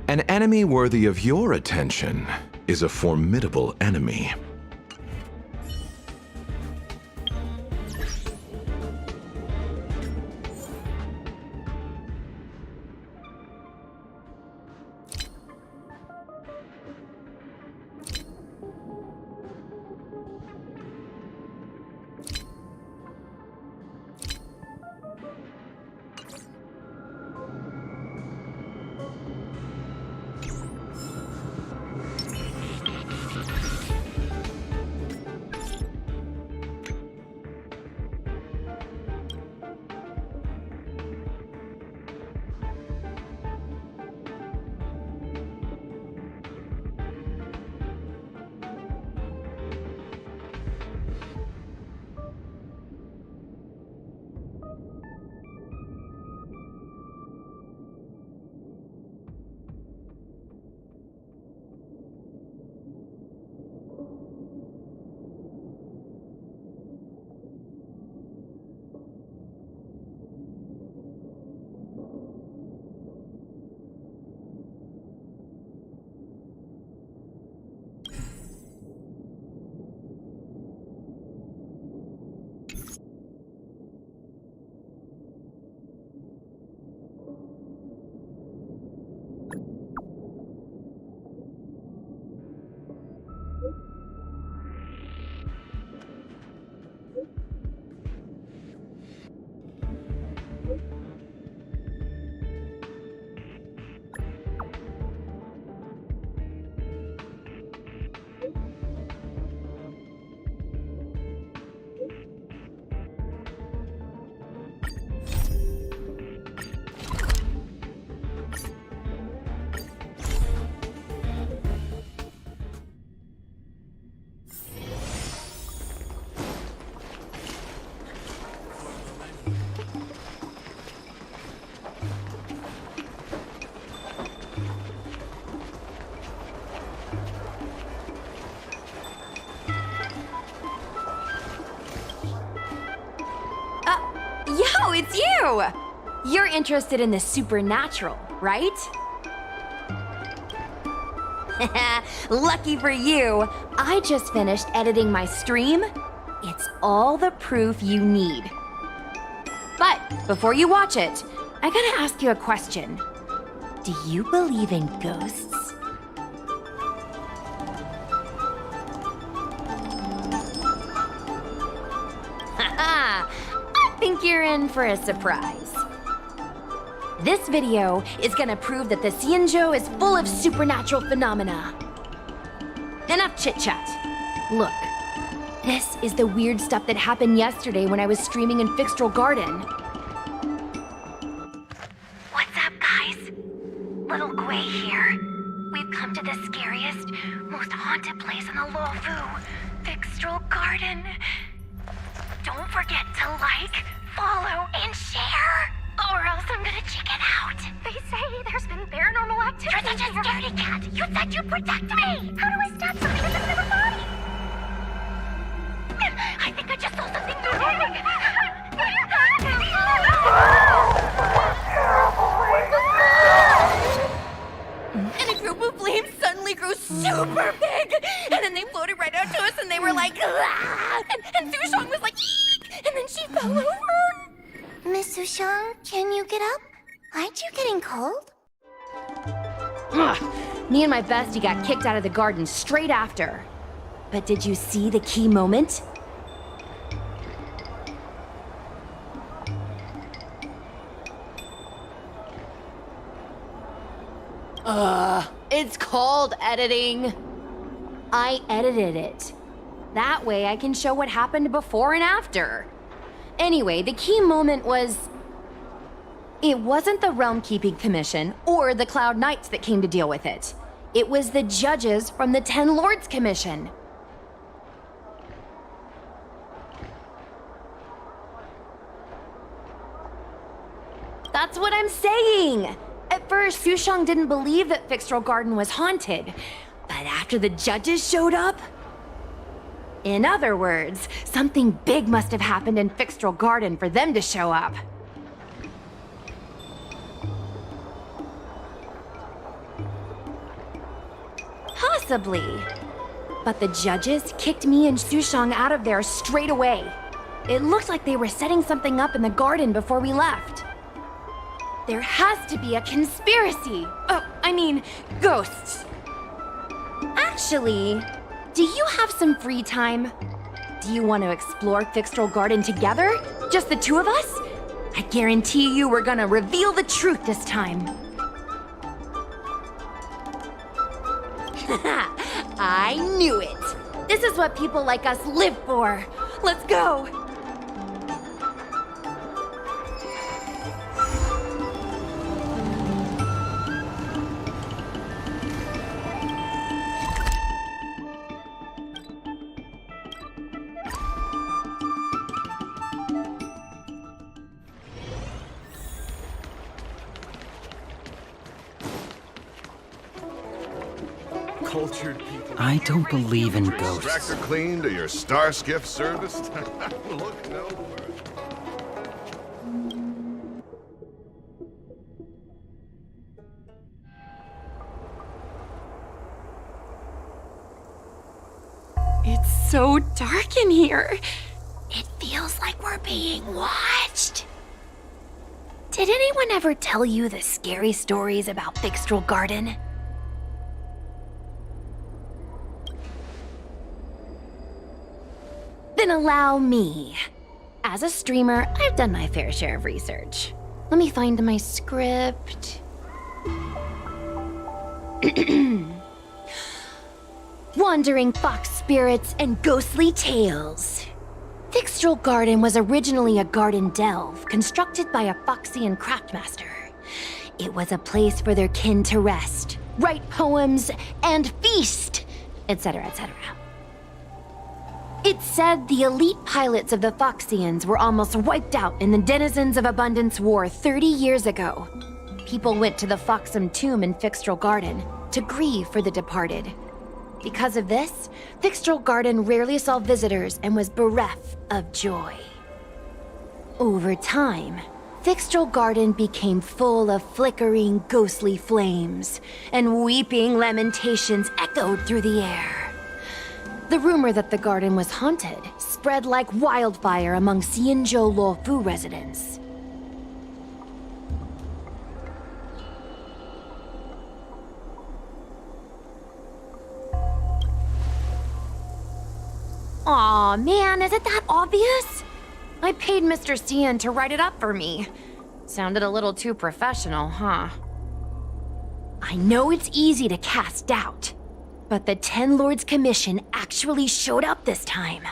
An enemy worthy of your attention is a formidable enemy. Yo, it's you! You're interested in the supernatural, right? Lucky for you, I just finished editing my stream. It's all the proof you need. But before you watch it, I gotta ask you a question. Do you believe in ghosts? Haha! I think you're in for a surprise. This video is gonna prove that the Xianzhou is full of supernatural phenomena. Enough chit-chat. Look, this is the weird stuff that happened yesterday when I was streaming in Fixtral Garden. What's up, guys? Little Gui here. We've come to the scariest, most haunted place in the Luofu, Fixtral Garden. Don't forget to like, follow, and share, or else I'm gonna check it out. They say there's been paranormal activity. You're such a scaredy cat. You said you'd protect me. How do I stop something that's in my body? I think I just saw something moving. And a group of flames suddenly grew super big, and then they floated right out to us, and they were like, ah! And Sushong was like, eek! And then she fell over. Miss Sushong, can you get up? Aren't you getting cold? Ugh. Me and my bestie got kicked out of the garden straight after. But did you see the key moment? It's called editing. I edited it. That way I can show what happened before and after. Anyway, the key moment was... It wasn't the Realm Keeping Commission or the Cloud Knights that came to deal with it. It was the judges from the Ten Lords Commission. That's what I'm saying! At first, Sushong didn't believe that Fixtral Garden was haunted. But after the judges showed up... In other words, something big must have happened in Fixtral Garden for them to show up. Possibly. But the judges kicked me and Sushang out of there straight away. It looked like they were setting something up in the garden before we left. There has to be a conspiracy. Oh, I mean, ghosts. Actually, do you have some free time? Do you want to explore Fixtral Garden together? Just the two of us? I guarantee you we're gonna reveal the truth this time. I knew it. This is what people like us live for. Let's go. Cultured people. I don't believe in ghosts. Tractor cleaned or your star skiff serviced? Look no further. It's so dark in here. It feels like we're being watched. Did anyone ever tell you the scary stories about Fixtral Garden? Then allow me. As a streamer, I've done my fair share of research. Let me find my script. Wandering fox spirits and ghostly tales. Fixtral Garden was originally a garden delve constructed by a Foxian craftmaster. It was a place for their kin to rest, write poems, and feast, etc., etc. It said the elite pilots of the Foxians were almost wiped out in the Denizens of Abundance War 30 years ago. People went to the Foxum tomb in Fixtral Garden to grieve for the departed. Because of this, Fixtral Garden rarely saw visitors and was bereft of joy. Over time, Fixtral Garden became full of flickering, ghostly flames, and weeping lamentations echoed through the air. The rumor that the garden was haunted spread like wildfire among Xianzhou Luofu residents. Aw, man, is it that obvious? I paid Mr. Xian to write it up for me. Sounded a little too professional, huh? I know it's easy to cast doubt, but the Ten Lords Commission actually showed up this time.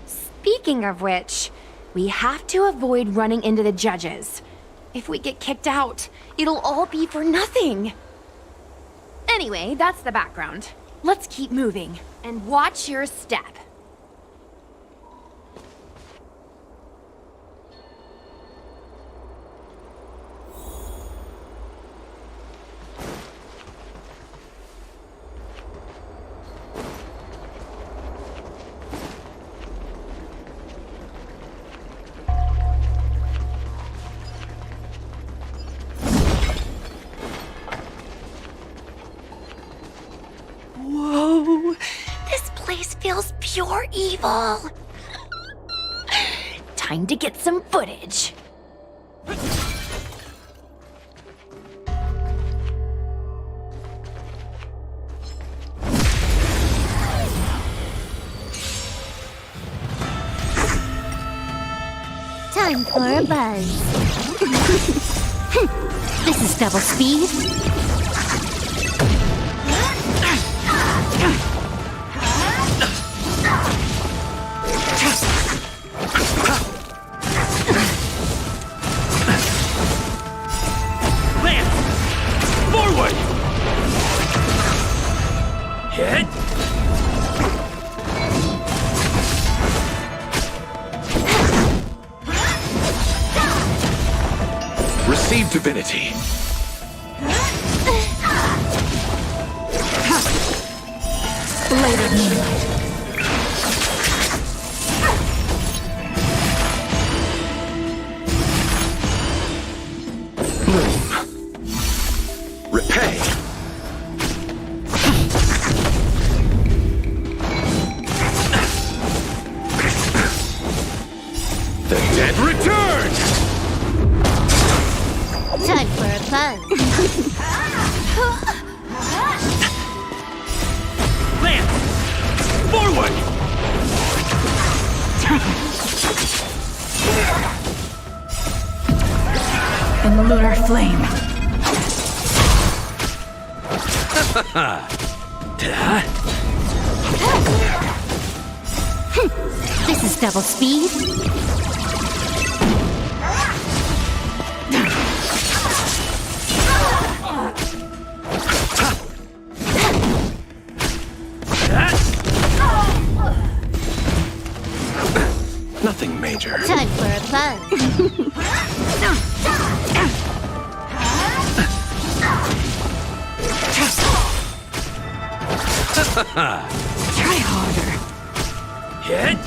Speaking of which, we have to avoid running into the judges. If we get kicked out, it'll all be for nothing. Anyway, that's the background. Let's keep moving, and watch your step. Whoa, this place feels pure evil. Time to get some footage. Time for a buzz. This is double speed. Forward! Hit! Receive divinity. Blade of moonlight. Repay. The dead return! Time for a plunge. Lance! Forward! In the lunar flame. This is double speed. Nothing major. Time for a plunge. Try harder. Hit!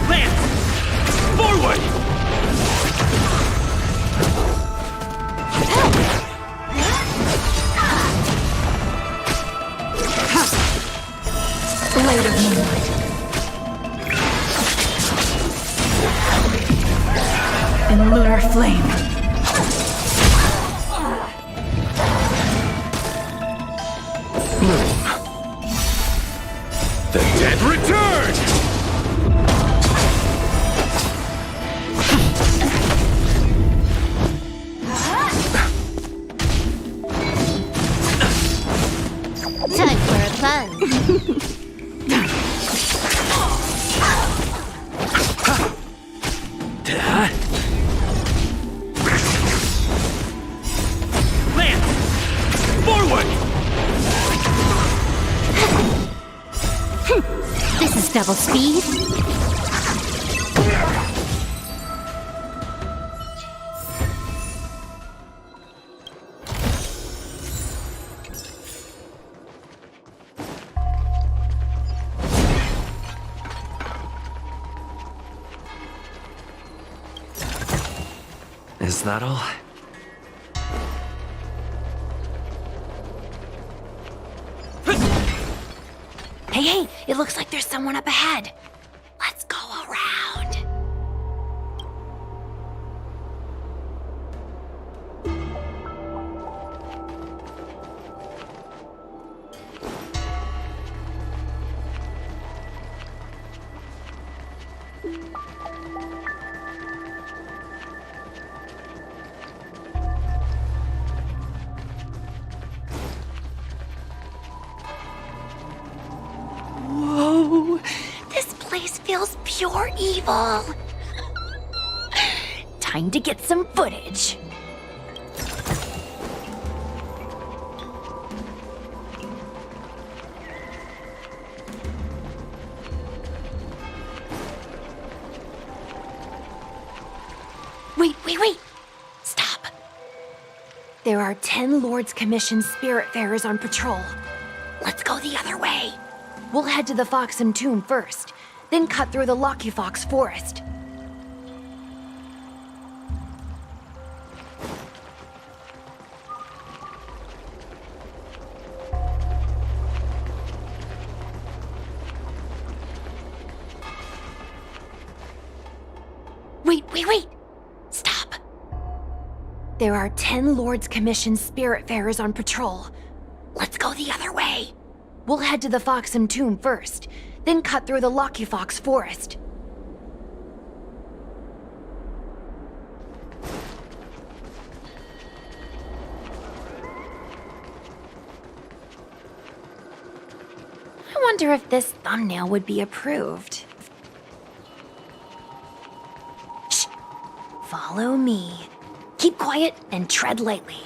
Lance! Forward! Blade of moonlight. In the lunar flame. The dead return! Time for a plunge. Lance! Forward! This is double speed. Is that all? Hey, it looks like there's someone up ahead. Let's go around. Whoa, this place feels pure evil. Time to get some footage. Wait. Stop. There are 10 Lords Commissioned Spiritfarers on patrol. Let's go the other way. We'll head to the Foxham Tomb first, then cut through the Locky Fox Forest. Wait. Stop. There are 10 Lords Commissioned Spiritfarers on patrol. Let's go the other way. We'll head to the Foxham Tomb first, then cut through the Locky Fox Forest. I wonder if this thumbnail would be approved. Shh! Follow me. Keep quiet and tread lightly.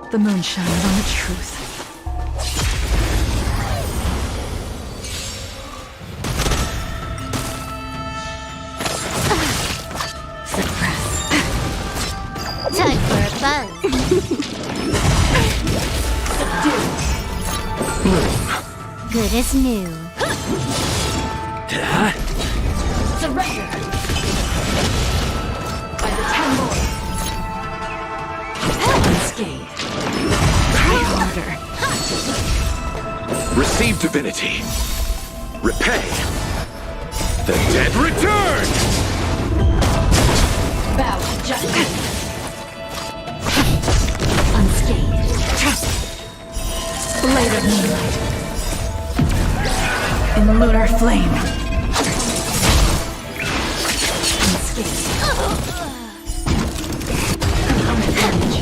The moon shines on the truth. Time for a buzz. Good as new. Surrender! By the 10 lords. Unscathed. Try harder. Receive divinity. Repay. The dead return! Bow to justice. Unscathed. Blade of moonlight. In the lunar flame. Unscathed. Component damage.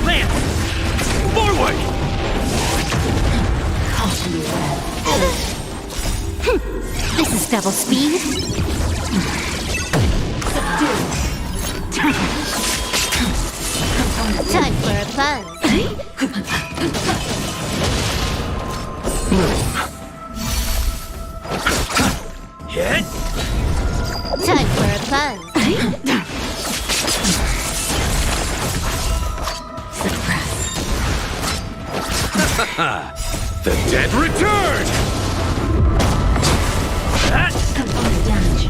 Lance! Forward! Caution you well. This is double speed. Time for a buzz. Hit! Time for a buzz. The dead return! Component damage.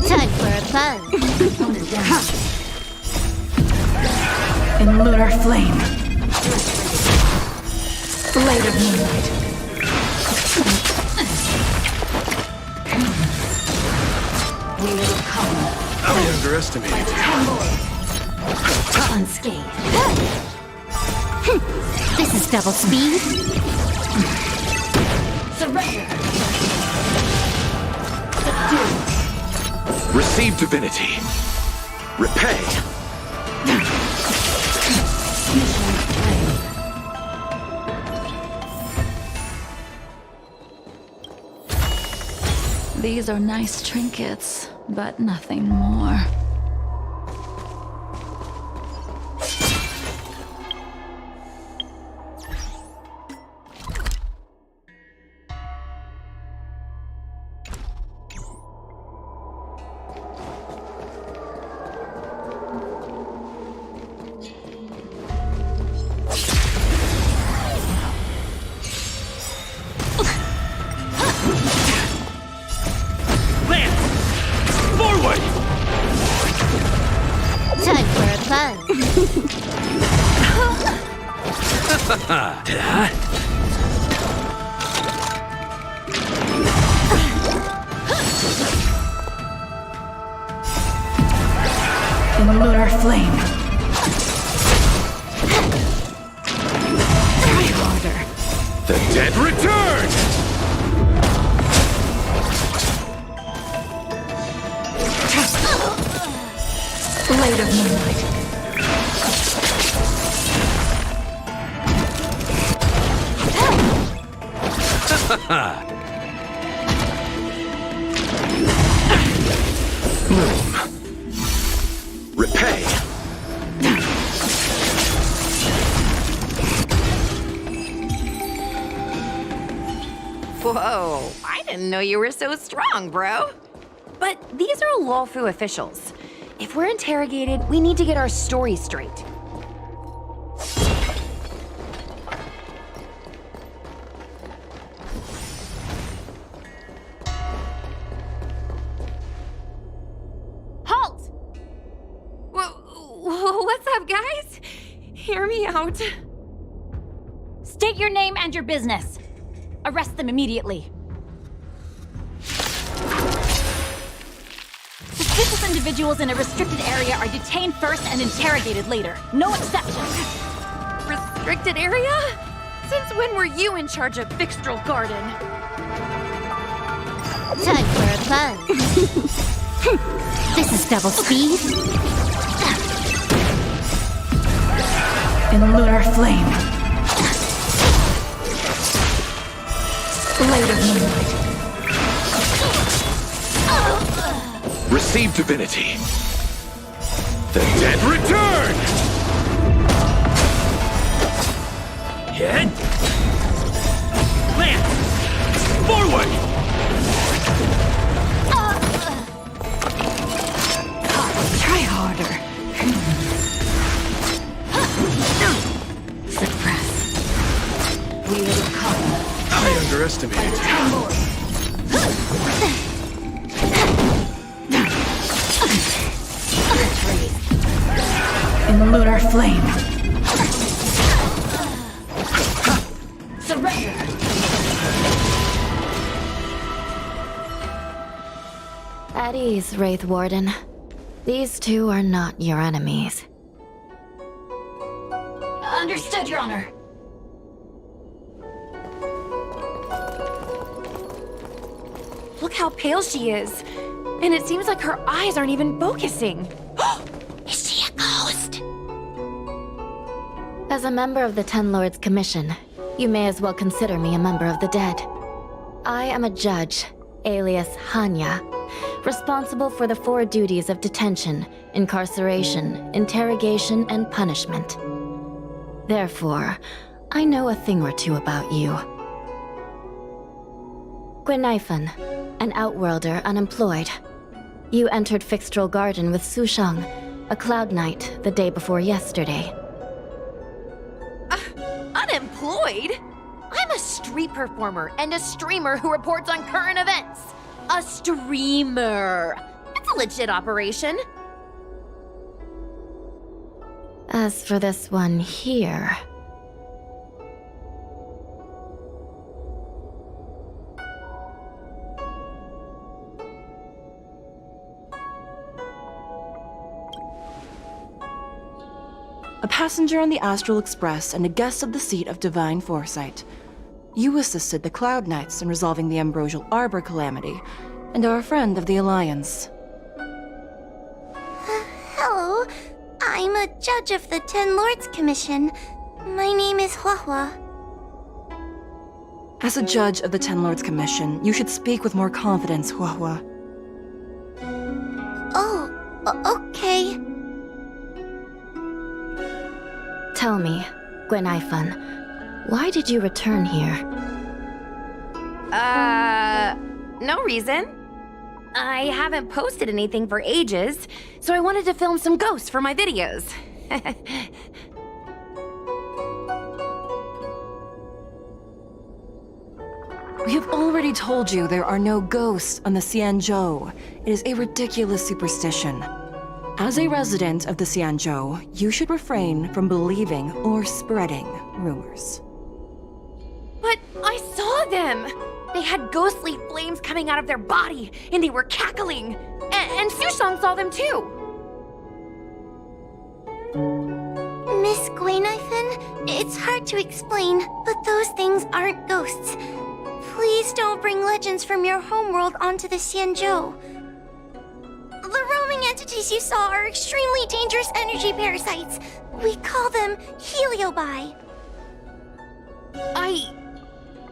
Time for a buzz. Component damage. In lunar flame. Blade of moonlight. We will come. I underestimated you. 10 lords. Unscathed. This is double speed. Surrender. Receive divinity. Repay. These are nice trinkets, but nothing more. Lance! Forward! Time for a buzz. In the lunar flame. Try harder. The dead return! Blade of moonlight. Repay. Whoa, I didn't know you were so strong, bro. But these are Luofu officials. If we're interrogated, we need to get our story straight. Halt! What's up, guys? Hear me out. State your name and your business. Arrest them immediately. Suspicious individuals in a restricted area are detained first and interrogated later. No exceptions. Restricted area? Since when were you in charge of Fixtral Garden? Time for a buzz. This is double speed. In lunar flame. Blade of Moonlight. Receive divinity. The dead return! Hit! Lance! Forward! Try harder. Suppress. We will come. I underestimated you. In the lunar flame. Surrender. At ease, Wraith Warden. These two are not your enemies. Understood, Your Honor. Look how pale she is. And it seems like her eyes aren't even focusing. Is she a ghost? As a member of the Ten Lords Commission, you may as well consider me a member of the dead. I am a judge, alias Hanya, responsible for the 4 duties of detention, incarceration, interrogation, and punishment. Therefore, I know a thing or two about you. Gwenaifen, an outworlder unemployed. You entered Fixtral Garden with Sushang, a Cloud Knight, the day before yesterday. Unemployed? I'm a street performer and a streamer who reports on current events. A streamer. That's a legit operation. As for this one here... A passenger on the Astral Express and a guest of the seat of divine foresight. You assisted the Cloud Knights in resolving the Ambrosial Arbor calamity, and are a friend of the Alliance. Hello. I'm a judge of the Ten Lords Commission. My name is Huahua. As a judge of the Ten Lords Commission, you should speak with more confidence, Huahua. Oh, okay. Tell me, Gwenaifen, why did you return here? No reason. I haven't posted anything for ages, so I wanted to film some ghosts for my videos. We have already told you there are no ghosts on the Xianzhou. It is a ridiculous superstition. As a resident of the Xianzhou, you should refrain from believing or spreading rumors. But I saw them! They had ghostly flames coming out of their body, and they were cackling. And Sushang saw them too! Miss Gwenaifen, it's hard to explain, but those things aren't ghosts. Please don't bring legends from your homeworld onto the Xianzhou. The roaming entities you saw are extremely dangerous energy parasites. We call them Heliobi.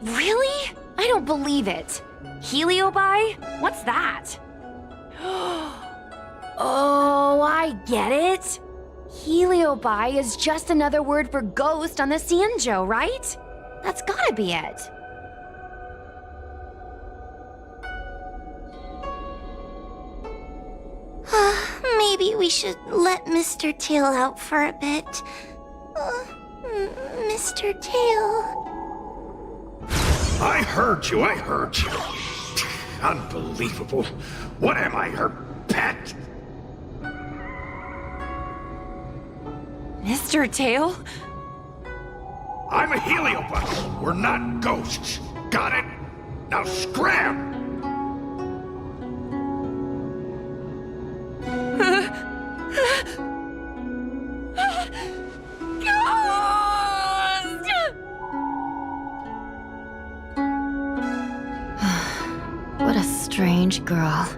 Really? I don't believe it. Heliobi? What's that? Oh, I get it. Heliobi is just another word for ghost on the Xianzhou, right? That's gotta be it. Maybe we should let Mr. Tail out for a bit. Mr. Tail. I heard you. Unbelievable. What am I, her pet? Mr. Tail? I'm a heliobus. We're not ghosts. Got it? Now scram! What a strange girl.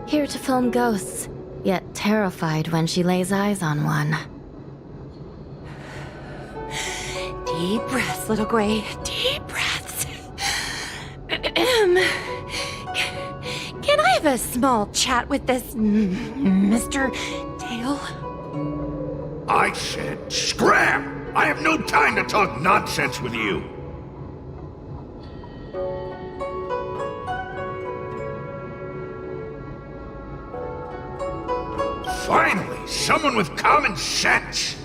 Here to film ghosts, yet terrified when she lays eyes on one. Deep breaths, little Gray. Deep breaths. Can I have a small chat with this Mr. Tail? I said scram! I have no time to talk nonsense with you. Finally, someone with common sense.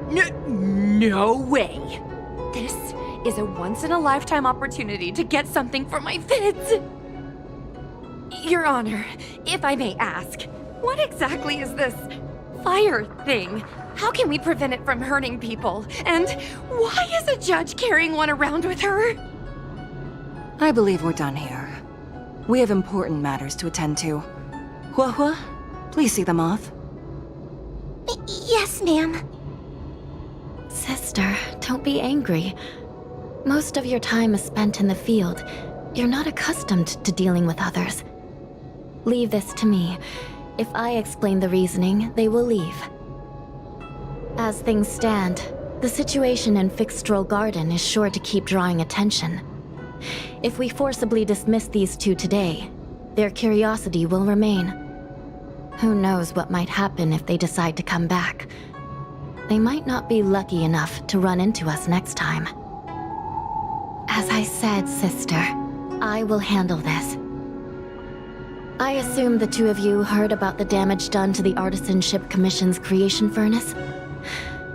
No way. This is a once-in-a-lifetime opportunity to get something for my vids. Your Honor, if I may ask, what exactly is this fire thing? How can we prevent it from hurting people? And why is a judge carrying one around with her? I believe we're done here. We have important matters to attend to. Hua, please see the moth. Yes, ma'am. Sister, don't be angry. Most of your time is spent in the field. You're not accustomed to dealing with others. Leave this to me. If I explain the reasoning, they will leave. As things stand, the situation in Fixstral Garden is sure to keep drawing attention. If we forcibly dismiss these two today, their curiosity will remain. Who knows what might happen if they decide to come back. They might not be lucky enough to run into us next time. As I said, sister, I will handle this. I assume the two of you heard about the damage done to the Artisanship Commission's creation furnace?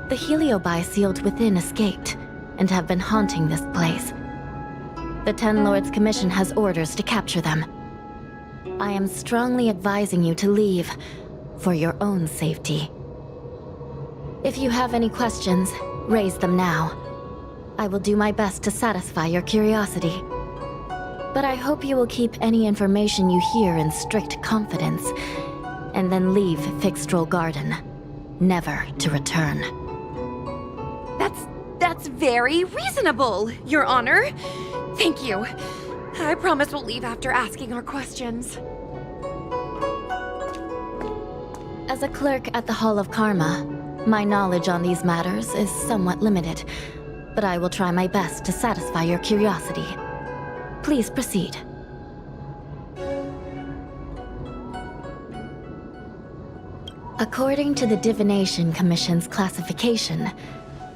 The Heliobi sealed within escaped, and have been haunting this place. The Ten Lords Commission has orders to capture them. I am strongly advising you to leave, for your own safety. If you have any questions, raise them now. I will do my best to satisfy your curiosity. But I hope you will keep any information you hear in strict confidence, and then leave Fixstral Garden, never to return. That's very reasonable, Your Honor. Thank you. I promise we'll leave after asking our questions. As a clerk at the Hall of Karma, my knowledge on these matters is somewhat limited, but I will try my best to satisfy your curiosity. Please proceed. According to the Divination Commission's classification,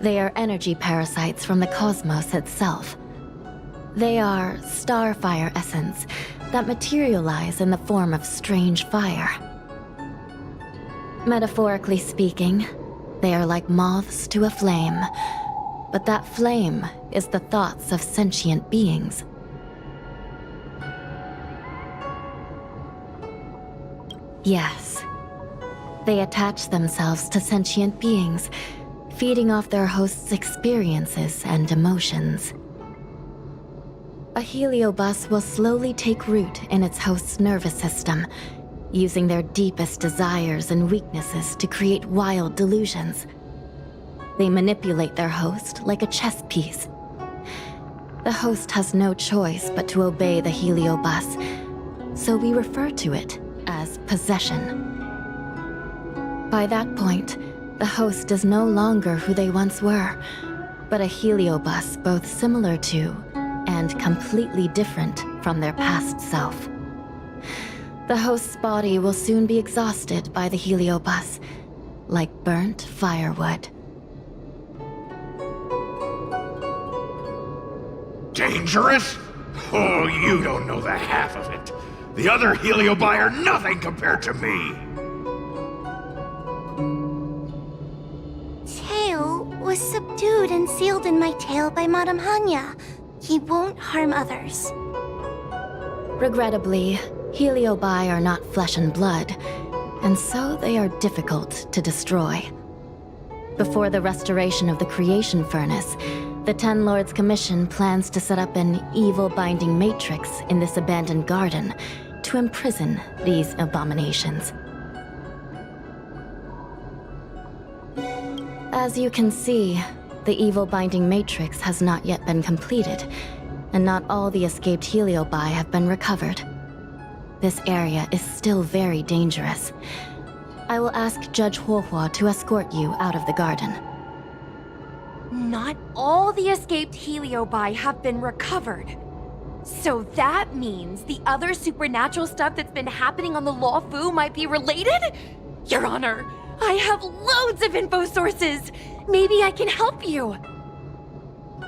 they are energy parasites from the cosmos itself. They are starfire essence that materialize in the form of strange fire. Metaphorically speaking, they are like moths to a flame, but that flame is the thoughts of sentient beings. Yes, they attach themselves to sentient beings, feeding off their host's experiences and emotions. A heliobus will slowly take root in its host's nervous system, using their deepest desires and weaknesses to create wild delusions. They manipulate their host like a chess piece. The host has no choice but to obey the heliobus, so we refer to it as possession. By that point, the host is no longer who they once were, but a heliobus both similar to and completely different from their past self. The host's body will soon be exhausted by the heliobus, like burnt firewood. Dangerous? Oh, you don't know the half of it. The other Heliobi are nothing compared to me. Tail was subdued and sealed in my tail by Madame Hanya. He won't harm others. Regrettably, Heliobi are not flesh and blood, and so they are difficult to destroy. Before the restoration of the creation furnace, the Ten Lords Commission plans to set up an evil binding matrix in this abandoned garden to imprison these abominations. As you can see, the evil binding matrix has not yet been completed, and not all the escaped Heliobi have been recovered. This area is still very dangerous. I will ask Judge Huohua to escort you out of the garden. not all the escaped Heliobi have been recovered. So that means the other supernatural stuff that's been happening on the Luofu might be related? Your Honor, I have loads of info sources. Maybe I can help you.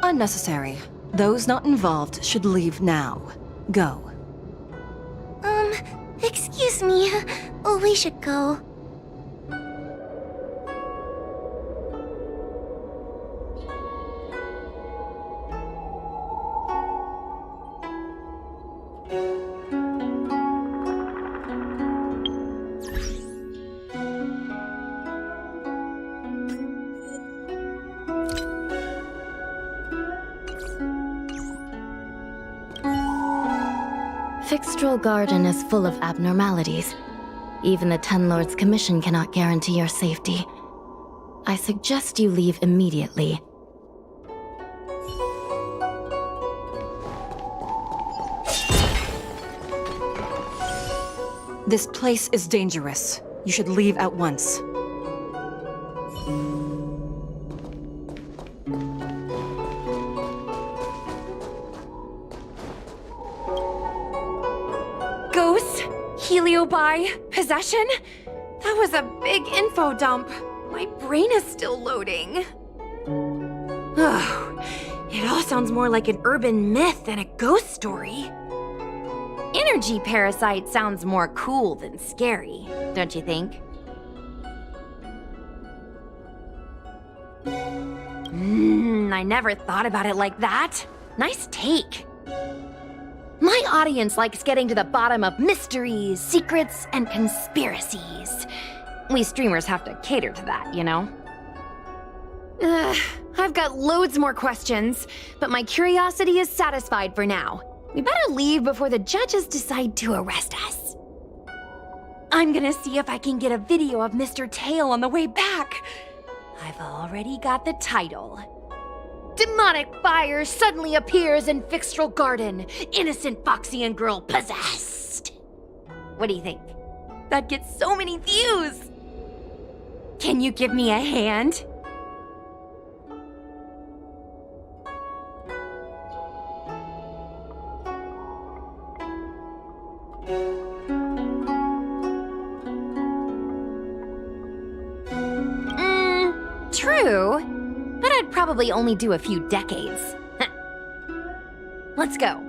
Unnecessary. Those not involved should leave now. Go. Excuse me. We should go. Fixtral Garden is full of abnormalities. Even the Ten Lords' Commission cannot guarantee your safety. I suggest you leave immediately. This place is dangerous. You should leave at once. Ghosts? Heliobi? Possession? That was a big info dump. My brain is still loading. Oh, it all sounds more like an urban myth than a ghost story. Energy parasite sounds more cool than scary, don't you think? I never thought about it like that. Nice take. My audience likes getting to the bottom of mysteries, secrets, and conspiracies. We streamers have to cater to that, you know? I've got loads more questions, but my curiosity is satisfied for now. We better leave before the judges decide to arrest us. I'm gonna see if I can get a video of Mr. Tail on the way back. I've already got the title. Demonic fire suddenly appears in Fixtral Garden. Innocent Foxian girl possessed. What do you think? That gets so many views. Can you give me a hand? True, but I'd probably only do a few decades. Let's go.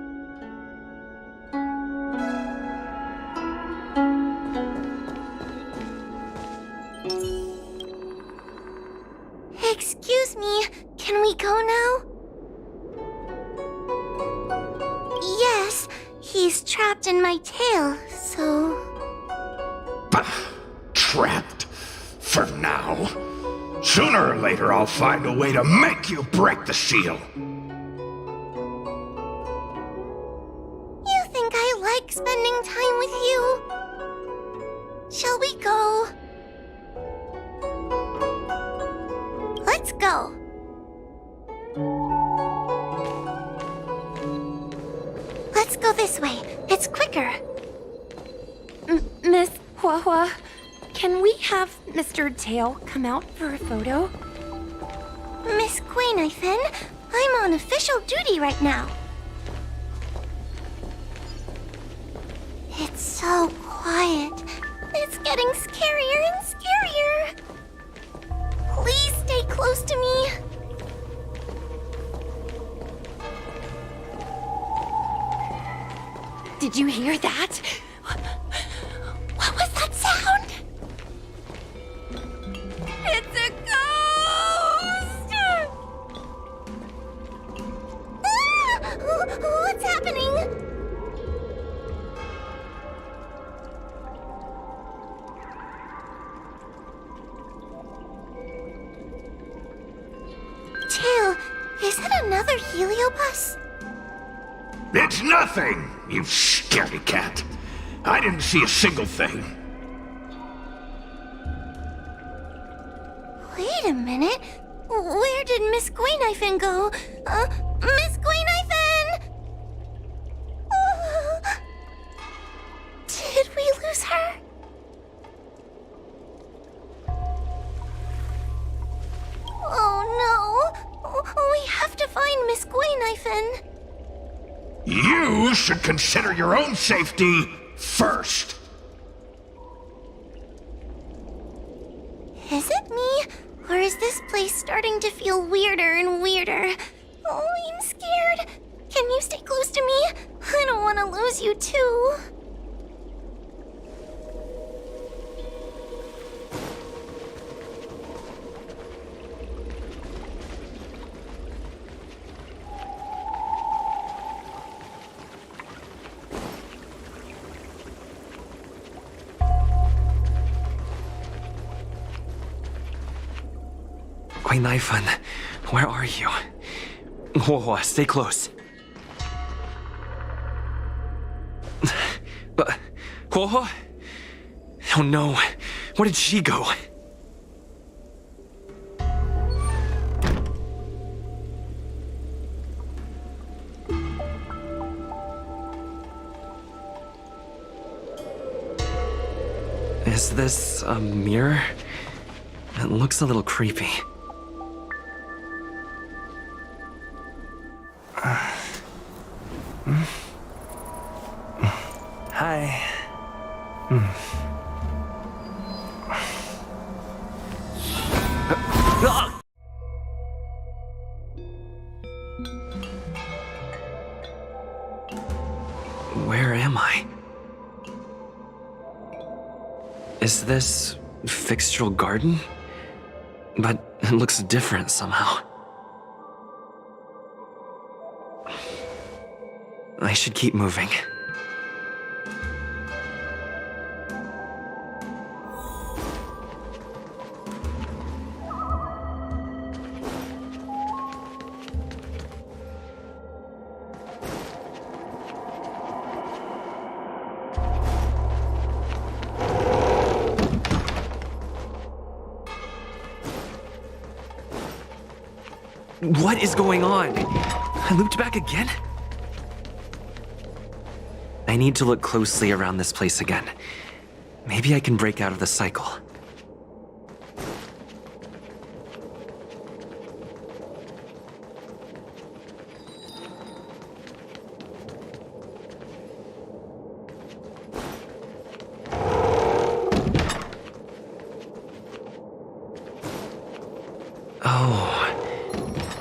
Excuse me, can we go now? Yes, he's trapped in my tail, so... Bah! Trapped? For now? Sooner or later, I'll find a way to make you break the seal. You think I like spending time with you? Shall we go? Let's go. Let's go this way. It's quicker. Miss Huahua, can we have Mr. Tail come out for a photo? Miss Guinaifen, I'm on official duty right now. It's so quiet. It's getting scarier and scarier. Please stay close to me. Did you hear that? What was that sound? It's a ghost! Ah! What's happening? Tail, is it another heliobus? It's nothing, you scaredy cat. I didn't see a single thing. Wait a minute. Where did Miss Guinaifen go? Miss Guinaifen! Did we lose her? Oh no! Knifen. You should consider your own safety first. Is it me? Or is this place starting to feel weirder and weirder? Oh, I'm scared. Can you stay close to me? I don't want to lose you too. Knifen, where are you? Whoa, stay close. Whoa. Oh no, where did she go? Is this a mirror? It looks a little creepy. Hi. Where am I? Is this Fixtural Garden? But it looks different somehow. I should keep moving. What is going on? I looped back again? I need to look closely around this place again. Maybe I can break out of the cycle.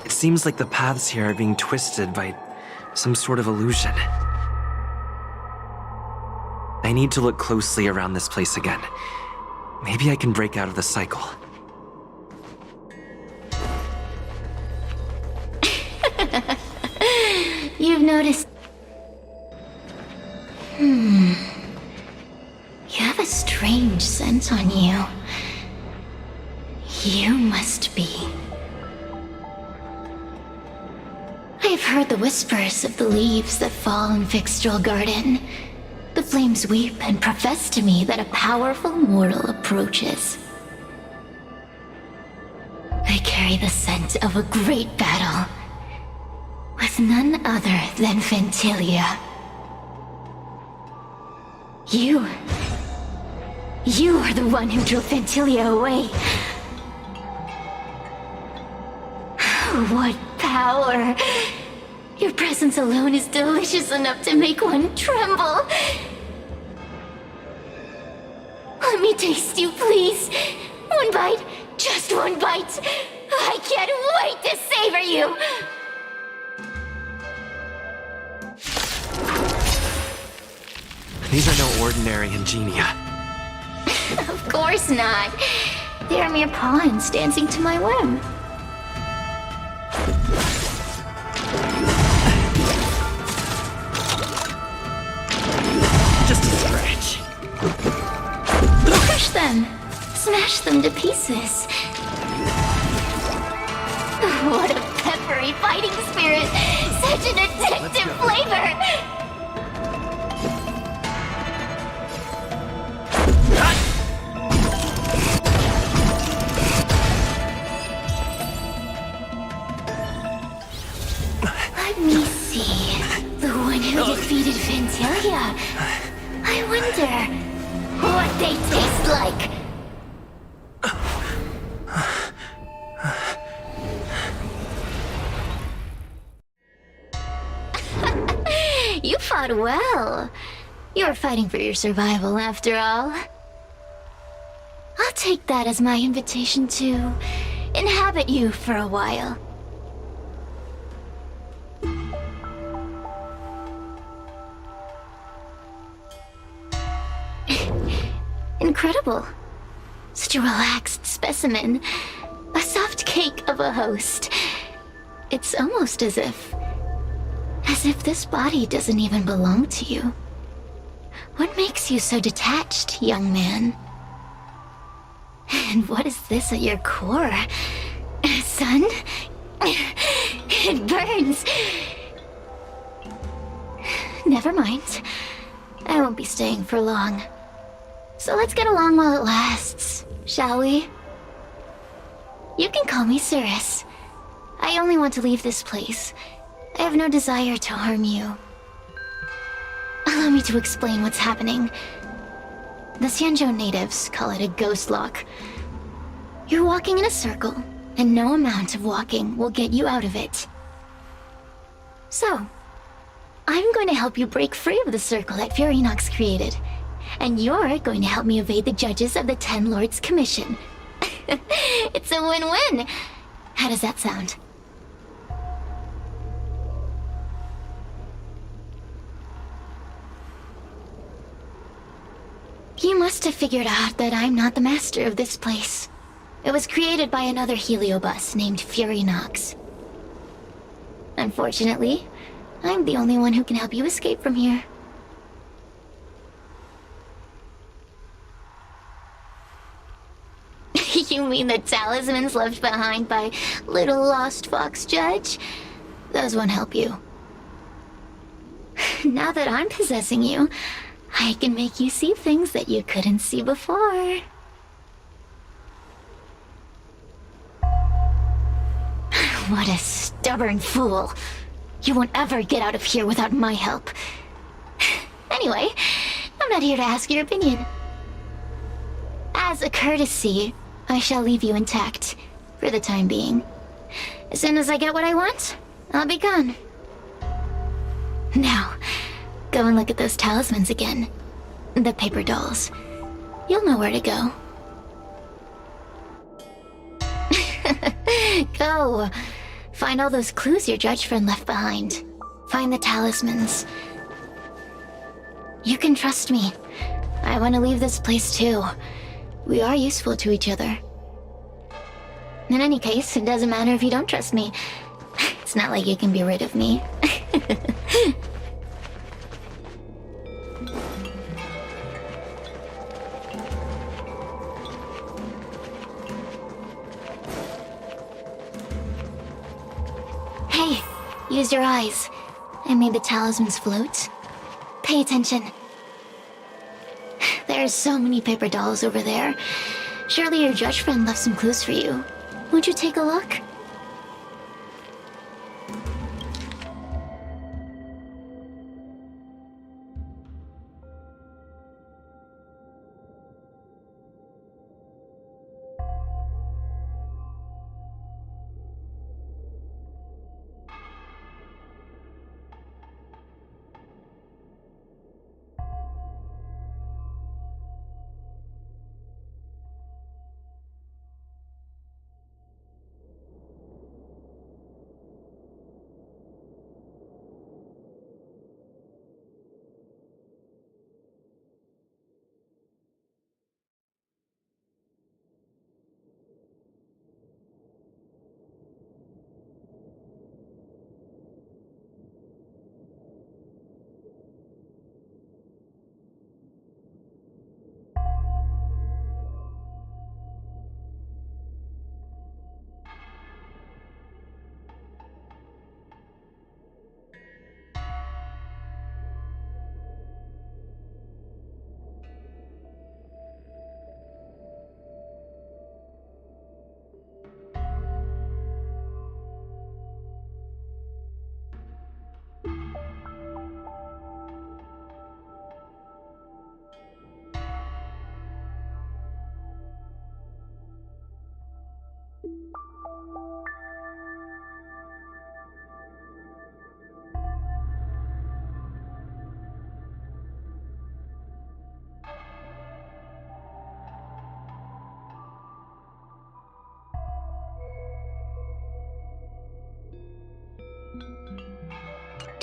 It seems like the paths here are being twisted by some sort of illusion. I need to look closely around this place again. Maybe I can break out of the cycle. You've noticed... You have a strange scent on you. You must be... I've heard the whispers of the leaves that fall in Fixtural Garden. The flames weep and profess to me that a powerful mortal approaches. I carry the scent of a great battle with none other than Ventilia. You are the one who drove Ventilia away. What power! Your presence alone is delicious enough to make one tremble. Let me taste you, please. One bite, just one bite. I can't wait to savor you. These are no ordinary ingenia. Of course not. They are mere pawns dancing to my whim. Just a scratch. Crush them. Smash them to pieces. What a peppery fighting spirit. Such an addictive flavor. Let me see. The one who defeated Ventilia. I wonder what they taste like. fought well. You're fighting for your survival, after all. I'll take that as my invitation to inhabit you for a while. Incredible. Such a relaxed specimen. A soft cake of a host. It's almost as if this body doesn't even belong to you. What makes you so detached, young man? And what is this at your core? Sun? It burns. Never mind. I won't be staying for long. So let's get along while it lasts, shall we? You can call me Cirrus. I only want to leave this place. I have no desire to harm you. Allow me to explain what's happening. The Xianzhou natives call it a ghost lock. You're walking in a circle, and no amount of walking will get you out of it. So, I'm going to help you break free of the circle that Furinox created. And you're going to help me evade the judges of the Ten Lords Commission. It's a win-win. How does that sound? You must have figured out that I'm not the master of this place. It was created by another heliobus named Furinox. Unfortunately, I'm the only one who can help you escape from here. You mean the talismans left behind by little lost fox judge? Those won't help you. Now that I'm possessing you, I can make you see things that you couldn't see before. What a stubborn fool. You won't ever get out of here without my help. Anyway, I'm not here to ask your opinion. As a courtesy, I shall leave you intact, for the time being. As soon as I get what I want, I'll be gone. Now, go and look at those talismans again. The paper dolls. You'll know where to go. Go! Find all those clues your judge friend left behind. Find the talismans. You can trust me. I want to leave this place too. We are useful to each other. In any case, it doesn't matter if you don't trust me. It's not like you can be rid of me. Hey, use your eyes. I made the talismans float. Pay attention. There are so many paper dolls over there. Surely your judge friend left some clues for you. Won't you take a look?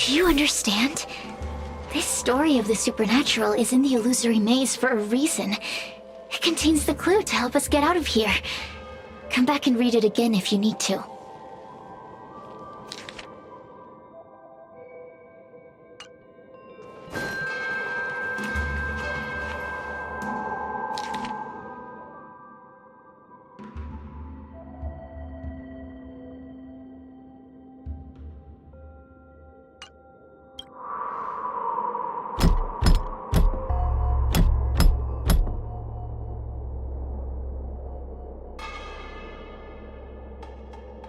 Do you understand? This story of the supernatural is in the illusory maze for a reason. It contains the clue to help us get out of here. Come back and read it again if you need to.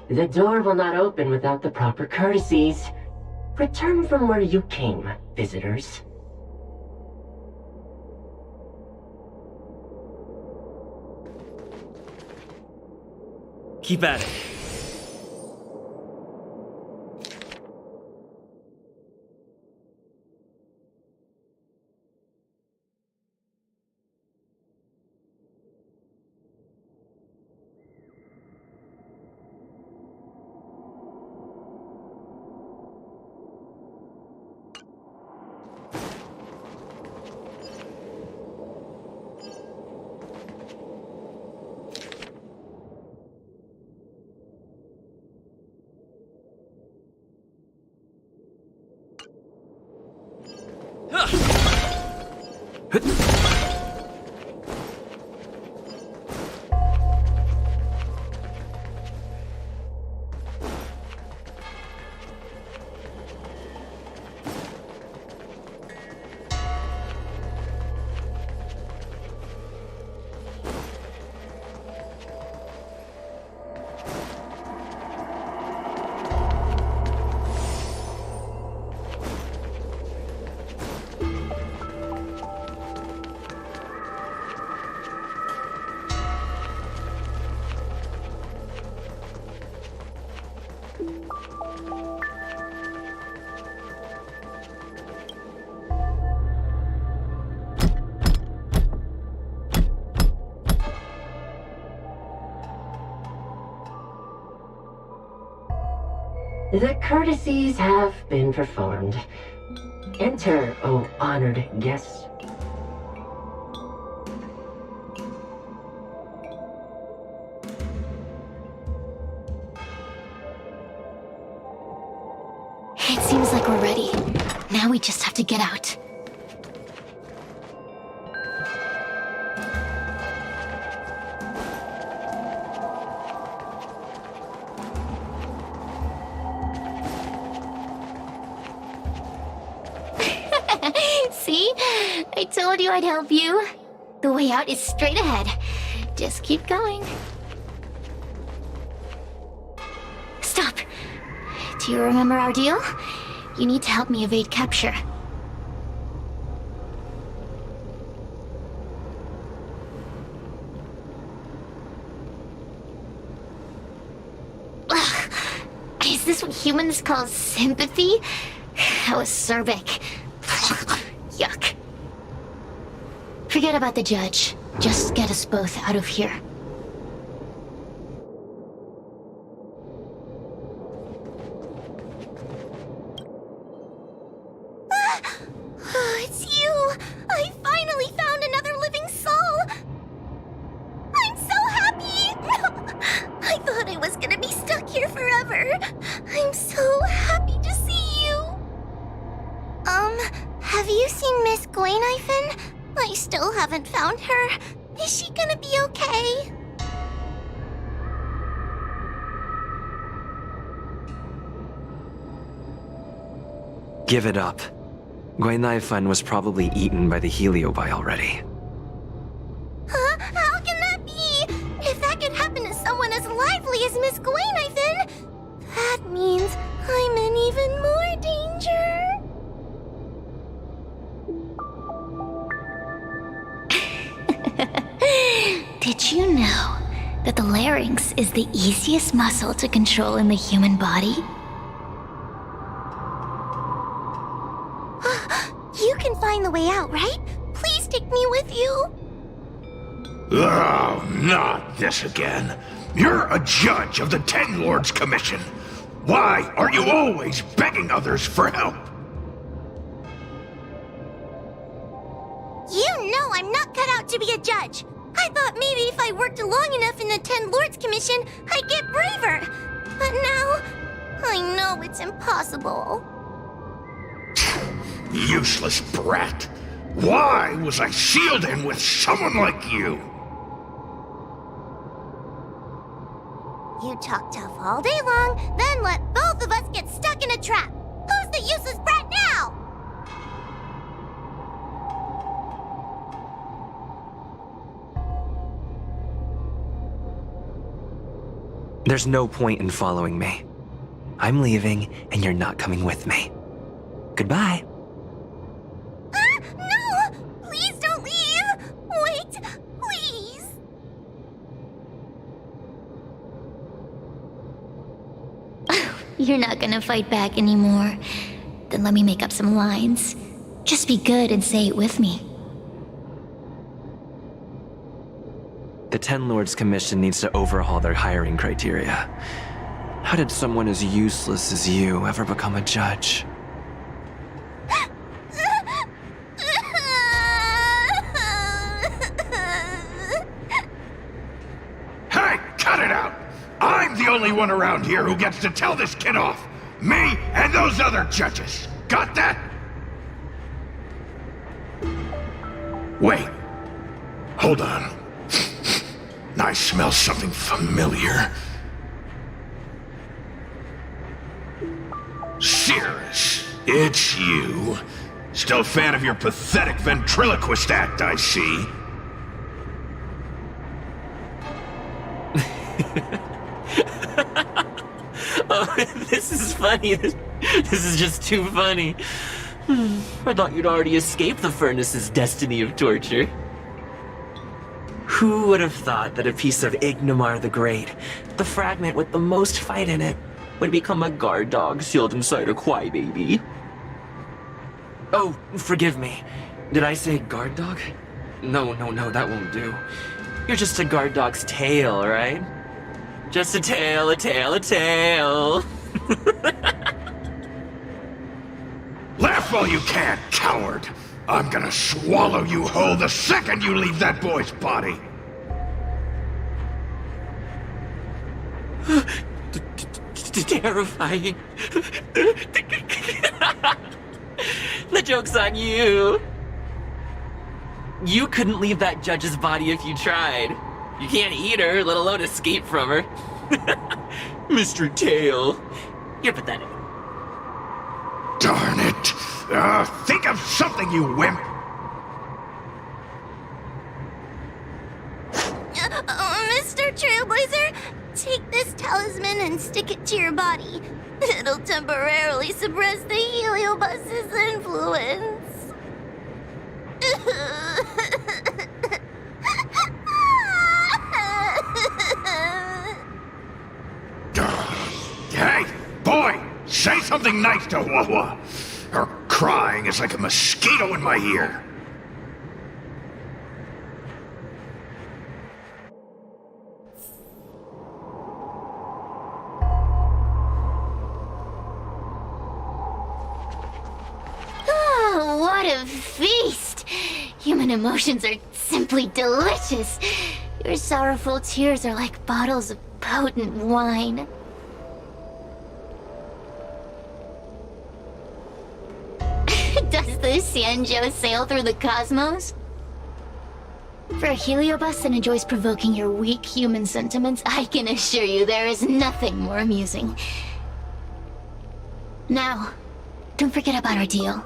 The door will not open without the proper courtesies. Return from where you came, visitors. Keep at it. The courtesies have been performed. Enter, O honored guests. It seems like we're ready. Now we just have to get out. See? I told you I'd help you. The way out is straight ahead. Just keep going. Stop. Do you remember our deal? You need to help me evade capture. Ugh. Is this what humans call sympathy? How acerbic. Yuck. Forget about the judge. Just get us both out of here. Oh, it's you! I finally found another living soul! I'm so happy! I thought I was gonna be stuck here forever. I'm so happy to see you! Have you seen Miss Gwaynifin? I still haven't found her. Is she gonna be okay? Give it up. Gwaynifin was probably eaten by the Heliobi already. Huh? How can that be? If that could happen to someone as lively as Miss Gwaynifin, that means I'm in even more danger. Did you know that the larynx is the easiest muscle to control in the human body? You can find the way out, right? Please take me with you. Oh, not this again. You're a judge of the Ten Lords Commission. Why are you always begging others for help? You know I'm not cut out to be a judge. I thought maybe if I worked long enough in the Ten Lords Commission, I'd get braver. But now, I know it's impossible. Useless brat. Why was I sealed in with someone like you? You talk tough all day long, then let both of us get stuck in a trap. Who's the useless brat now? There's no point in following me. I'm leaving, and you're not coming with me. Goodbye. No! Please don't leave! Wait, please! You're not gonna fight back anymore. Then let me make up some lines. Just be good and say it with me. The Ten Lords Commission needs to overhaul their hiring criteria. How did someone as useless as you ever become a judge? Hey, cut it out! I'm the only one around here who gets to tell this kid off. Me and those other judges. Got that? Wait. Hold on. I smell something familiar. Cirrus, it's you. Still a fan of your pathetic ventriloquist act, I see. Oh, this is funny. This is just too funny. I thought you'd already escaped the furnace's destiny of torture. Who would have thought that a piece of Ignomar the Great, the fragment with the most fight in it, would become a guard dog sealed inside a crybaby? Oh, forgive me. Did I say guard dog? No, that won't do. You're just a guard dog's tail, right? Just a tail, a tail, a tail. Laugh all you can, coward! I'm gonna swallow you whole the second you leave that boy's body! Terrifying. The joke's on you. You couldn't leave that judge's body if you tried. You can't eat her, let alone escape from her. Mr. Tail, you're pathetic. Darn it! Think of something, you wimp! Mr. Trailblazer, take this talisman and stick it to your body. It'll temporarily suppress the Heliobus's influence. Hey, boy! Say something nice to Wawa! Her crying is like a mosquito in my ear. Oh, what a feast! Human emotions are simply delicious. Your sorrowful tears are like bottles of potent wine. Does the Xianzhou sail through the cosmos? For a Heliobus that enjoys provoking your weak human sentiments, I can assure you there is nothing more amusing. Now, don't forget about our deal.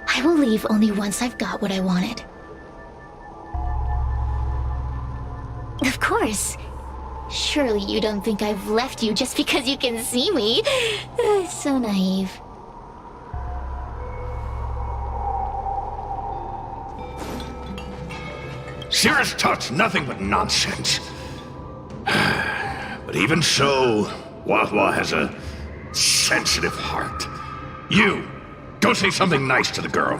I will leave only once I've got what I wanted. Of course. Surely you don't think I've left you just because you can see me. So naive. Cirrus talks nothing but nonsense. But even so, Wahwa has a sensitive heart. You, go say something nice to the girl.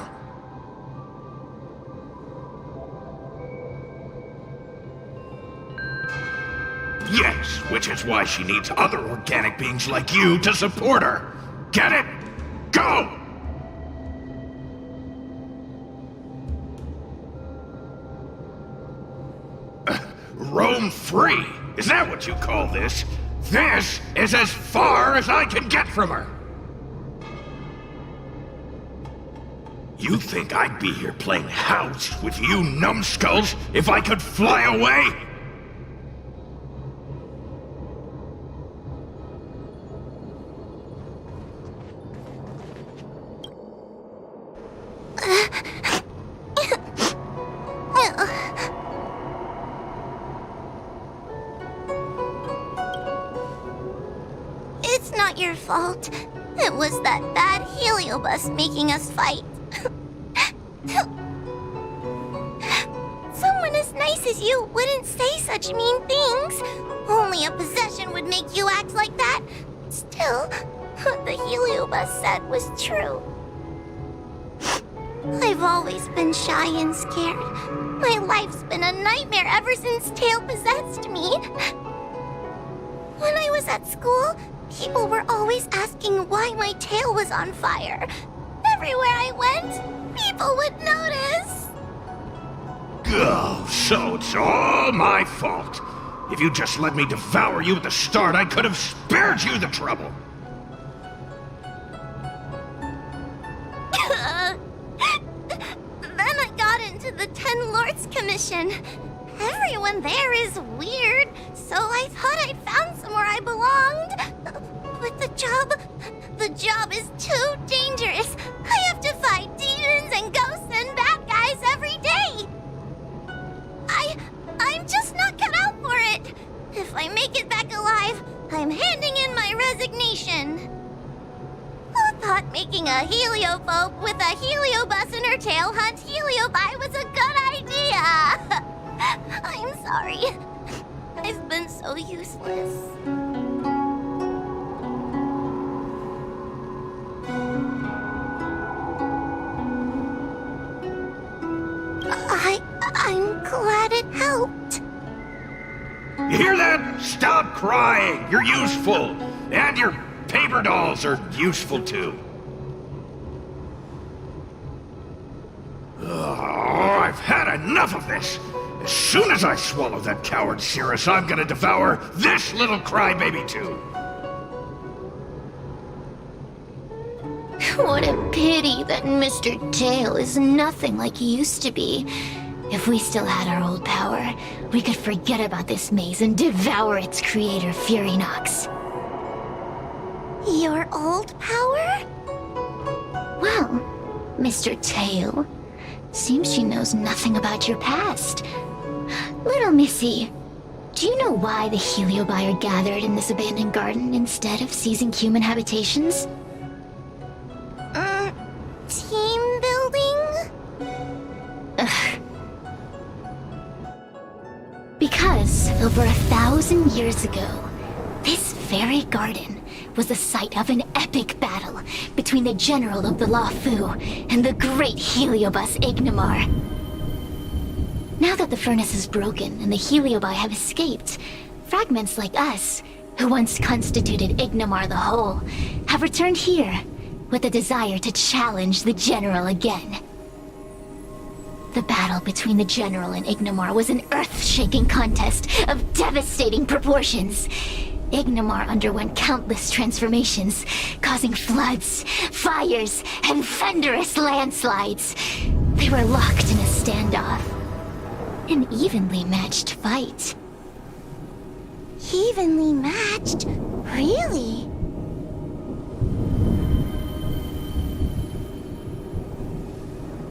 Yes, which is why she needs other organic beings like you to support her. Get it? Go! Roam free? Is that what you call this? This is as far as I can get from her! You think I'd be here playing house with you numbskulls if I could fly away? It's not your fault. It was that bad heliobus making us fight. Someone as nice as you wouldn't say such mean things. Only a possession would make you act like that. Still, what the heliobus said was true. I've always been shy and scared. My life's been a nightmare ever since Tail possessed me. When I was at school, people were always asking why my tail was on fire. Everywhere I went, people would notice. Oh, so it's all my fault. If you just let me devour you at the start, I could have spared you the trouble. Then I got into the Ten Lords Commission. Everyone there is weird, so I thought I'd found somewhere I belonged. But the job is too dangerous. I have to fight demons and ghosts and bad guys every day. I'm just not cut out for it. If I make it back alive, I'm handing in my resignation. Who thought making a heliophobe with a heliobus in her tail hunt heliobi was a good idea? I'm sorry. I've been so useless. I'm glad it helped. You hear that? Stop crying. You're useful. And your paper dolls are useful too. Oh, I've had enough of this. As soon as I swallow that coward Cirrus, I'm gonna devour this little crybaby too. What a pity that Mr. Tail is nothing like he used to be. If we still had our old power, we could forget about this maze and devour its creator, Furynox. Your old power? Well, Mr. Tail, seems she knows nothing about your past. Little Missy, do you know why the heliobi are gathered in this abandoned garden instead of seizing human habitations? Team building? Ugh. Because over 1,000 years ago, this very garden was the site of an epic battle between the general of the Luofu and the great heliobus Ignimar. Now that the furnace is broken and the heliobi have escaped, fragments like us, who once constituted Ignimar the Whole, have returned here with the desire to challenge the general again. The battle between the general and Ignimar was an earth-shaking contest of devastating proportions. Ignimar underwent countless transformations, causing floods, fires, and thunderous landslides. They were locked in a standoff. An evenly matched fight. Evenly matched? Really?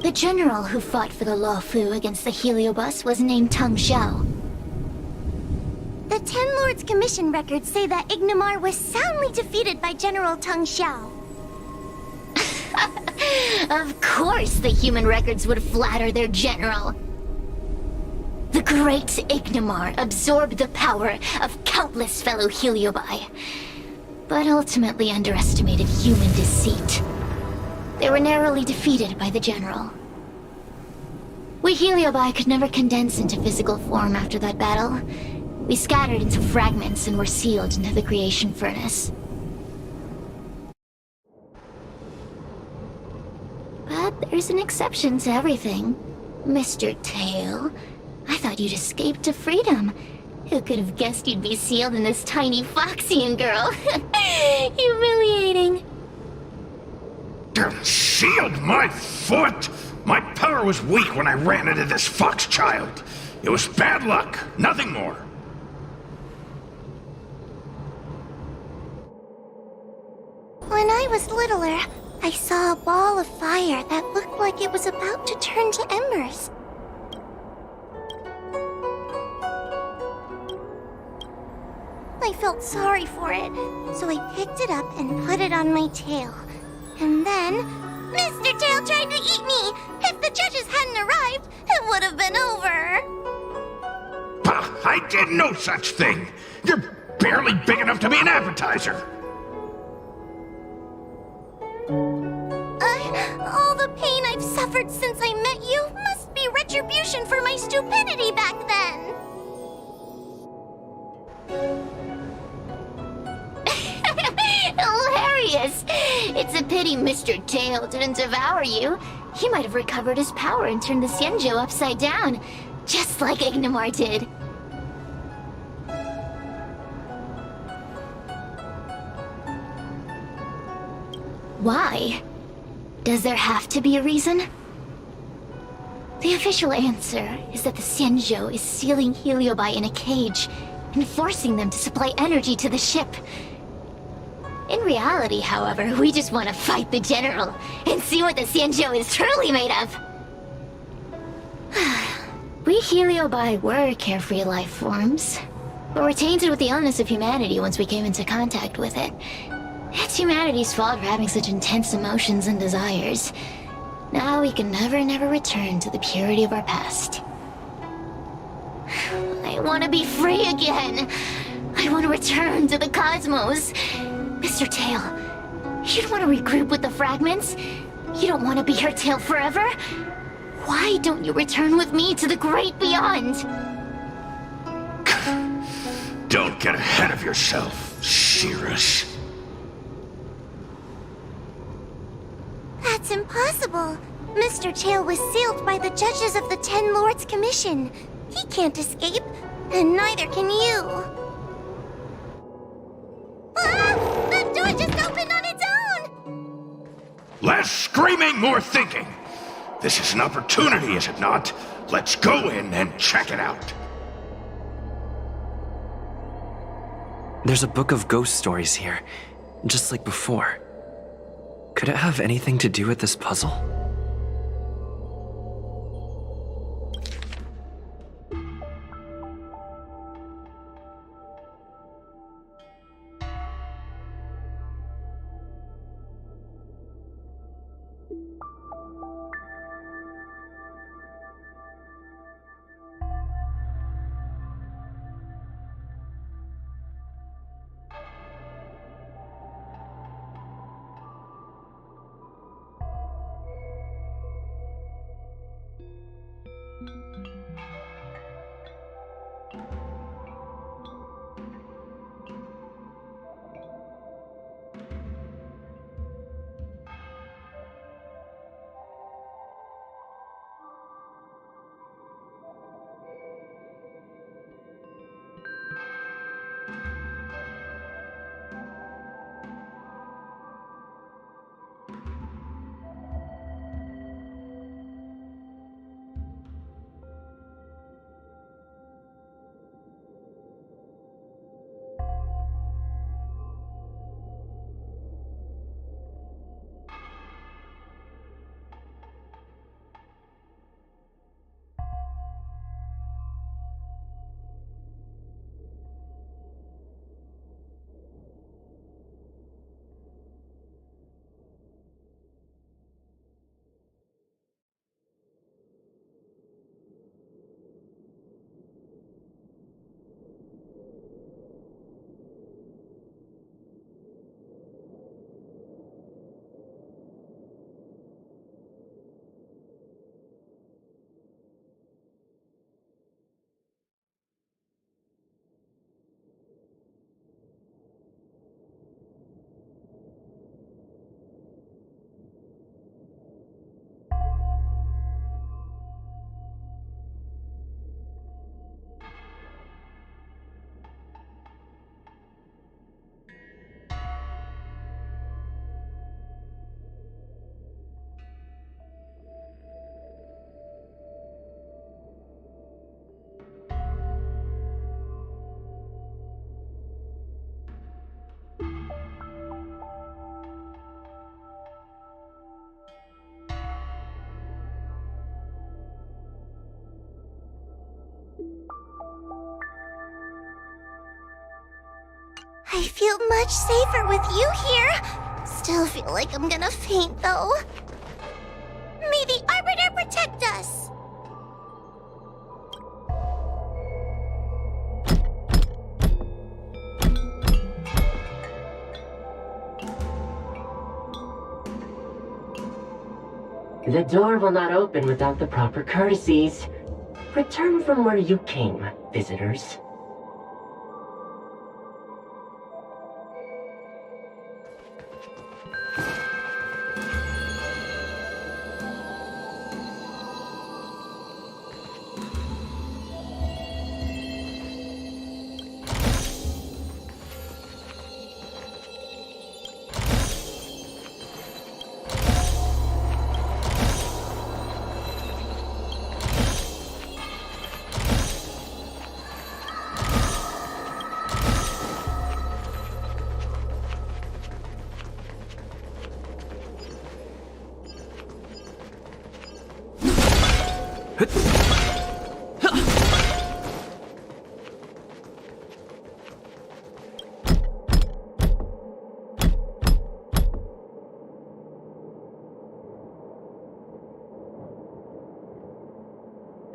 The general who fought for the Luofu against the heliobus was named Tang Xiao. The Ten Lords Commission records say that Ignimar was soundly defeated by General Tang Xiao. Of course the human records would flatter their general. The great Ignimar absorbed the power of countless fellow heliobi, but ultimately underestimated human deceit. They were narrowly defeated by the general. We heliobi could never condense into physical form after that battle. We scattered into fragments and were sealed into the creation furnace. But there's an exception to everything. Mr. Tail, I thought you'd escaped to freedom. Who could have guessed you'd be sealed in this tiny Foxian girl? Humiliating. Sealed my foot? My power was weak when I ran into this fox child. It was bad luck, nothing more. When I was littler, I saw a ball of fire that looked like it was about to turn to embers. I felt sorry for it, so I picked it up and put it on my tail. And then, Mr. Tail tried to eat me! If the judges hadn't arrived, it would have been over! Bah, I did no such thing! You're barely big enough to be an appetizer! All the pain I've suffered since I met you must be retribution for my stupidity back then! Hilarious! It's a pity Mr. Tail didn't devour you. He might have recovered his power and turned the Xianzhou upside down, just like Ignomar did. Why? Does there have to be a reason? The official answer is that the Xianzhou is sealing Heliobi in a cage and forcing them to supply energy to the ship. In reality, however, we just want to fight the General and see what the Xianzhou is truly made of. We Heliobi were carefree life forms, but were tainted with the illness of humanity once we came into contact with it. It's humanity's fault for having such intense emotions and desires. Now we can never return to the purity of our past. I want to be free again. I want to return to the cosmos. Mr. Tail, you don't want to regroup with the fragments? You don't want to be her tail forever? Why don't you return with me to the great beyond? Don't get ahead of yourself, Cirrus. That's impossible. Mr. Tail was sealed by the judges of the Ten Lords Commission. He can't escape, and neither can you. Ah! That door just opened on its own! Less screaming, more thinking. This is an opportunity, is it not? Let's go in and check it out. There's a book of ghost stories here, just like before. Could it have anything to do with this puzzle? I feel much safer with you here. Still feel like I'm gonna faint, though. May the Arbiter protect us! The door will not open without the proper courtesies. Return from where you came, visitors.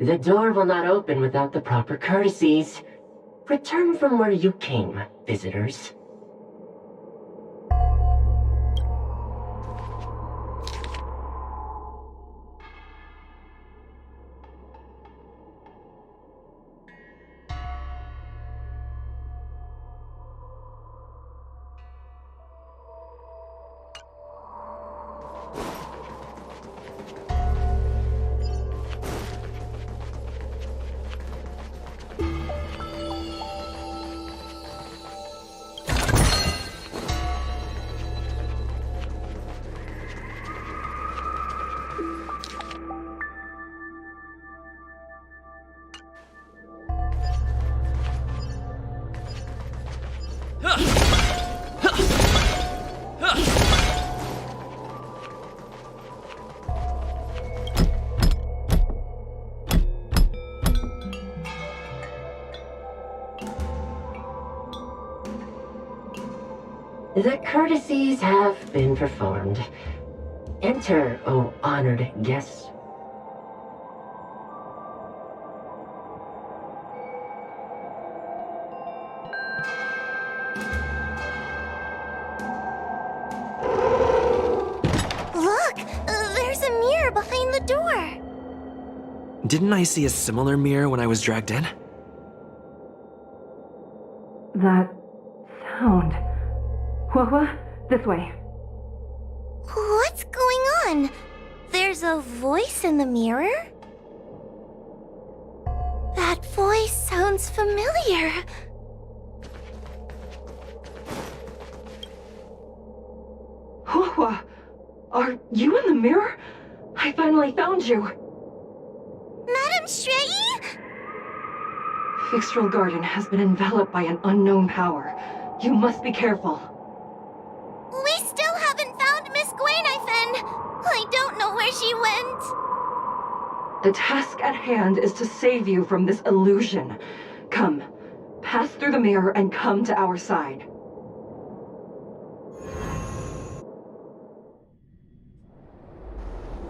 The door will not open without the proper courtesies. Return from where you came, visitors. The courtesies have been performed. Enter, O honored guests. Look! There's a mirror behind the door! Didn't I see a similar mirror when I was dragged in? That sound. What? This way. What's going on? There's a voice in the mirror? That voice sounds familiar. Hua, are you in the mirror? I finally found you. Madam Shrei? Fixtral Garden has been enveloped by an unknown power. You must be careful. We still haven't found Miss Gwenithan. I don't know where she went. The task at hand is to save you from this illusion. Come, pass through the mirror and come to our side.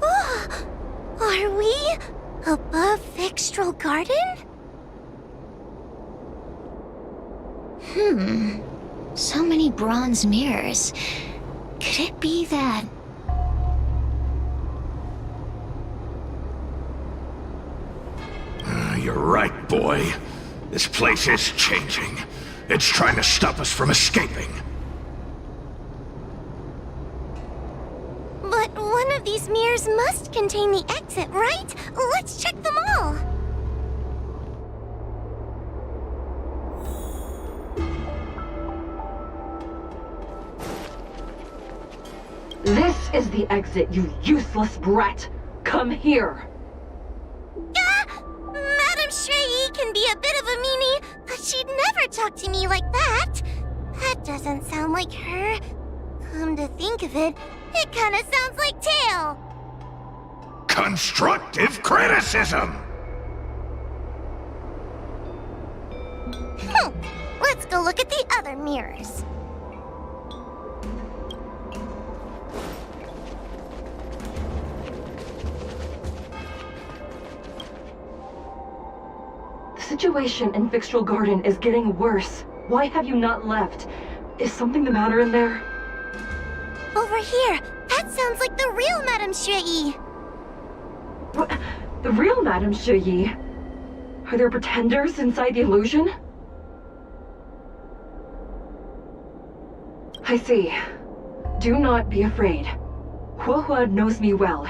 Are we above Fixtral Garden? So many bronze mirrors. Could it be that... You're right, boy. This place is changing. It's trying to stop us from escaping. But one of these mirrors must contain the exit, right? Let's check them all. This is the exit, you useless brat! Come here! Madam Shrei can be a bit of a meanie, but she'd never talk to me like that. That doesn't sound like her. Come to think of it, it kinda sounds like Tail. Constructive criticism! Let's go look at the other mirrors. The situation in Fixtral Garden is getting worse. Why have you not left? Is something the matter in there? Over here! That sounds like the real Madame Shui! What? The real Madame Shui? Are there pretenders inside the illusion? I see. Do not be afraid. Huohua knows me well.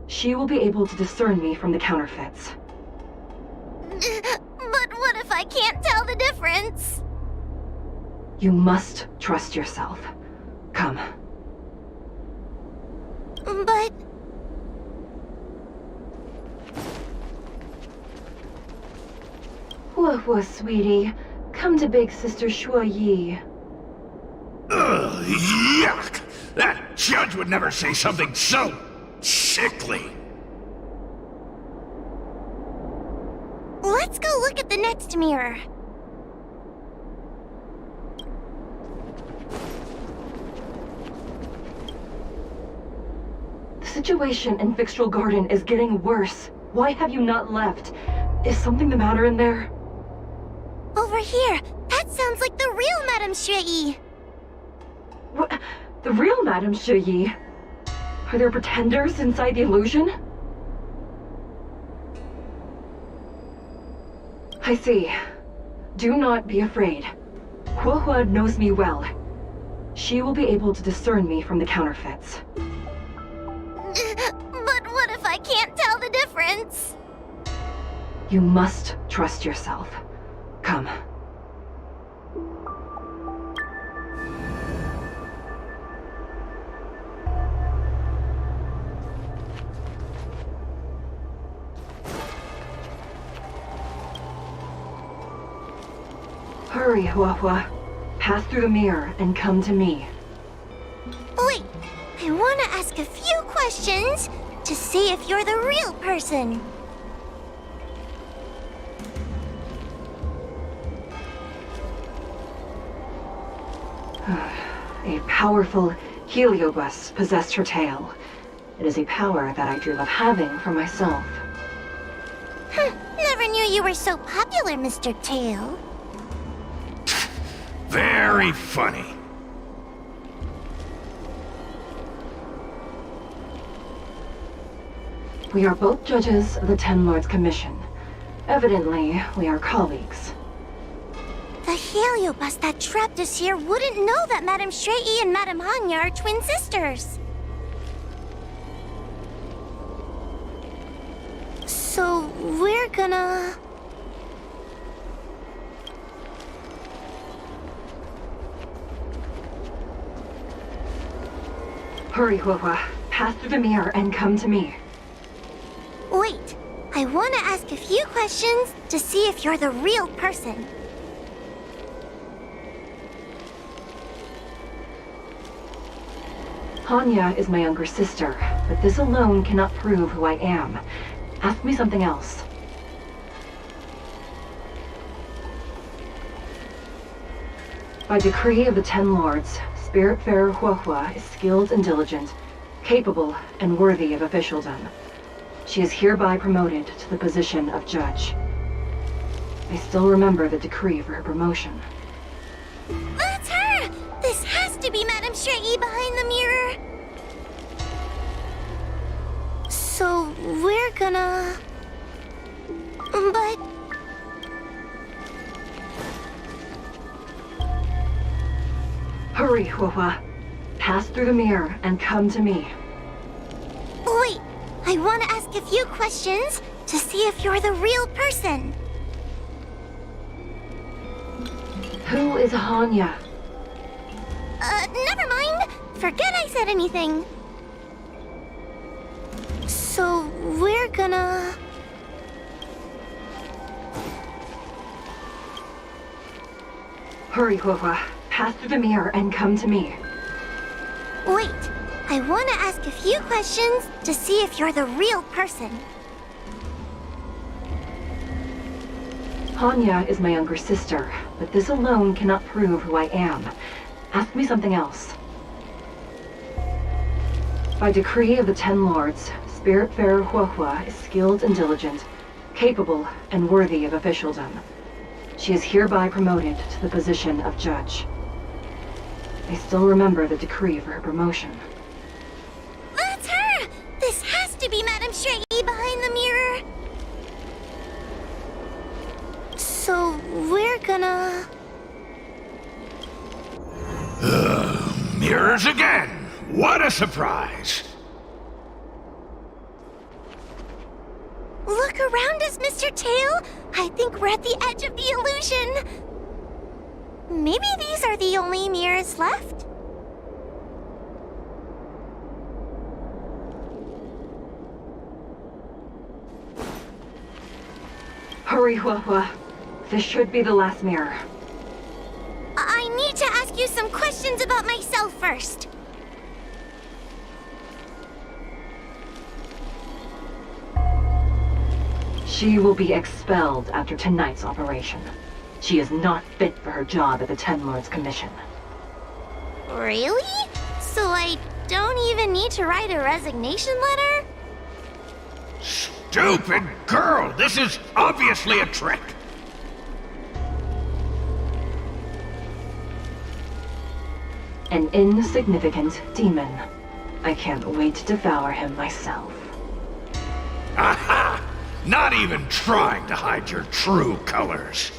She will be able to discern me from the counterfeits. But what if I can't tell the difference? You must trust yourself. Come. But... Huohua, sweetie. Come to Big Sister Shuoyi. Ugh, yuck! That judge would never say something so sickly. Let's go look at the next mirror. The situation in Fixtral Garden is getting worse. Why have you not left? Is something the matter in there? Over here! That sounds like the real Madame Shui! What? The real Madame Shui? Are there pretenders inside the illusion? I see. Do not be afraid. Huohua knows me well. She will be able to discern me from the counterfeits. But what if I can't tell the difference? You must trust yourself. Come. Hurry, Huohua. Pass through the mirror and come to me. Wait, I want to ask a few questions to see if you're the real person. A powerful heliobus possessed her tail. It is a power that I dream of having for myself. Never knew you were so popular, Mr. Tail. Very funny. We are both judges of the Ten Lords Commission. Evidently, we are colleagues. The heliobus that trapped us here wouldn't know that Madame Shui and Madame Hanya are twin sisters. So we're gonna... Hurry, Huohua. Pass through the mirror and come to me. Wait, I want to ask a few questions to see if you're the real person. Hanya is my younger sister, but this alone cannot prove who I am. Ask me something else. By decree of the Ten Lords, Spiritfarer Huohua is skilled and diligent, capable and worthy of officialdom. She is hereby promoted to the position of judge. I still remember the decree for her promotion. That's her! This has to be Madame Shui behind the mirror. So we're gonna... But... Hurry, Huohua. Pass through the mirror and come to me. Wait, I want to ask a few questions to see if you're the real person. Who is Hanya? Never mind. Forget I said anything. So we're gonna... Hurry, Huohua. Pass through the mirror and come to me. Wait, I want to ask a few questions to see if you're the real person. Hanya is my younger sister, but this alone cannot prove who I am. Ask me something else. By decree of the Ten Lords, Spiritfarer Huohua is skilled and diligent, capable and worthy of officialdom. She is hereby promoted to the position of judge. I still remember the decree for her promotion. That's her! This has to be Madame Shrey behind the mirror. So, we're gonna... Mirrors again! What a surprise! Look around us, Mr. Tail! I think we're at the edge of the illusion! Maybe these are the only mirrors left? Hurry, Huohua. This should be the last mirror. I need to ask you some questions about myself first. She will be expelled after tonight's operation. She is not fit for her job at the Ten Lords Commission. Really? So I don't even need to write a resignation letter? Stupid girl! This is obviously a trick! An insignificant demon. I can't wait to devour him myself. Aha! Not even trying to hide your true colors.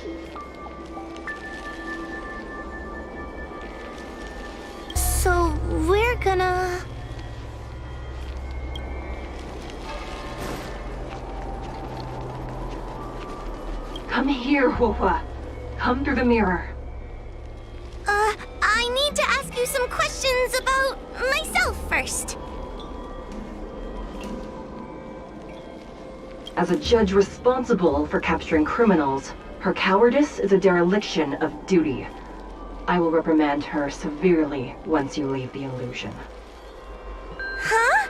So we're gonna... Come here, Huohua. Come through the mirror. I need to ask you some questions about myself first. As a judge responsible for capturing criminals, her cowardice is a dereliction of duty. I will reprimand her severely once you leave the illusion. Huh?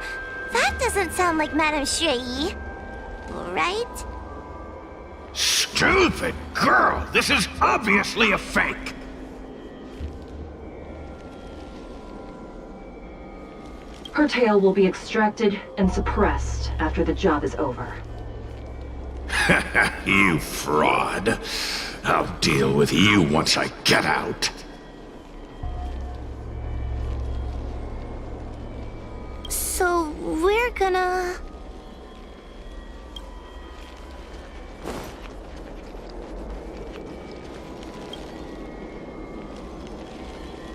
That doesn't sound like Madame Shrey. Right? Stupid girl! This is obviously a fake! Her tail will be extracted and suppressed after the job is over. You fraud. I'll deal with you once I get out. So we're gonna...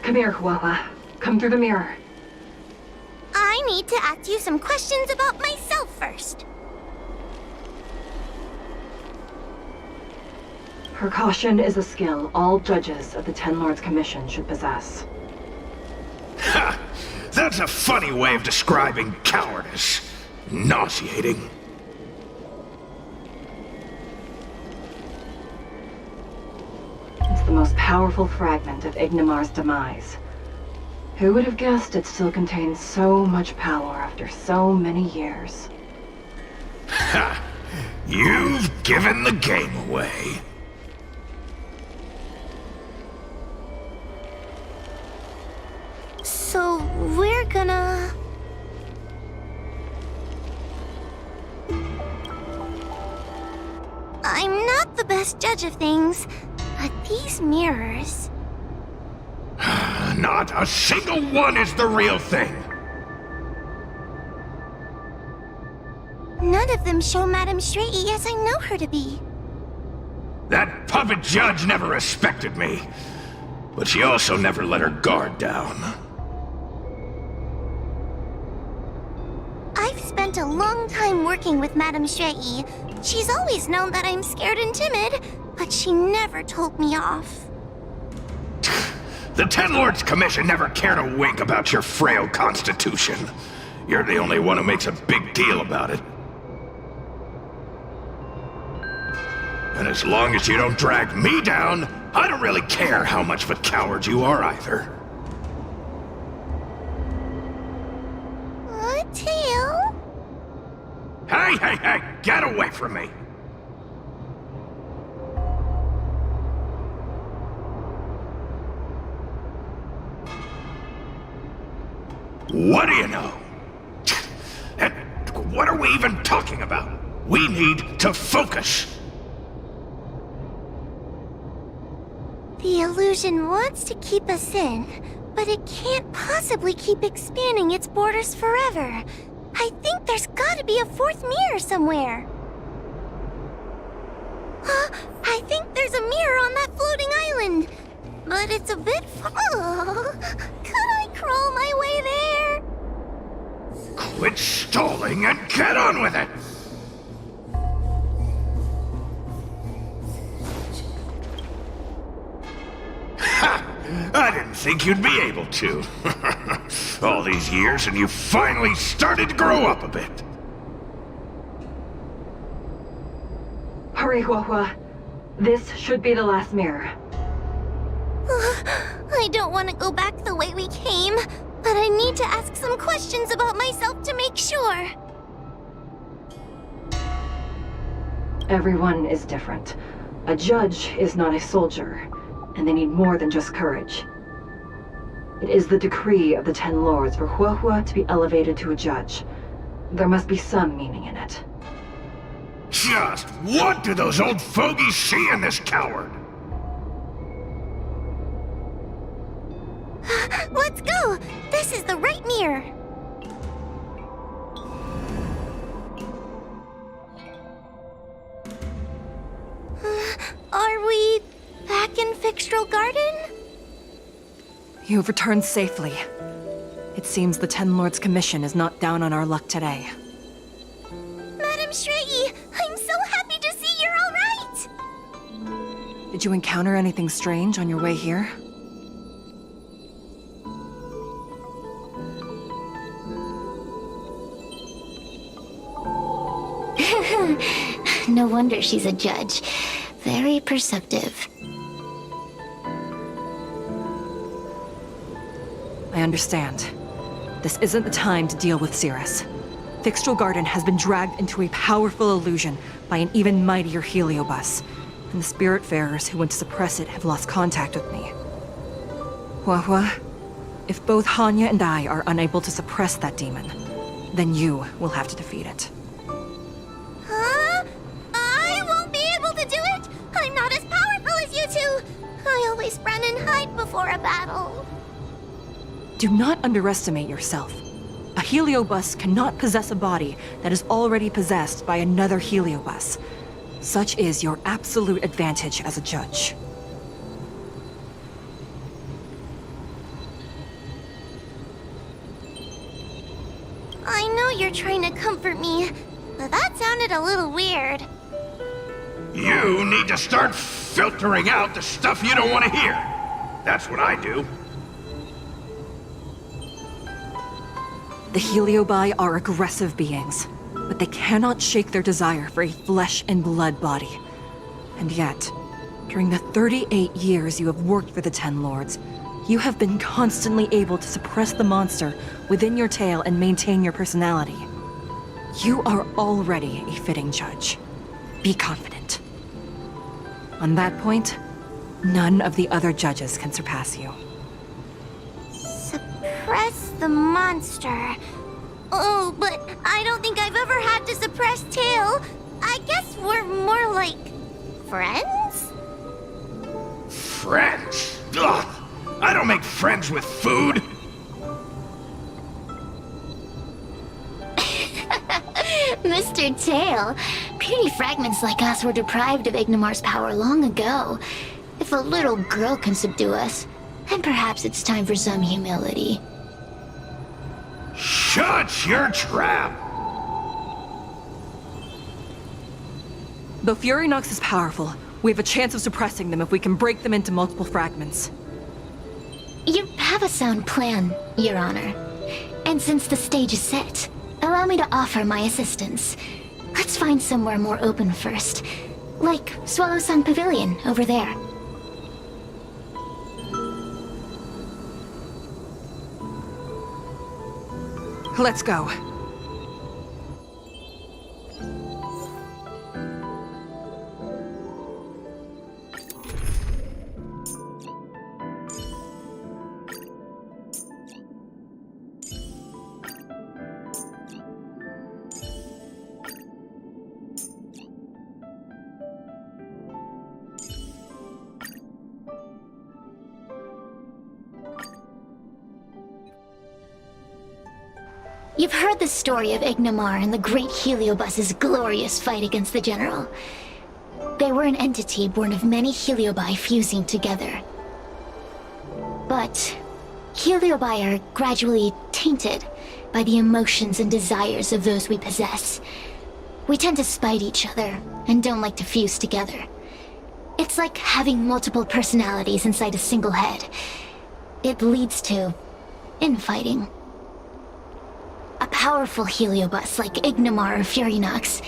Come here, Huohua. Come through the mirror. I need to ask you some questions about myself first. Her caution is a skill all judges of the Ten Lords Commission should possess. Ha! That's a funny way of describing cowardice. Nauseating. It's the most powerful fragment of Ignimar's demise. Who would have guessed it still contains so much power after so many years? Ha! You've given the game away. So we're gonna... I'm not the best judge of things, but these mirrors... Not a single one is the real thing. None of them show Madame Shrey as I know her to be. That puppet judge never respected me, but she also never let her guard down. I've spent a long time working with Madame Shrey. She's always known that I'm scared and timid, but she never told me off. The Ten Lords Commission never cared a wink about your frail constitution. You're the only one who makes a big deal about it. And as long as you don't drag me down, I don't really care how much of a coward you are either. Tail? Hey, hey, hey! Get away from me! What do you know? And what are we even talking about? We need to focus. The illusion wants to keep us in, but it can't possibly keep expanding its borders forever. I think there's gotta be a fourth mirror somewhere. I think there's a mirror on that floating island, but it's a bit far. Could I crawl my way there? Quit stalling and get on with it! Ha! I didn't think you'd be able to. All these years and you finally started to grow up a bit. Hurry, Huahua. This should be the last mirror. I don't want to go back the way we came, but I need to ask some questions about myself to make sure. Everyone is different. A judge is not a soldier, and they need more than just courage. It is the decree of the Ten Lords for Huahua to be elevated to a judge. There must be some meaning in it. Just what do those old fogies see in this coward? Let's go! This is the right mirror. Are we back in Fixtral Garden? You've returned safely. It seems the Ten Lords' commission is not down on our luck today. Madam Shrey, I'm so happy to see you're all right! Did you encounter anything strange on your way here? No wonder she's a judge. Very perceptive. I understand. This isn't the time to deal with Cirrus. Fixtral Garden has been dragged into a powerful illusion by an even mightier heliobus, and the Spiritfarers who went to suppress it have lost contact with me. Huahua, if both Hanya and I are unable to suppress that demon, then you will have to defeat it. Huh? I won't be able to do it! I'm not as powerful as you two! I always run and hide before a battle. Do not underestimate yourself. A heliobus cannot possess a body that is already possessed by another heliobus. Such is your absolute advantage as a judge. I know you're trying to comfort me, but that sounded a little weird. You need to start filtering out the stuff you don't want to hear. That's what I do. The Heliobi are aggressive beings, but they cannot shake their desire for a flesh and blood body. And yet, during the 38 years you have worked for the Ten Lords, you have been constantly able to suppress the monster within your tail and maintain your personality. You are already a fitting judge. Be confident. On that point, none of the other judges can surpass you. Suppress the monster. Oh, but I don't think I've ever had to suppress Tail. I guess we're more like friends? Friends? Ugh! I don't make friends with food! Mr. Tail, puny fragments like us were deprived of Ignimar's power long ago. If a little girl can subdue us, then perhaps it's time for some humility. Shut your trap! Though Fury Nox is powerful, we have a chance of suppressing them if we can break them into multiple fragments. You have a sound plan, Your Honor. And since the stage is set, allow me to offer my assistance. Let's find somewhere more open first. Like Swallow Sun Pavilion, over there. Let's go. You've heard the story of Ignomar and the great Heliobus's glorious fight against the General. They were an entity born of many Heliobi fusing together. But Heliobi are gradually tainted by the emotions and desires of those we possess. We tend to spite each other and don't like to fuse together. It's like having multiple personalities inside a single head. It leads to infighting. A powerful Heliobus like Ignomar or Furinox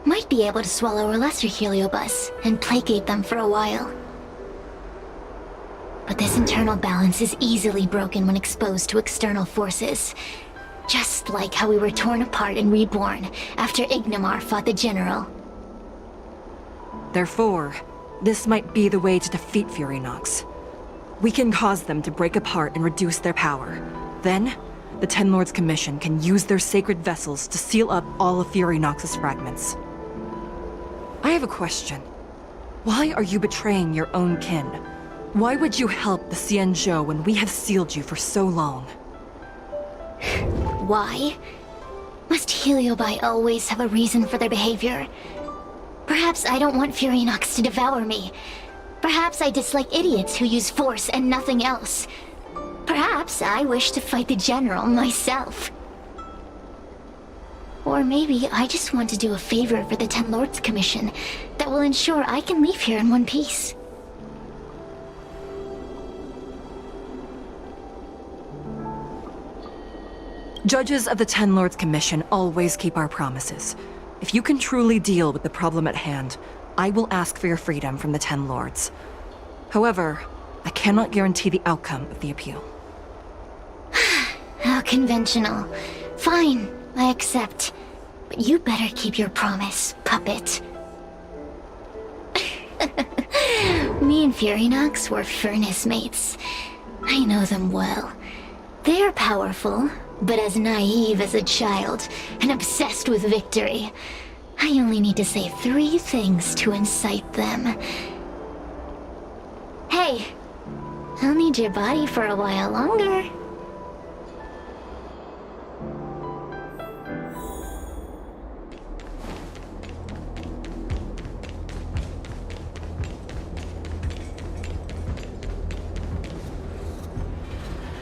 might be able to swallow a lesser Heliobus and placate them for a while. But this internal balance is easily broken when exposed to external forces. Just like how we were torn apart and reborn after Ignomar fought the General. Therefore, this might be the way to defeat Furinox. We can cause them to break apart and reduce their power. Then, the Ten Lords Commission can use their sacred vessels to seal up all of Furinox's fragments. I have a question. Why are you betraying your own kin? Why would you help the Xianzhou when we have sealed you for so long? Why? Must Heliobi always have a reason for their behavior? Perhaps I don't want Furinox to devour me. Perhaps I dislike idiots who use force and nothing else. Perhaps I wish to fight the General myself. Or maybe I just want to do a favor for the Ten Lords Commission that will ensure I can leave here in one piece. Judges of the Ten Lords Commission always keep our promises. If you can truly deal with the problem at hand, I will ask for your freedom from the Ten Lords. However, I cannot guarantee the outcome of the appeal. How conventional. Fine, I accept. But you better keep your promise, puppet. Me and Furinox were furnace mates. I know them well. They are powerful, but as naive as a child, and obsessed with victory. I only need to say 3 things to incite them. Hey, I'll need your body for a while longer.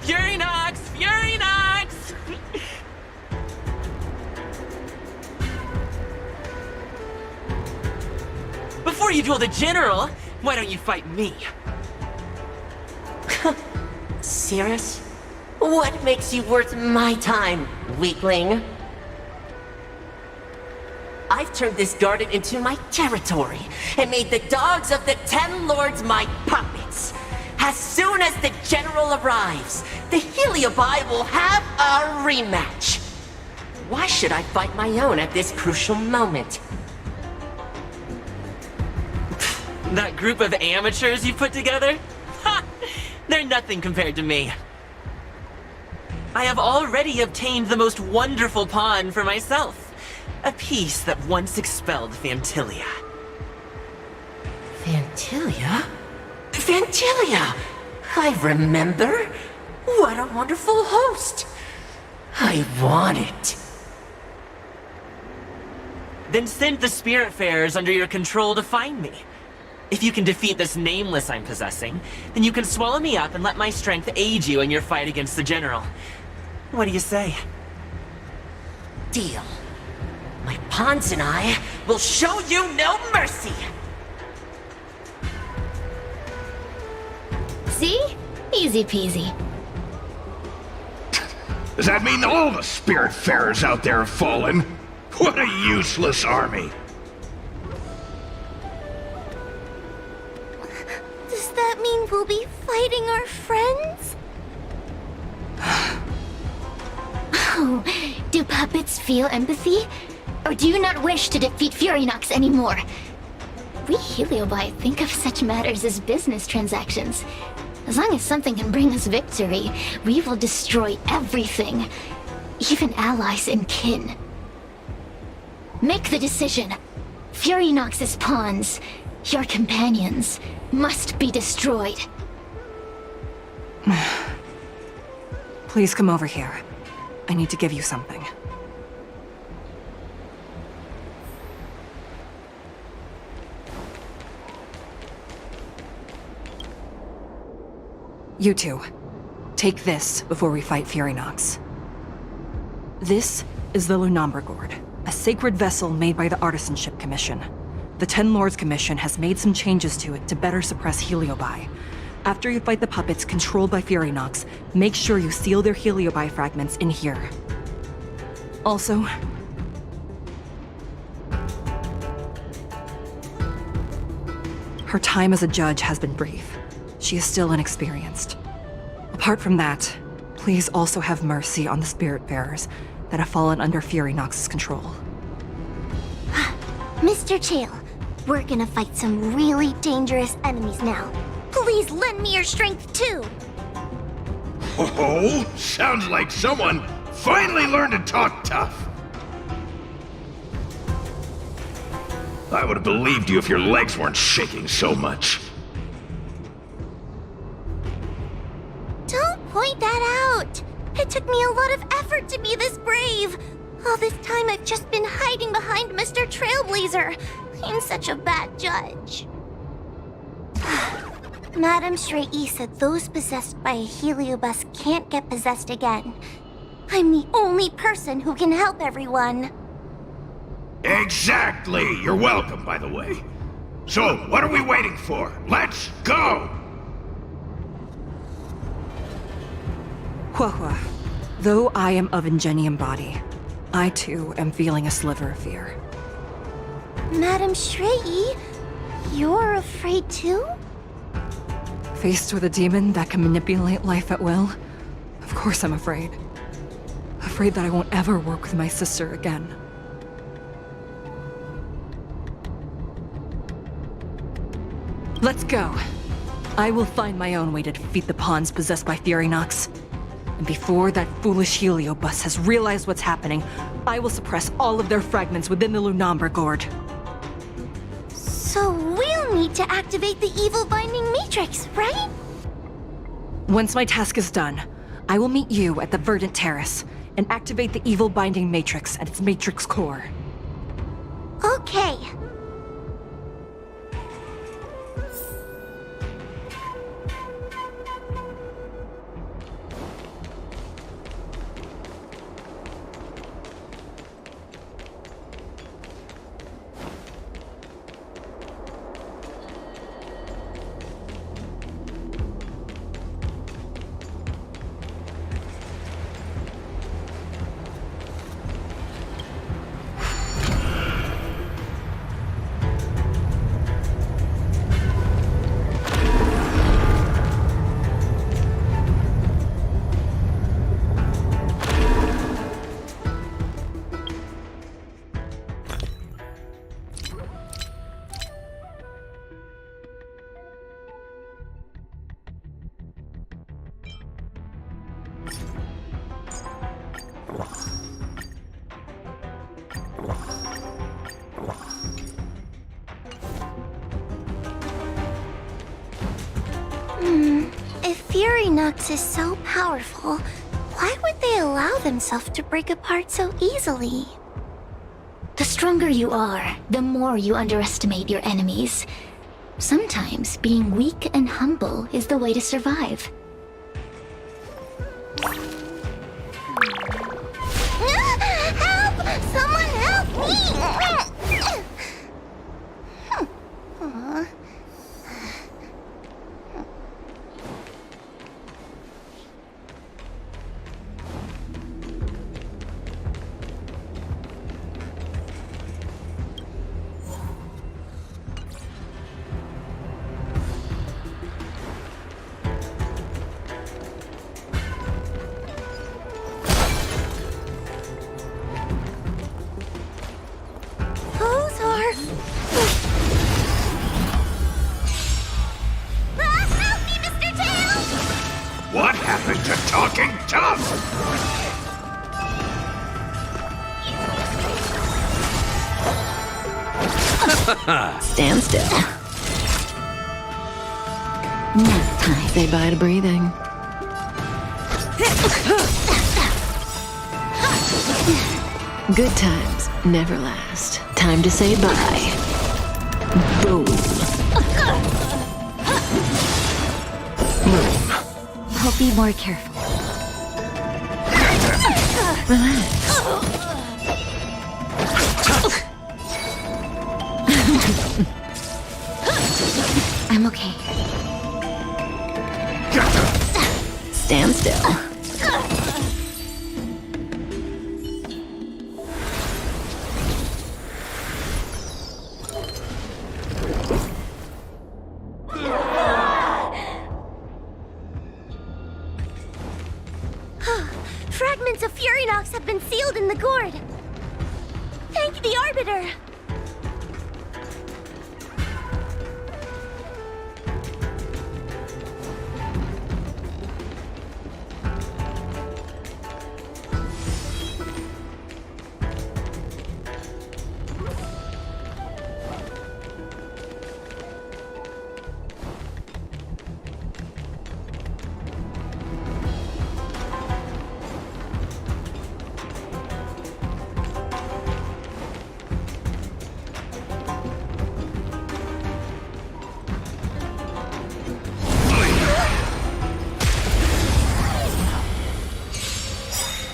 Furinox! Furinox! Before you duel the General, why don't you fight me? Serious? What makes you worth my time, weakling? I've turned this garden into my territory and made the dogs of the Ten Lords my puppets. As soon as the General arrives, the Heliobi will have a rematch. Why should I fight my own at this crucial moment? That group of amateurs you put together? Ha! They're nothing compared to me. I have already obtained the most wonderful pawn for myself. A piece that once expelled Fantilia. Fantilia? Fantilia! I remember. What a wonderful host. I want it. Then send the Spiritfarers under your control to find me. If you can defeat this nameless I'm possessing, then you can swallow me up and let my strength aid you in your fight against the General. What do you say? Deal. My pawns and I will show you no mercy! See? Easy peasy. Does that mean all the Spiritfarers out there have fallen? What a useless army! Does that mean we'll be fighting our friends? Oh, do puppets feel empathy? Or do you not wish to defeat Furinox anymore? We Heliobi think of such matters as business transactions. As long as something can bring us victory, we will destroy everything. Even allies and kin. Make the decision. Furinox's pawns, your companions, must be destroyed. Please come over here. I need to give you something. You two, take this before we fight Furynox. This is the Lunamber Gourd, a sacred vessel made by the Artisanship Commission. The Ten Lords Commission has made some changes to it to better suppress Heliobi. After you fight the puppets controlled by Furynox, make sure you seal their Heliobi fragments in here. Also, her time as a judge has been brief. She is still inexperienced. Apart from that, please also have mercy on the Spiritbearers that have fallen under Furynox's control. Mr. Chael, we're gonna fight some really dangerous enemies now. Please lend me your strength too! Oh, sounds like someone finally learned to talk tough. I would have believed you if your legs weren't shaking so much. Don't point that out! It took me a lot of effort to be this brave. All this time I've just been hiding behind Mr. Trailblazer. I'm such a bad judge. Madame Shrey said those possessed by a Heliobus can't get possessed again. I'm the only person who can help everyone. Exactly! You're welcome, by the way. So, what are we waiting for? Let's go! Huahua, though I am of Ingenium body, I too am feeling a sliver of fear. Madame Shrey, you're afraid too? Faced with a demon that can manipulate life at will, of course I'm afraid. Afraid that I won't ever work with my sister again. Let's go. I will find my own way to defeat the pawns possessed by Furynox. And before that foolish Heliobus has realized what's happening, I will suppress all of their fragments within the Lunamber Gourd. So we'll need to activate the evil binding matrix, right? Once my task is done, I will meet you at the Verdant Terrace and activate the evil binding matrix at its matrix core. Okay. If Furynox is so powerful, why would they allow themselves to break apart so easily? The stronger you are, the more you underestimate your enemies. Sometimes being weak and humble is the way to survive. Help! Someone help me! What happened to talking tough? Stand still. Nap time. Say bye to breathing. Good times never last. Time to say bye. Boom. I'll be more careful. Relax. I'm okay. Stand still. Fragments of Furynox have been sealed in the gourd. Thank the Arbiter.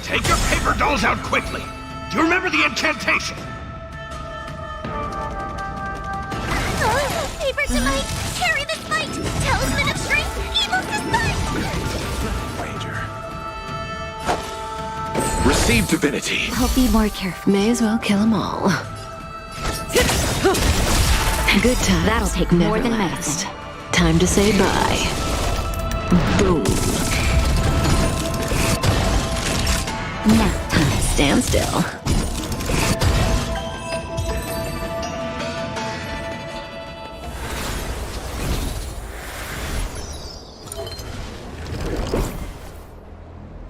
Take your paper dolls out quickly! Do you remember the incantation? Paper to might, carry this might, talisman of strength, evil despite! Receive divinity. I'll be more careful. May as well kill them all. Good times. That'll take never more than last. medicine. Time to say bye. Boom. Now, Stand still.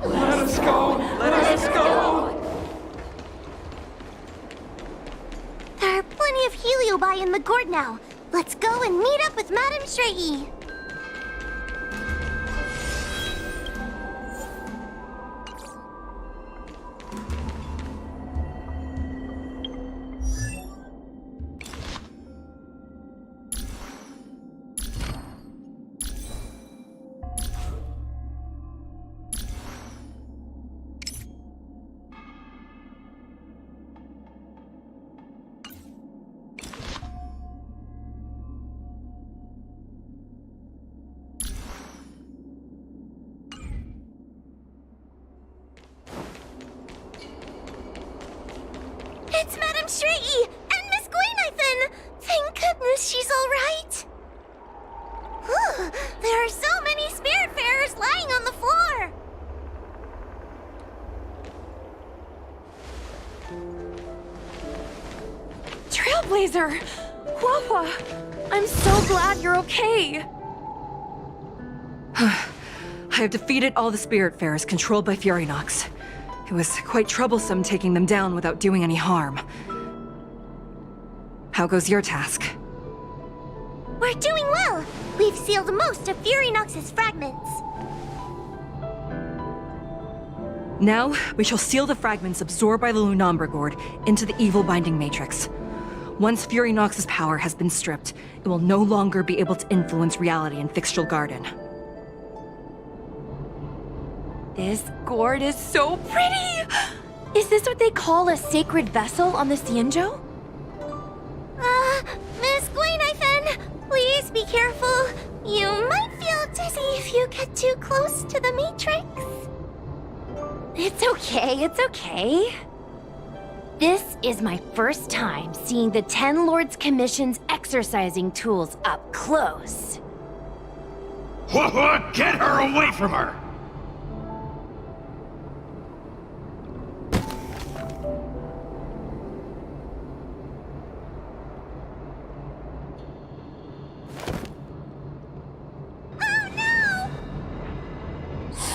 Let us go! Let us go! There are plenty of Heliobi in the gourd now. Let's go and meet up with Madame Straighty. It's Madame Straighty and Miss Gwaynithan! Thank goodness she's alright! There are so many Spiritfarers lying on the floor! Trailblazer! Wawa! I'm so glad you're okay! I have defeated all the Spiritfarers controlled by Furynox. It was quite troublesome taking them down without doing any harm. How goes your task? We're doing well! We've sealed most of Furynox's fragments. Now, we shall seal the fragments absorbed by the Lunombra Gourd into the evil binding matrix. Once Furynox's power has been stripped, it will no longer be able to influence reality in Fixtral Garden. This gourd is so pretty! Is this what they call a sacred vessel on the Xianzhou? Miss Gwaynithan, please be careful. You might feel dizzy if you get too close to the Matrix. It's okay, it's okay. This is my first time seeing the Ten Lords Commission's exercising tools up close. What? Get her away from her!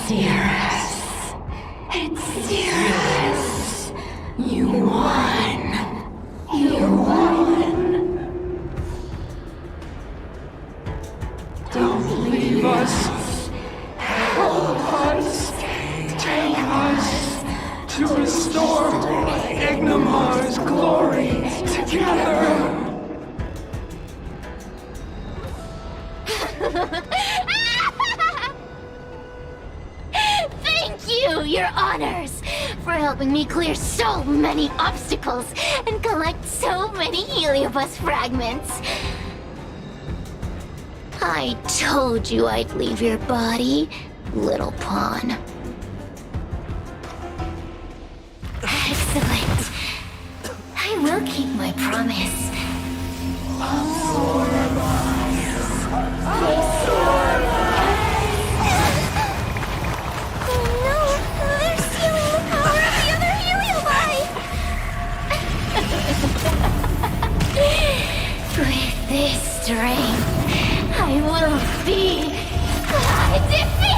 Cirrus. It's Cirrus. You won. You won. Don't leave us. Help us. Take us to restore Ignimar's glory together. Thank you, Your Honors, for helping me clear so many obstacles and collect so many Heliobus fragments. I told you I'd leave your body, little pawn. Excellent. I will keep my promise. Oh no! They're stealing the power of the other Heliobi! With this strength, I will be undefeatable!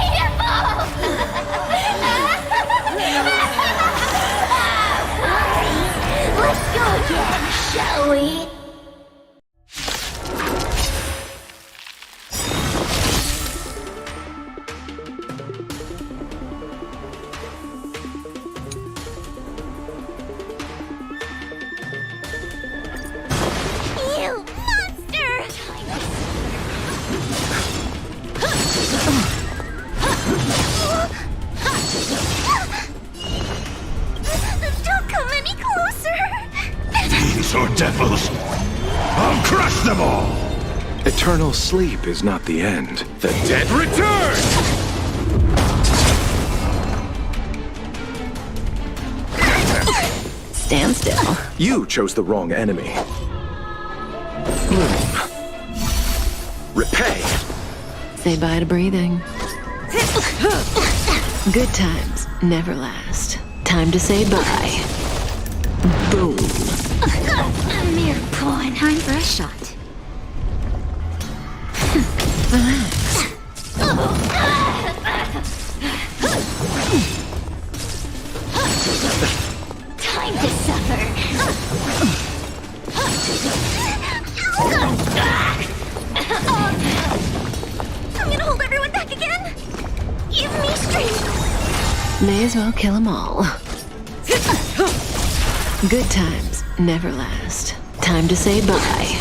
Let's go again, shall we? You monster! Don't come any closer! These are devils. I'll crush them all! Eternal sleep is not the end. The dead return! Stand still. You chose the wrong enemy. Repay! Say bye to breathing. Good times never last. Time to say bye. Boom. A mere pawn. Time for a shot. Relax. Time to suffer. I'm gonna hold everyone back again. Give me strength. May as well kill them all. Good times never last. Time to say bye.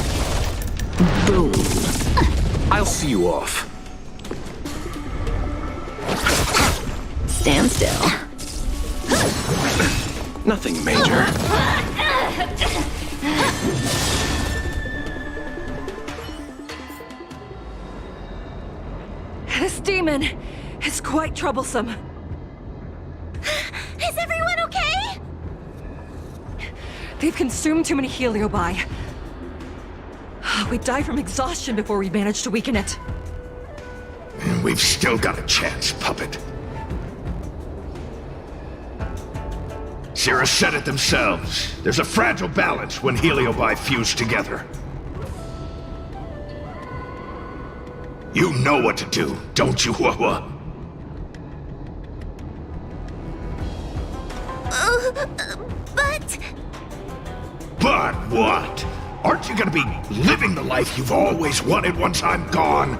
Boom. I'll see you off. Stand still. Nothing major. This demon is quite troublesome. Is everyone okay? They've consumed too many Heliobi. We die from exhaustion before we manage to weaken it. We've still got a chance, puppet. Sierra said it themselves. There's a fragile balance when Heliobi fuse together. You know what to do, don't you, Wawa? But... But what? Aren't you gonna be living the life you've always wanted once I'm gone?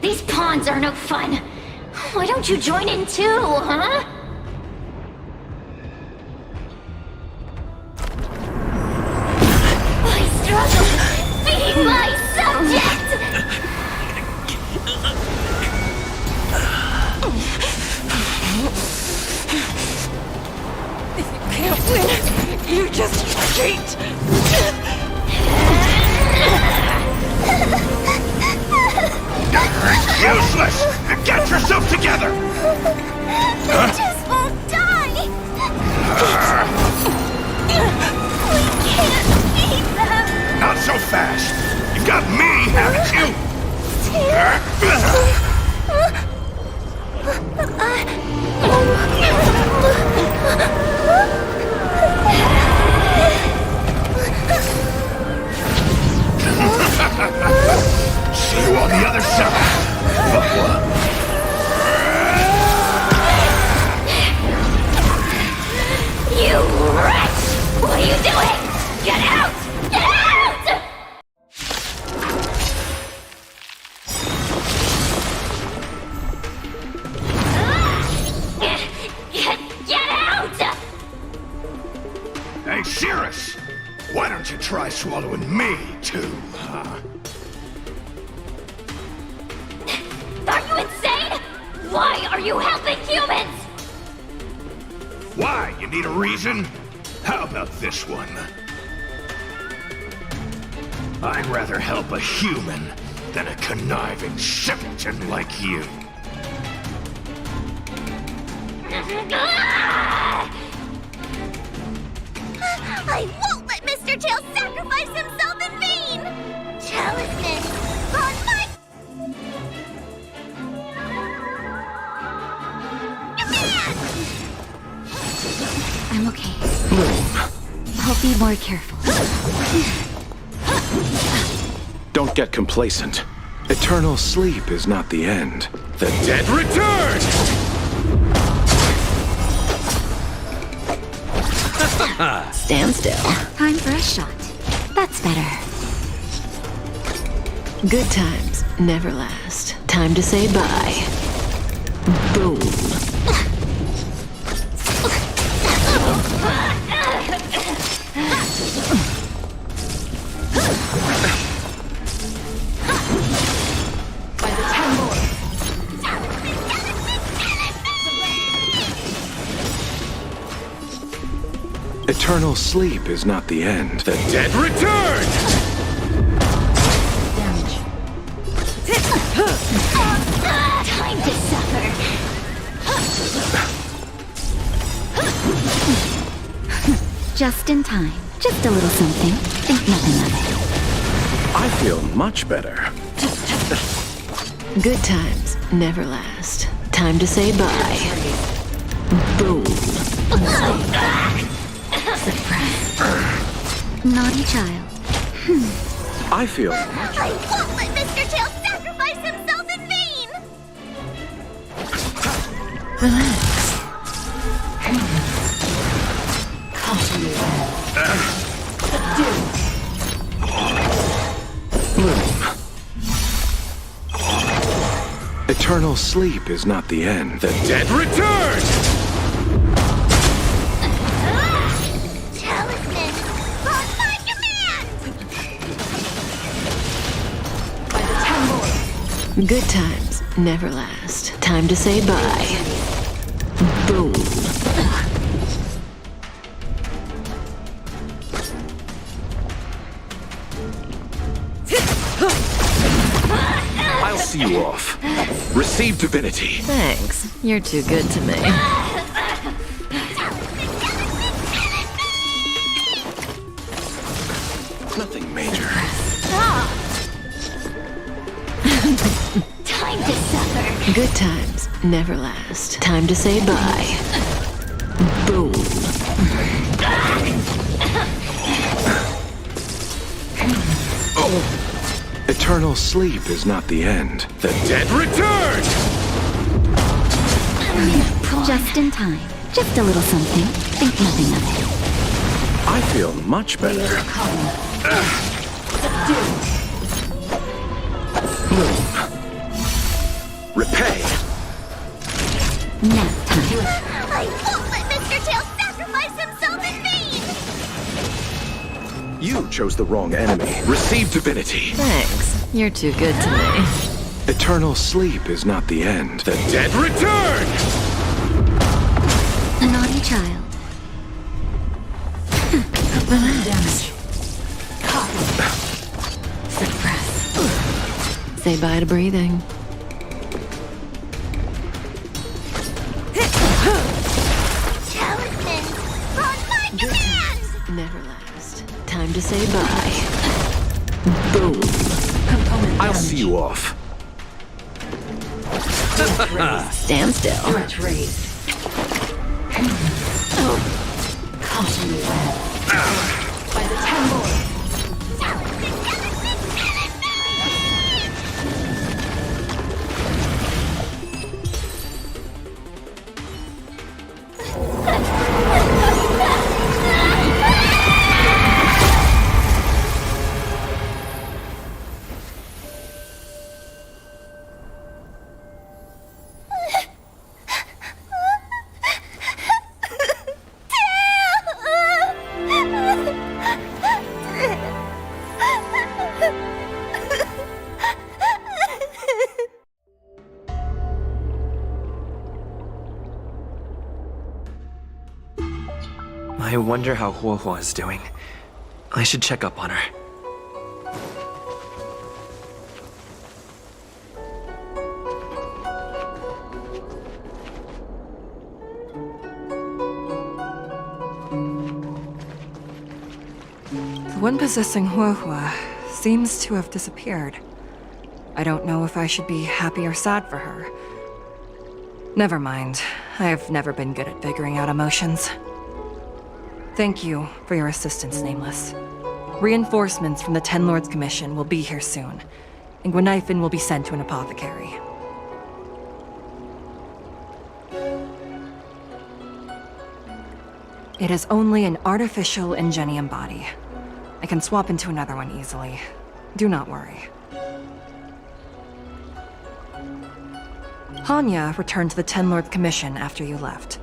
These pawns are no fun. Why don't you join in too, huh? I struggle. Be my subject! If you can't win, you just cheat! Useless! Get yourself together! They just won't die! We can't beat them! Not so fast! You've got me, haven't you? See you on the other side! You wretch! What are you doing? Get out! Get out! swallowing me, too, huh? Are you insane? Why are you helping humans? Why? You need a reason? How about this one? I'd rather help a human than a conniving simpleton like you. I won't let Mr. Tail sacrifice himself in vain! Talisman on my... I'm okay. I'll be more careful. Don't get complacent. Eternal sleep is not the end. The dead return! Stand still. Time for a shot. That's better. Good times never last. Time to say bye. Boom. Eternal sleep is not the end. The dead return! Time to suffer! Just in time. Just a little something. Think nothing of it. I feel much better. Good times never last. Time to say bye. Boom. Naughty child. I feel I won't let Mr. Tail sacrifice himself in vain! Relax. Eternal sleep is not the end. The dead return! Talisman on my command! Good times never last. Time to say bye. Boom. I'll see you off. Receive divinity. Thanks. You're too good to me. Nothing major. Time to suffer! Good times never last. Time to say bye. Boom. Eternal sleep is not the end. The dead return! Just in time. Just a little something. Think nothing of it. I feel much better. Repay. Nap time. I won't let Mr. Tail sacrifice himself in vain! You chose the wrong enemy. Receive divinity. Thanks. You're too good to me. Eternal sleep is not the end. The dead return! Naughty child. Relax. Say bye to breathing. Talisman on my command! Never last. Time to say bye. Boom. I'll see you off. Stand still. By the temple! I wonder how Huohuo is doing. I should check up on her. The one possessing Huohuo seems to have disappeared. I don't know if I should be happy or sad for her. Never mind. I've never been good at figuring out emotions. Thank you for your assistance, Nameless. Reinforcements from the Ten Lords Commission will be here soon, and Gweniphen will be sent to an apothecary. It is only an artificial Ingenium body. I can swap into another one easily. Do not worry. Hanya returned to the Ten Lords Commission after you left.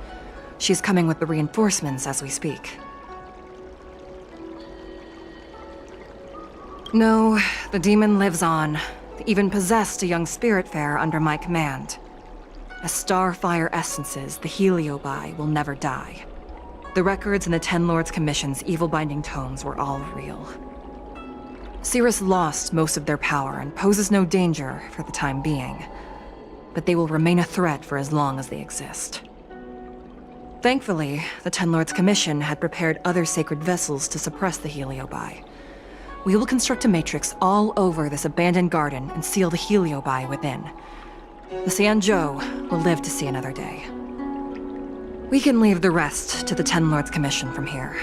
She's coming with the reinforcements as we speak. No, the demon lives on. They even possessed a young spiritfarer under my command. As starfire essences, the Heliobi will never die. The records in the Ten Lords Commission's evil-binding tomes were all real. Cirrus lost most of their power and poses no danger for the time being, but they will remain a threat for as long as they exist. Thankfully, the Ten Lords Commission had prepared other sacred vessels to suppress the Heliobi. We will construct a matrix all over this abandoned garden and seal the Heliobi within. The Xianzhou will live to see another day. We can leave the rest to the Ten Lords Commission from here.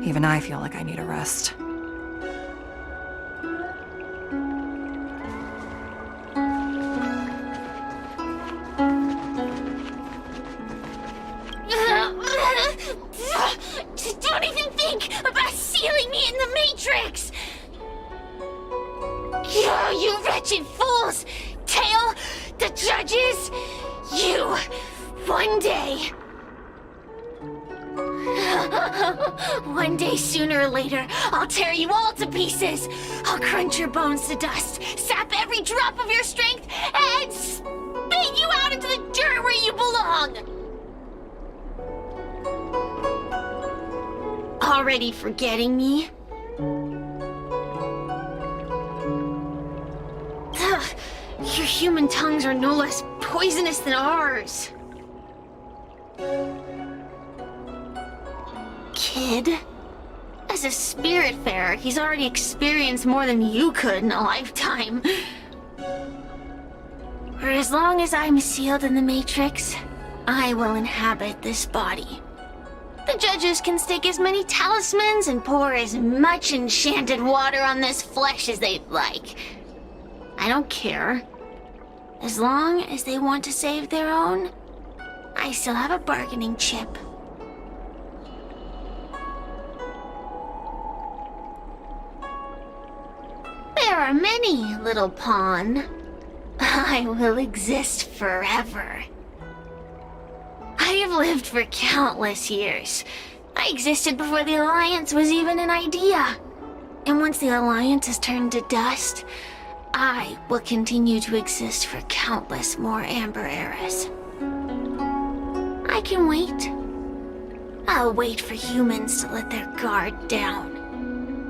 Even I feel like I need a rest. Don't even think about sealing me in the Matrix! You wretched fools! Tail, the judges, you, one day... One day, sooner or later, I'll tear you all to pieces. I'll crunch your bones to dust, sap every drop of your strength, and spit you out into the dirt where you belong. Already forgetting me? Your human tongues are no less poisonous than ours. Kid? As a spiritfarer, he's already experienced more than you could in a lifetime. For as long as I'm sealed in the Matrix, I will inhabit this body. The judges can stick as many talismans and pour as much enchanted water on this flesh as they'd like. I don't care. As long as they want to save their own, I still have a bargaining chip. There are many, little pawn. I will exist forever. I have lived for countless years. I existed before the Alliance was even an idea. And once the Alliance has turned to dust, I will continue to exist for countless more Amber eras. I can wait. I'll wait for humans to let their guard down.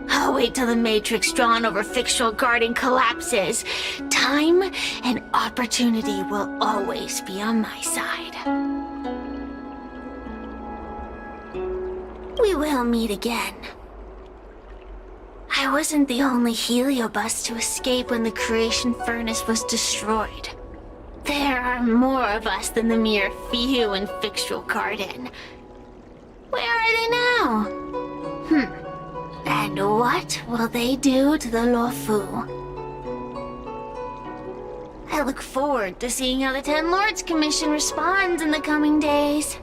I'll wait till the Matrix drawn over Fictional Garden collapses. Time and opportunity will always be on my side. We will meet again. I wasn't the only Heliobus to escape when the creation furnace was destroyed. There are more of us than the mere few in Fictional Garden. Where are they now? And what will they do to the Luofu? I look forward to seeing how the Ten Lords Commission responds in the coming days.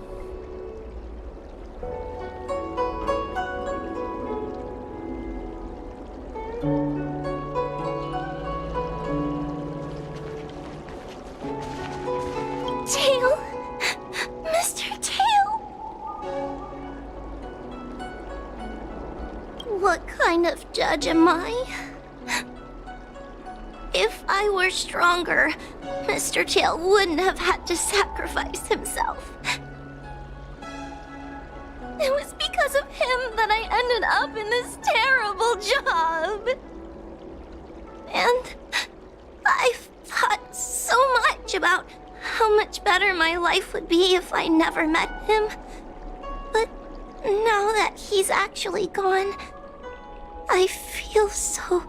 Tail! Mr. Tail! What kind of judge am I? If I were stronger, Mr. Tail wouldn't have had to sacrifice himself. It was because of him that I ended up in this terrible job. And I've thought so much about how much better my life would be if I never met him. But now that he's actually gone, I feel so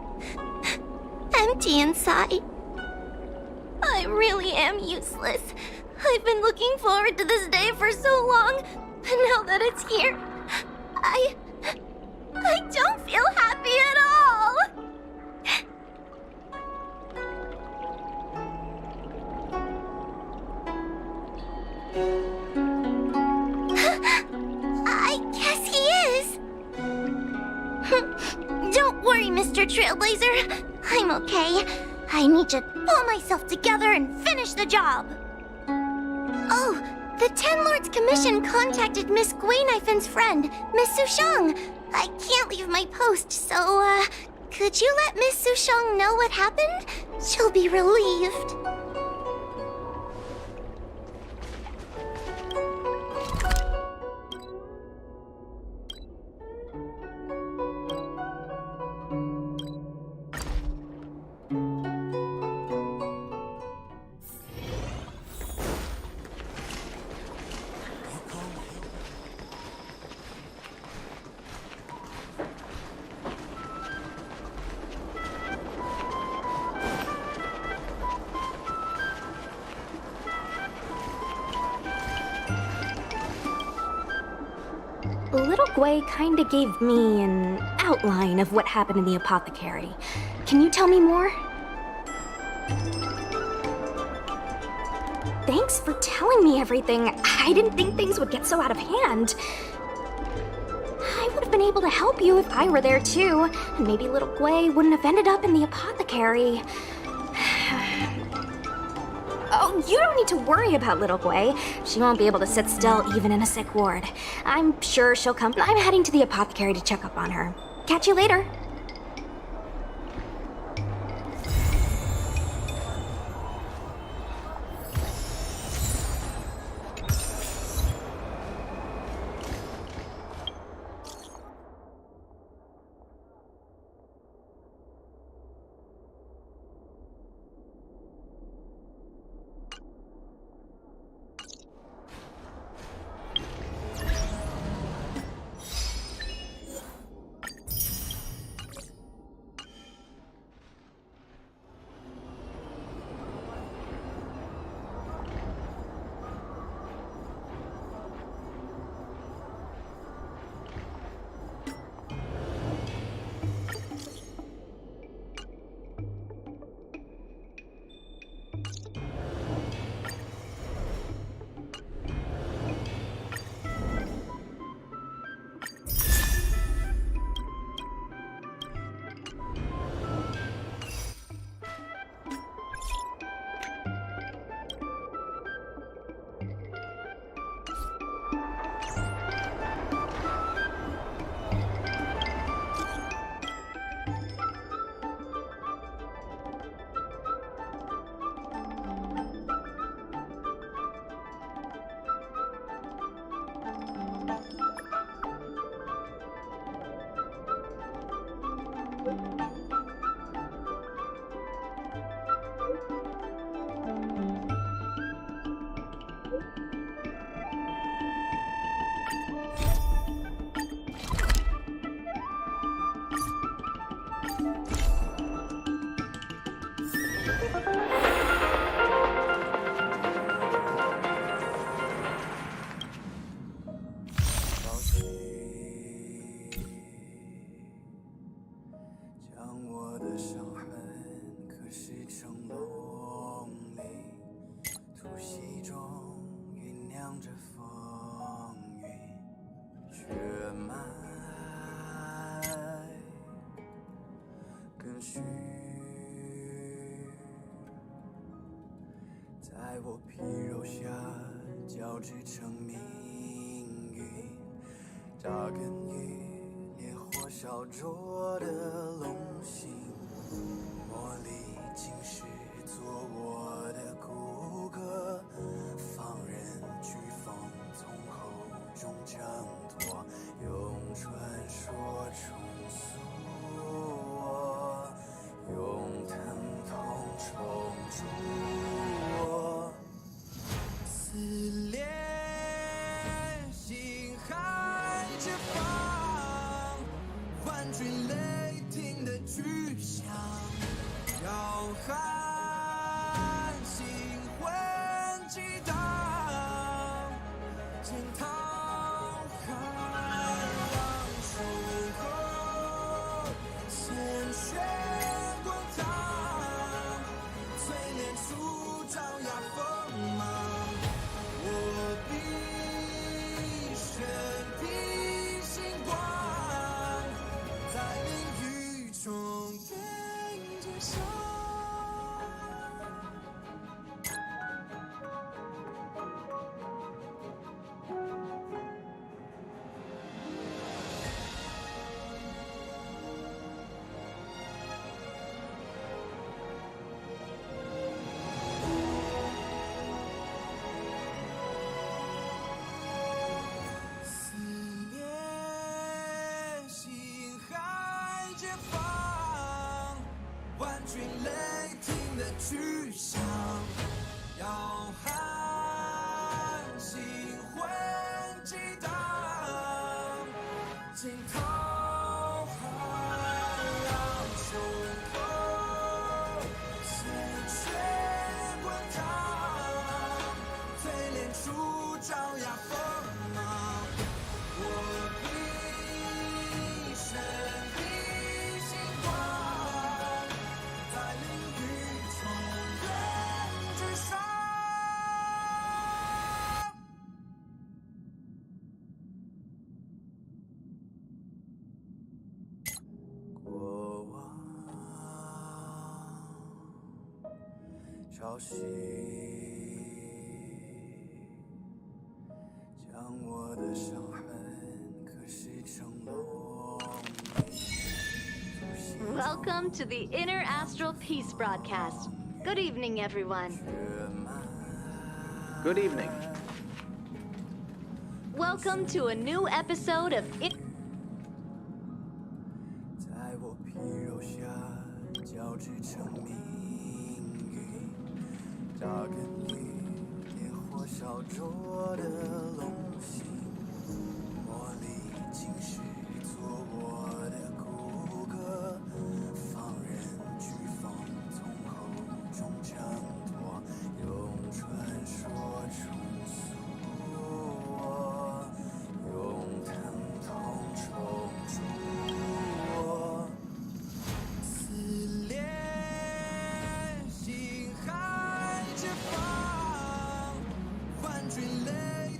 empty inside. I really am useless. I've been looking forward to this day for so long, but now that it's here, I don't feel happy at all. I guess he is. Don't worry, Mr. Trailblazer. I'm okay. I need to pull myself together and finish the job. Oh, the Ten Lords Commission contacted Miss Guinifen's friend, Miss Sushang. I can't leave my post, so, could you let Miss Sushang know what happened? She'll be relieved. Little Gui kinda gave me an outline of what happened in the apothecary. Can you tell me more? Thanks for telling me everything. I didn't think things would get so out of hand. I would have been able to help you if I were there too, and maybe little Gui wouldn't have ended up in the apothecary. Oh, you don't need to worry about little Gui. She won't be able to sit still even in a sick ward. I'm sure she'll come. I'm heading to the apothecary to check up on her. Catch you later. 潮汐将我的伤痕刻蚀成龙。 Welcome to the Inner Astral Peace broadcast. Good evening, everyone. Good evening. Welcome to a new episode of 在我皮肉下交织成命运，扎根于烈火烧灼的龙心，魔力侵蚀做我的骨骼，放任飓风从口中挣脱，用传说重塑我，用疼痛重铸我。 撕裂心海之方，万军雷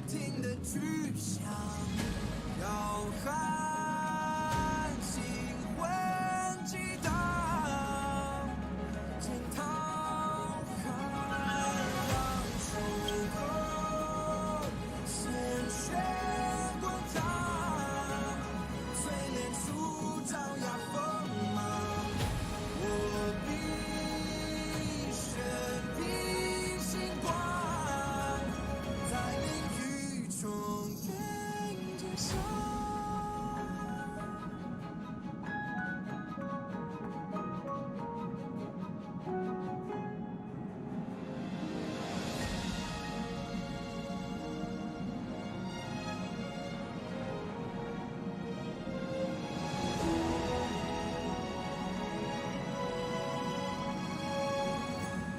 霆的巨响，摇撼心魂激荡，惊涛骇浪收割，鲜血滚烫，淬炼出张牙锋芒。 我必身披星光，在领域中迎接伤。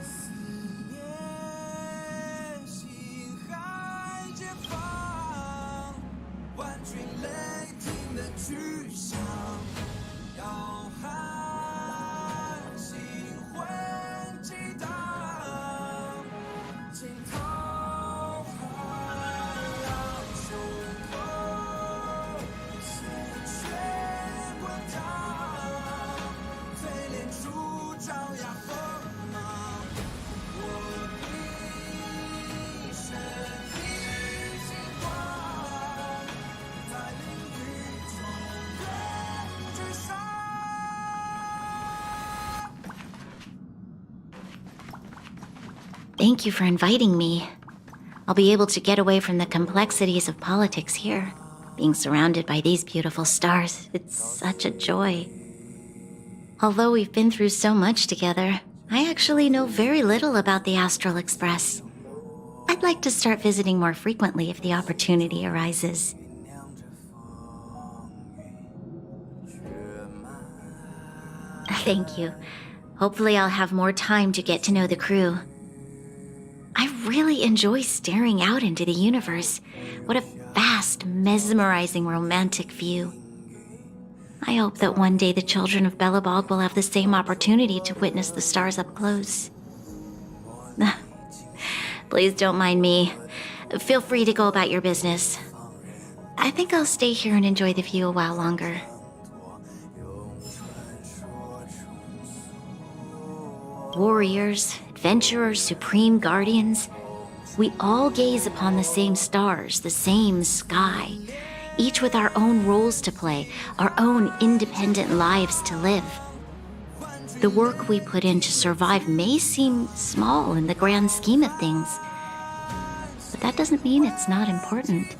撕裂心海之方，万军雷霆的巨响，摇撼心魂激荡，惊涛骇浪收割，鲜血滚烫，淬炼出张牙锋芒。 我必身披星光，在领域中人至上。 Thank you for inviting me. I'll be able to get away from the complexities of politics here. Being surrounded by these beautiful stars, it's such a joy. Although we've been through so much together, I actually know very little about the Astral Express. I'd like to start visiting more frequently if the opportunity arises. Thank you. Hopefully I'll have more time to get to know the crew. I really enjoy staring out into the universe. What a vast, mesmerizing, romantic view. I hope that one day the children of Belobog will have the same opportunity to witness the stars up close. Please don't mind me. Feel free to go about your business. I think I'll stay here and enjoy the view a while longer. Warriors, adventurers, supreme guardians. We all gaze upon the same stars, the same sky, each with our own roles to play, our own independent lives to live. The work we put in to survive may seem small in the grand scheme of things, but that doesn't mean it's not important.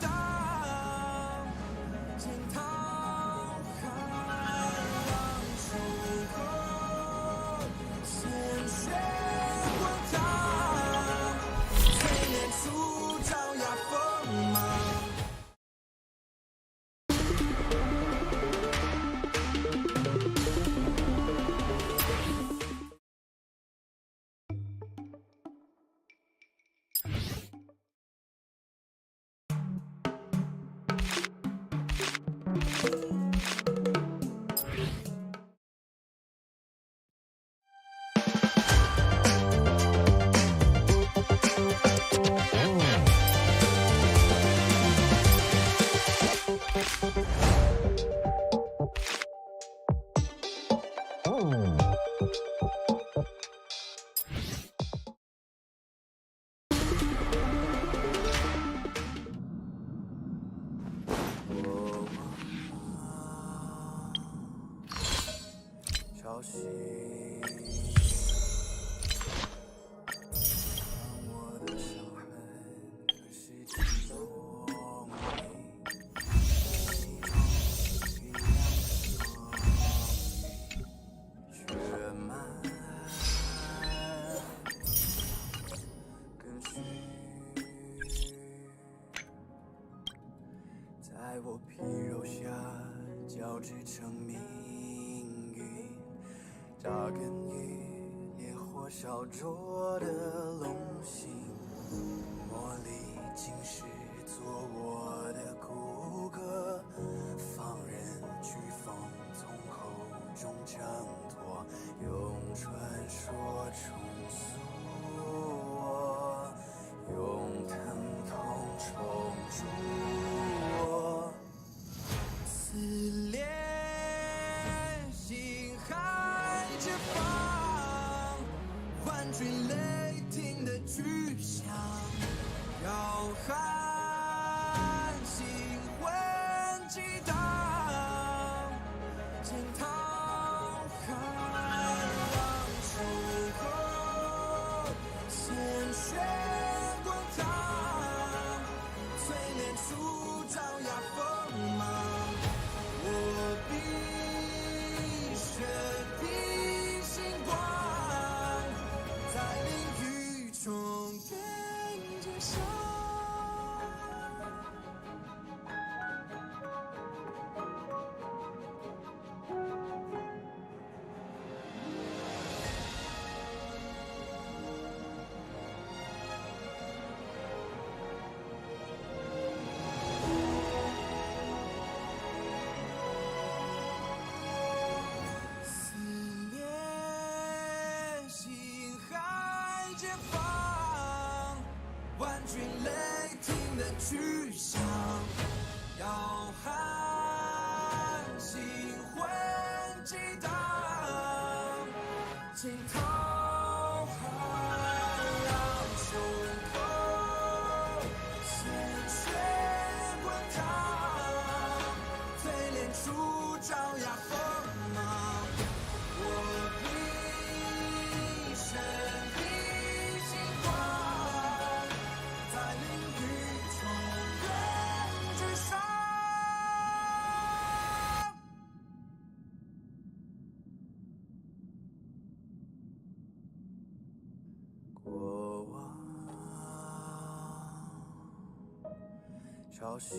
潮汐，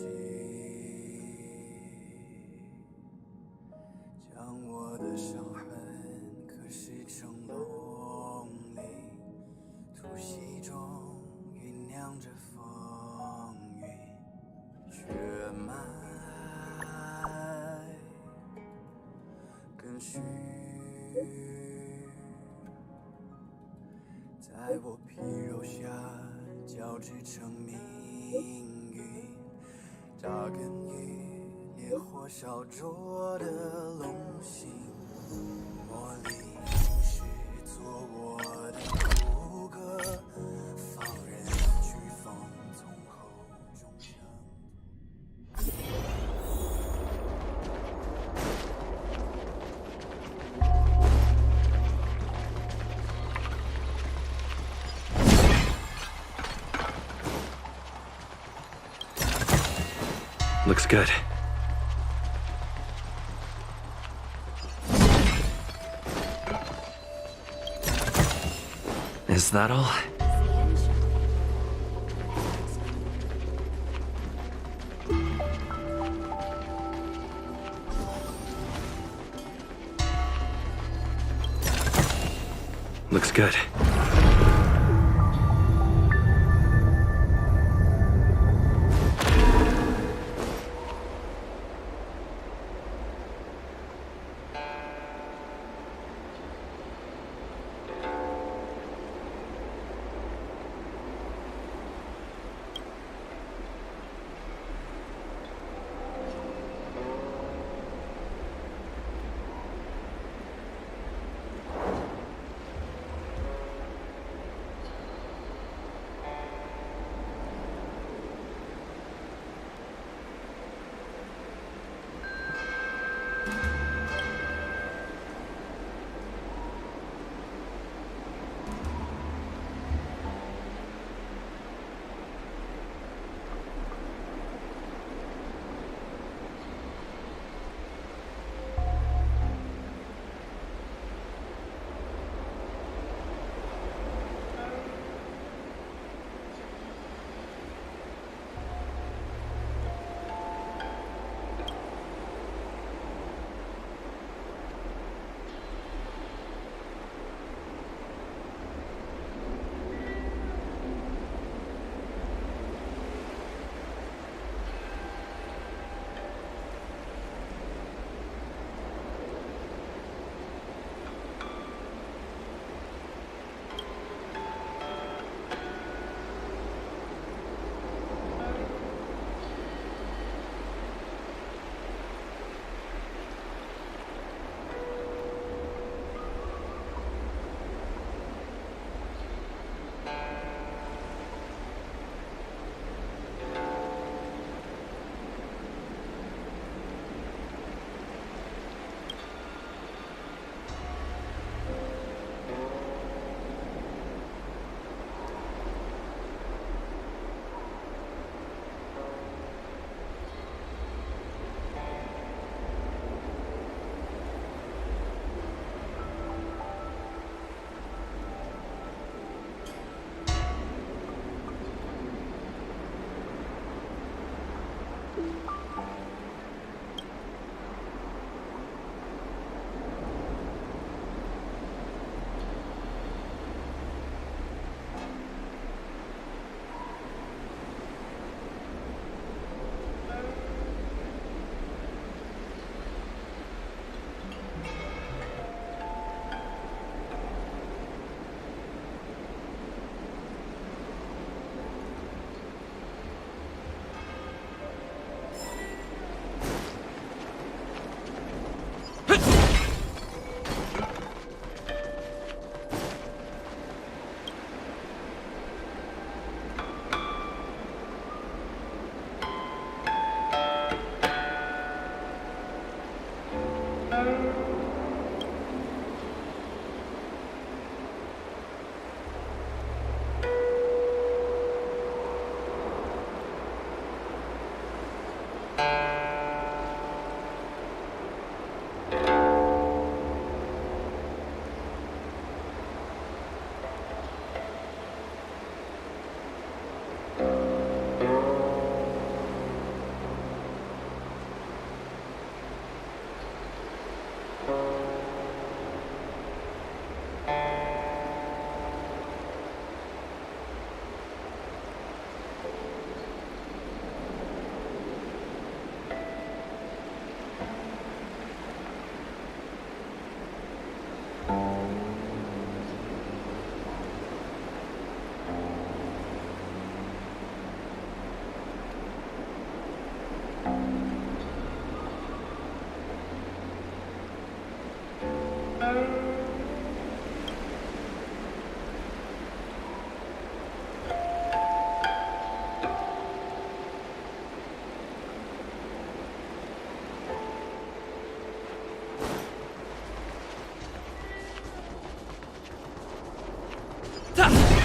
将我的伤痕刻蚀成龙鳞，突袭中酝酿着风云，血脉更续，在我皮肉下交织成命运，扎根于烈火烧灼的龙心，魔力是做我的骨骼，放任飓风从口中抢夺。Looks good. Is that all? Looks good. Hi. Someone.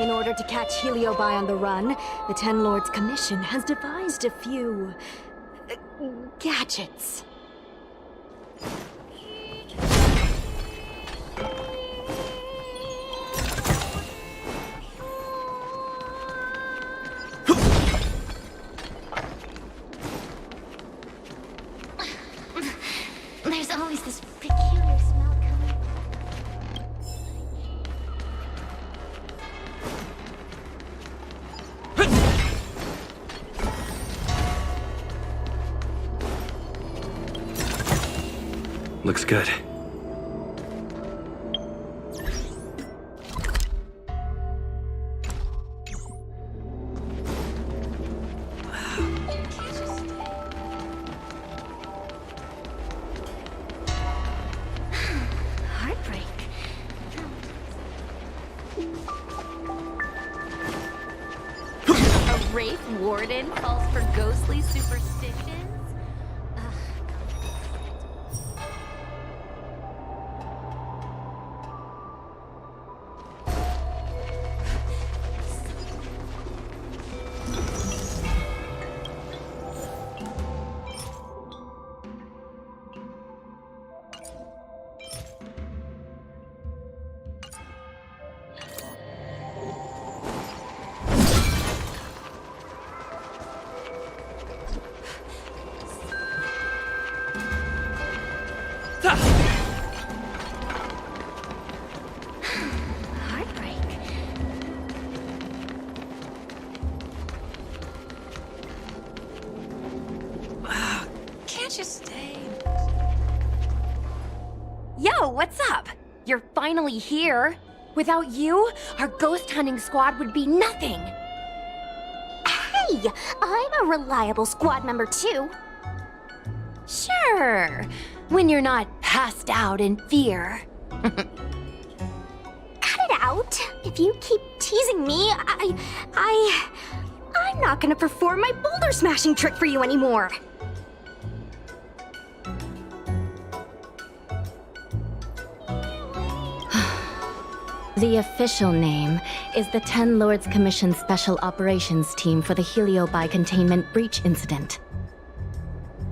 In order to catch Heliobi on the run, the Ten Lords Commission has devised a few... gadgets. There's always this peculiar smell coming. Looks good. Heartbreak. A Wraith Warden calls for ghostly superstitions? Heartbreak. Can't you stay? Yo, what's up? You're finally here. Without you, our ghost hunting squad would be nothing. Hey, I'm a reliable squad member too. Sure, when you're not passed out in fear. Cut it out. If you keep teasing me, I'm not gonna perform my boulder smashing trick for you anymore. The official name is the Ten Lords Commission Special Operations Team for the Heliobi Containment Breach Incident.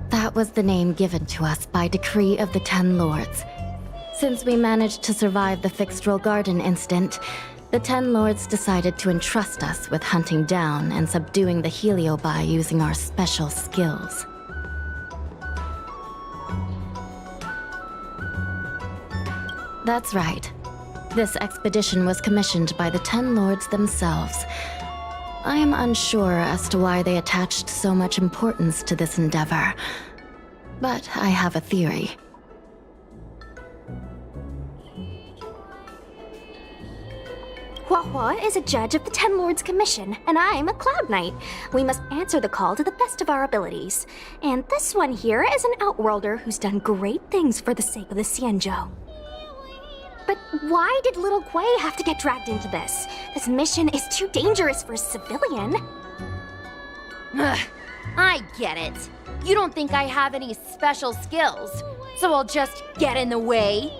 That was the name given to us by decree of the Ten Lords. Since we managed to survive the Fixtral Garden incident, the Ten Lords decided to entrust us with hunting down and subduing the Heliobi using our special skills. That's right. This expedition was commissioned by the Ten Lords themselves. I am unsure as to why they attached so much importance to this endeavor, but I have a theory. Huahua is a judge of the Ten Lords Commission, and I'm a Cloud Knight. We must answer the call to the best of our abilities. And this one here is an Outworlder who's done great things for the sake of the Xianzhou. But why did little Gui have to get dragged into this? This mission is too dangerous for a civilian. Ugh, I get it. You don't think I have any special skills, so I'll just get in the way?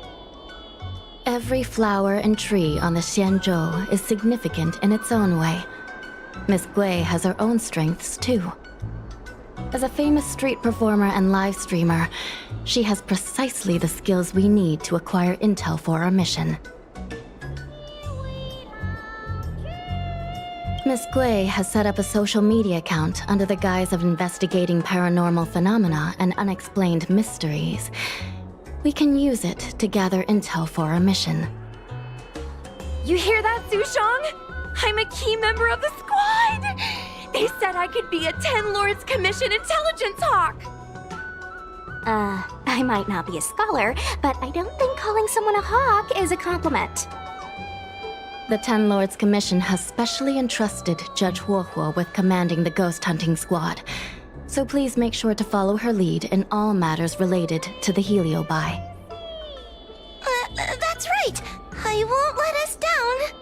Every flower and tree on the Xianzhou is significant in its own way. Miss Gui has her own strengths, too. As a famous street performer and live streamer, she has precisely the skills we need to acquire intel for our mission. Miss Gui has set up a social media account under the guise of investigating paranormal phenomena and unexplained mysteries. We can use it to gather intel for our mission. You hear that, Sushong? I'm a key member of the squad! They said I could be a Ten Lords Commission intelligence hawk! I might not be a scholar, but I don't think calling someone a hawk is a compliment. The Ten Lords Commission has specially entrusted Judge Huohuo with commanding the ghost hunting squad, so please make sure to follow her lead in all matters related to the Heliobi. That's right! I won't let us down!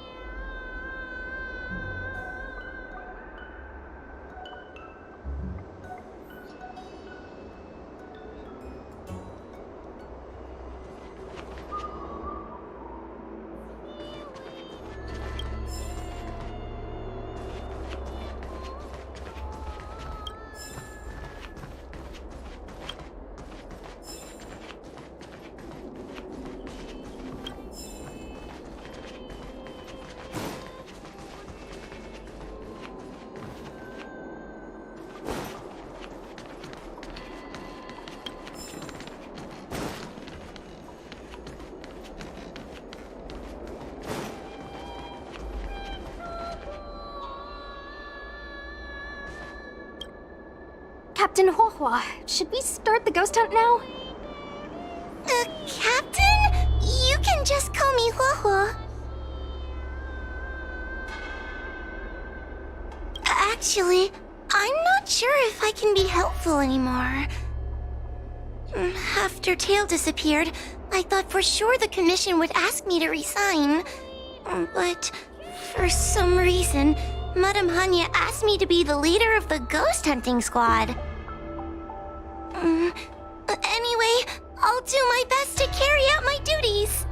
Captain Huohua, should we start the ghost hunt now? Captain? You can just call me Huohua. Actually, I'm not sure if I can be helpful anymore. After Tail disappeared, I thought for sure the commission would ask me to resign. But for some reason, Madame Hanya asked me to be the leader of the ghost hunting squad. Anyway, I'll do my best to carry out my duties.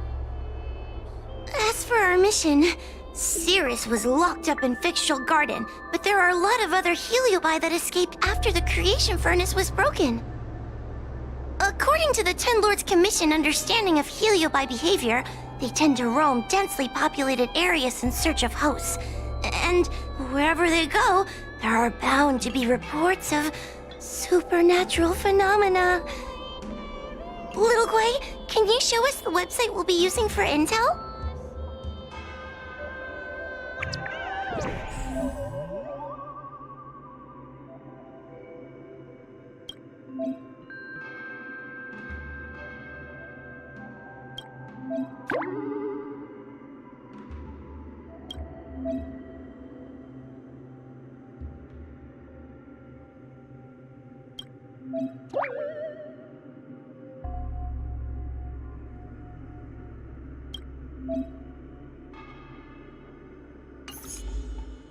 As for our mission, Cirrus was locked up in Fixtral Garden, but there are a lot of other Heliobi that escaped after the creation furnace was broken. According to the Ten Lords Commission understanding of Heliobi behavior, they tend to roam densely populated areas in search of hosts. And wherever they go, there are bound to be reports of supernatural phenomena. Little Guay, can you show us the website we'll be using for intel?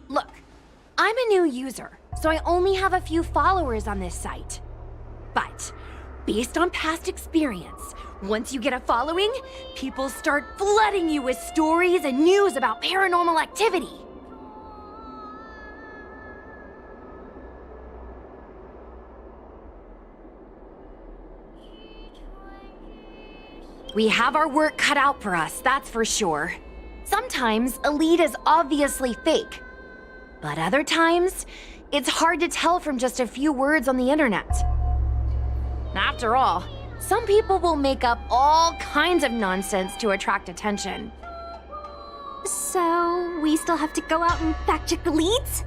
Look, I'm a new user, so I only have a few followers on this site. But, based on past experience, once you get a following, people start flooding you with stories and news about paranormal activity. We have our work cut out for us, that's for sure. Sometimes a lead is obviously fake. But other times, it's hard to tell from just a few words on the internet. After all, some people will make up all kinds of nonsense to attract attention. So, we still have to go out and fact-check the leads?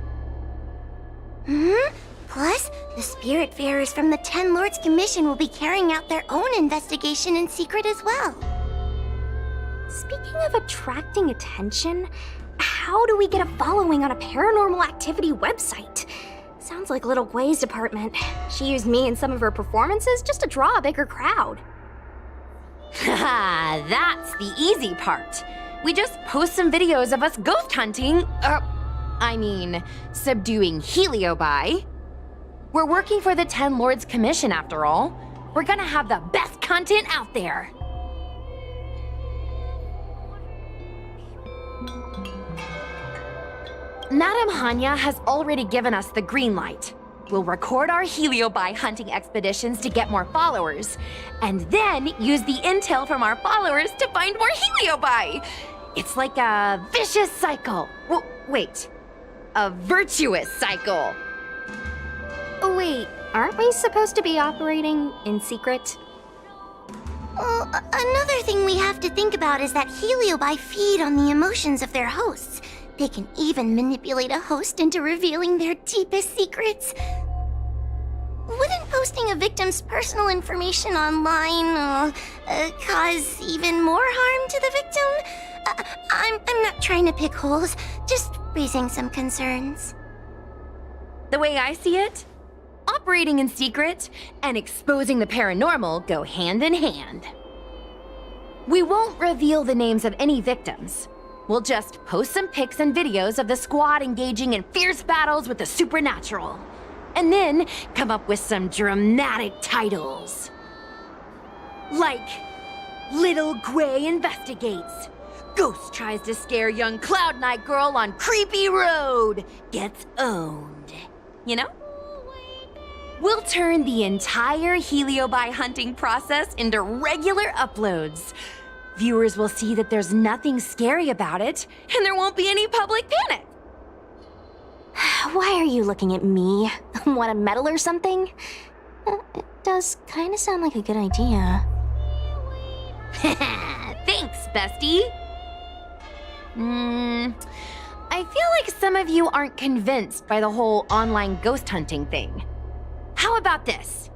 Plus, the Spiritfarers from the Ten Lords Commission will be carrying out their own investigation in secret as well. Speaking of attracting attention, how do we get a following on a paranormal activity website? Sounds like Little Guay's department. She used me in some of her performances just to draw a bigger crowd. Haha, that's the easy part. We just post some videos of us ghost hunting, subduing Heliobi. We're working for the Ten Lords Commission after all. We're gonna have the best content out there. Madame Hanya has already given us the green light. We'll record our Heliobi hunting expeditions to get more followers, and then use the intel from our followers to find more Heliobi. It's like a vicious cycle. Wait, a virtuous cycle. Wait, aren't we supposed to be operating in secret? Well, another thing we have to think about is that Heliobi feed on the emotions of their hosts. They can even manipulate a host into revealing their deepest secrets. Wouldn't posting a victim's personal information online cause even more harm to the victim? I'm not trying to pick holes, just raising some concerns. The way I see it, operating in secret and exposing the paranormal go hand in hand. We won't reveal the names of any victims. We'll just post some pics and videos of the squad engaging in fierce battles with the supernatural. And then come up with some dramatic titles. Like, Little Guay Investigates. Ghost tries to scare young Cloud Knight girl on creepy road. Gets owned. You know? We'll turn the entire Heliobi hunting process into regular uploads. Viewers will see that there's nothing scary about it, and there won't be any public panic. Why are you looking at me? Want a medal or something? It does kind of sound like a good idea. Thanks, bestie. I feel like some of you aren't convinced by the whole online ghost hunting thing. How How about this?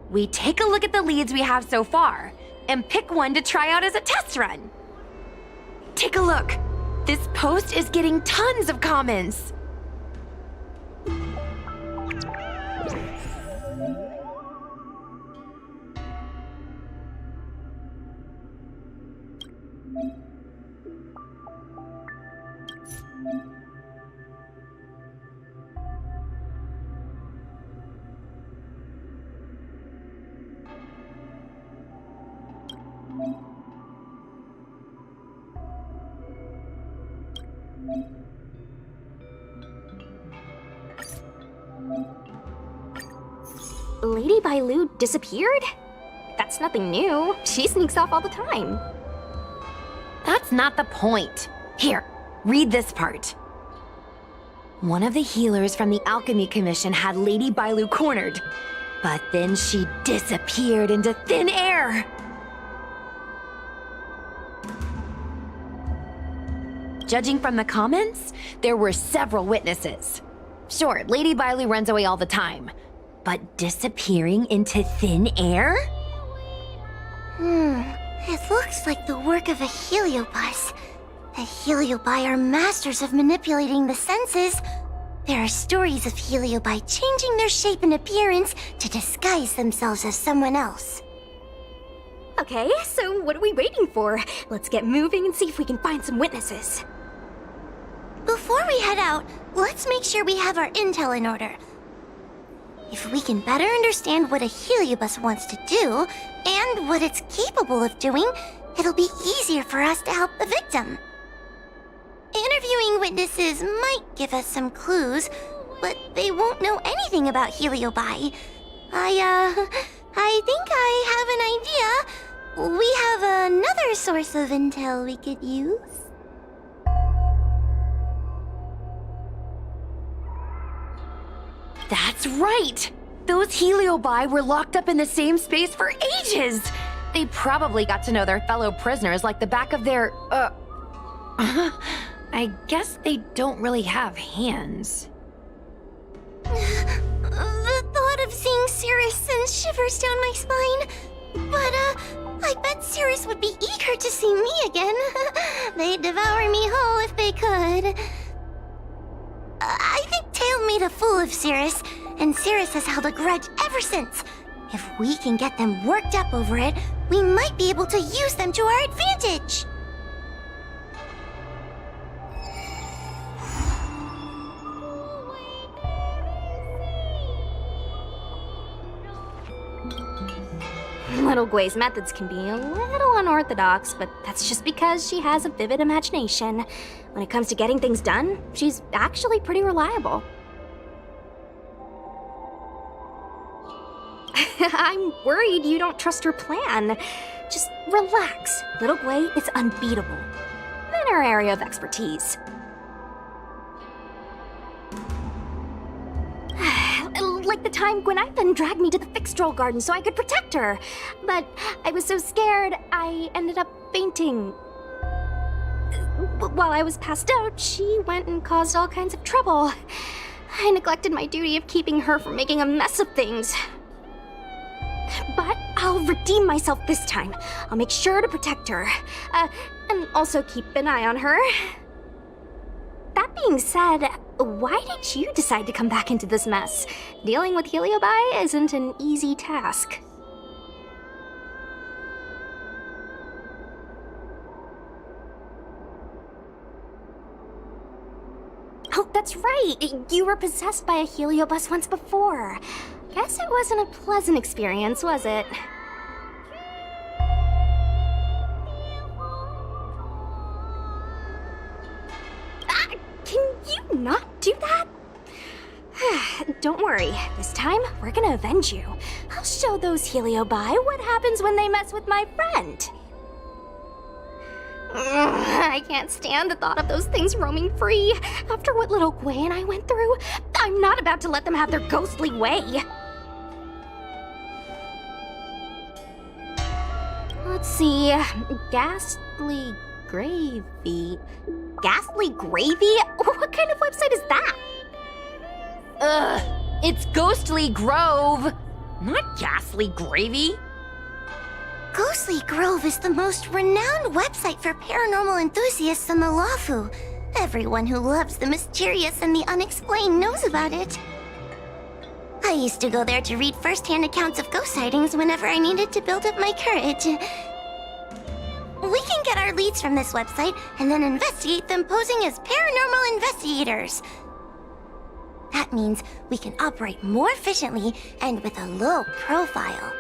We take a look at the leads we have so far and pick one to try out as a test run. Take a look. This post is getting tons of comments. Lady Bailu disappeared? That's nothing new. She sneaks off all the time. That's not the point. Here, read this part. One of the healers from the Alchemy Commission had Lady Bailu cornered, but then she disappeared into thin air. Judging from the comments, there were several witnesses. Sure, Lady Bailu runs away all the time, but disappearing into thin air? It looks like the work of a heliobus. The heliobi are masters of manipulating the senses. There are stories of heliobi changing their shape and appearance to disguise themselves as someone else. Okay, so what are we waiting for? Let's get moving and see if we can find some witnesses. Before we head out, let's make sure we have our intel in order. If we can better understand what a heliobus wants to do, and what it's capable of doing, it'll be easier for us to help the victim. Interviewing witnesses might give us some clues, but they won't know anything about heliobi. I think I have an idea. We have another source of intel we could use. That's right! Those heliobi were locked up in the same space for ages! They probably got to know their fellow prisoners like the back of their, I guess they don't really have hands. The thought of seeing Cirrus sends shivers down my spine. But, I bet Cirrus would be eager to see me again. They'd devour me whole if they could. I think Tail made a fool of Cirrus, and Cirrus has held a grudge ever since. If we can get them worked up over it, we might be able to use them to our advantage. Little Gui's methods can be a little unorthodox, but that's just because she has a vivid imagination. When it comes to getting things done, she's actually pretty reliable. I'm worried you don't trust her plan. Just relax. Little Gui is unbeatable. In her area of expertise. Like the time Gwen dragged me to the fixed troll garden so I could protect her. But I was so scared, I ended up fainting. While I was passed out, she went and caused all kinds of trouble. I neglected my duty of keeping her from making a mess of things. But I'll redeem myself this time. I'll make sure to protect her. And also keep an eye on her. That being said, why did you decide to come back into this mess? Dealing with heliobi isn't an easy task. Oh, that's right! You were possessed by a heliobus once before. Guess it wasn't a pleasant experience, was it? Can you not do that? Don't worry, this time we're gonna avenge you. I'll show those heliobi what happens when they mess with my friend. I can't stand the thought of those things roaming free. After what little Gui and I went through, I'm not about to let them have their ghostly way. Let's see, ghastly gravy. Ghastly gravy? What kind of website is that? Ugh, it's Ghostly Grove. Not ghastly gravy. Ghostly Grove is the most renowned website for paranormal enthusiasts on the Lawfu. Everyone who loves the mysterious and the unexplained knows about it. I used to go there to read first-hand accounts of ghost sightings whenever I needed to build up my courage. We can get our leads from this website and then investigate them posing as paranormal investigators. That means we can operate more efficiently and with a low profile.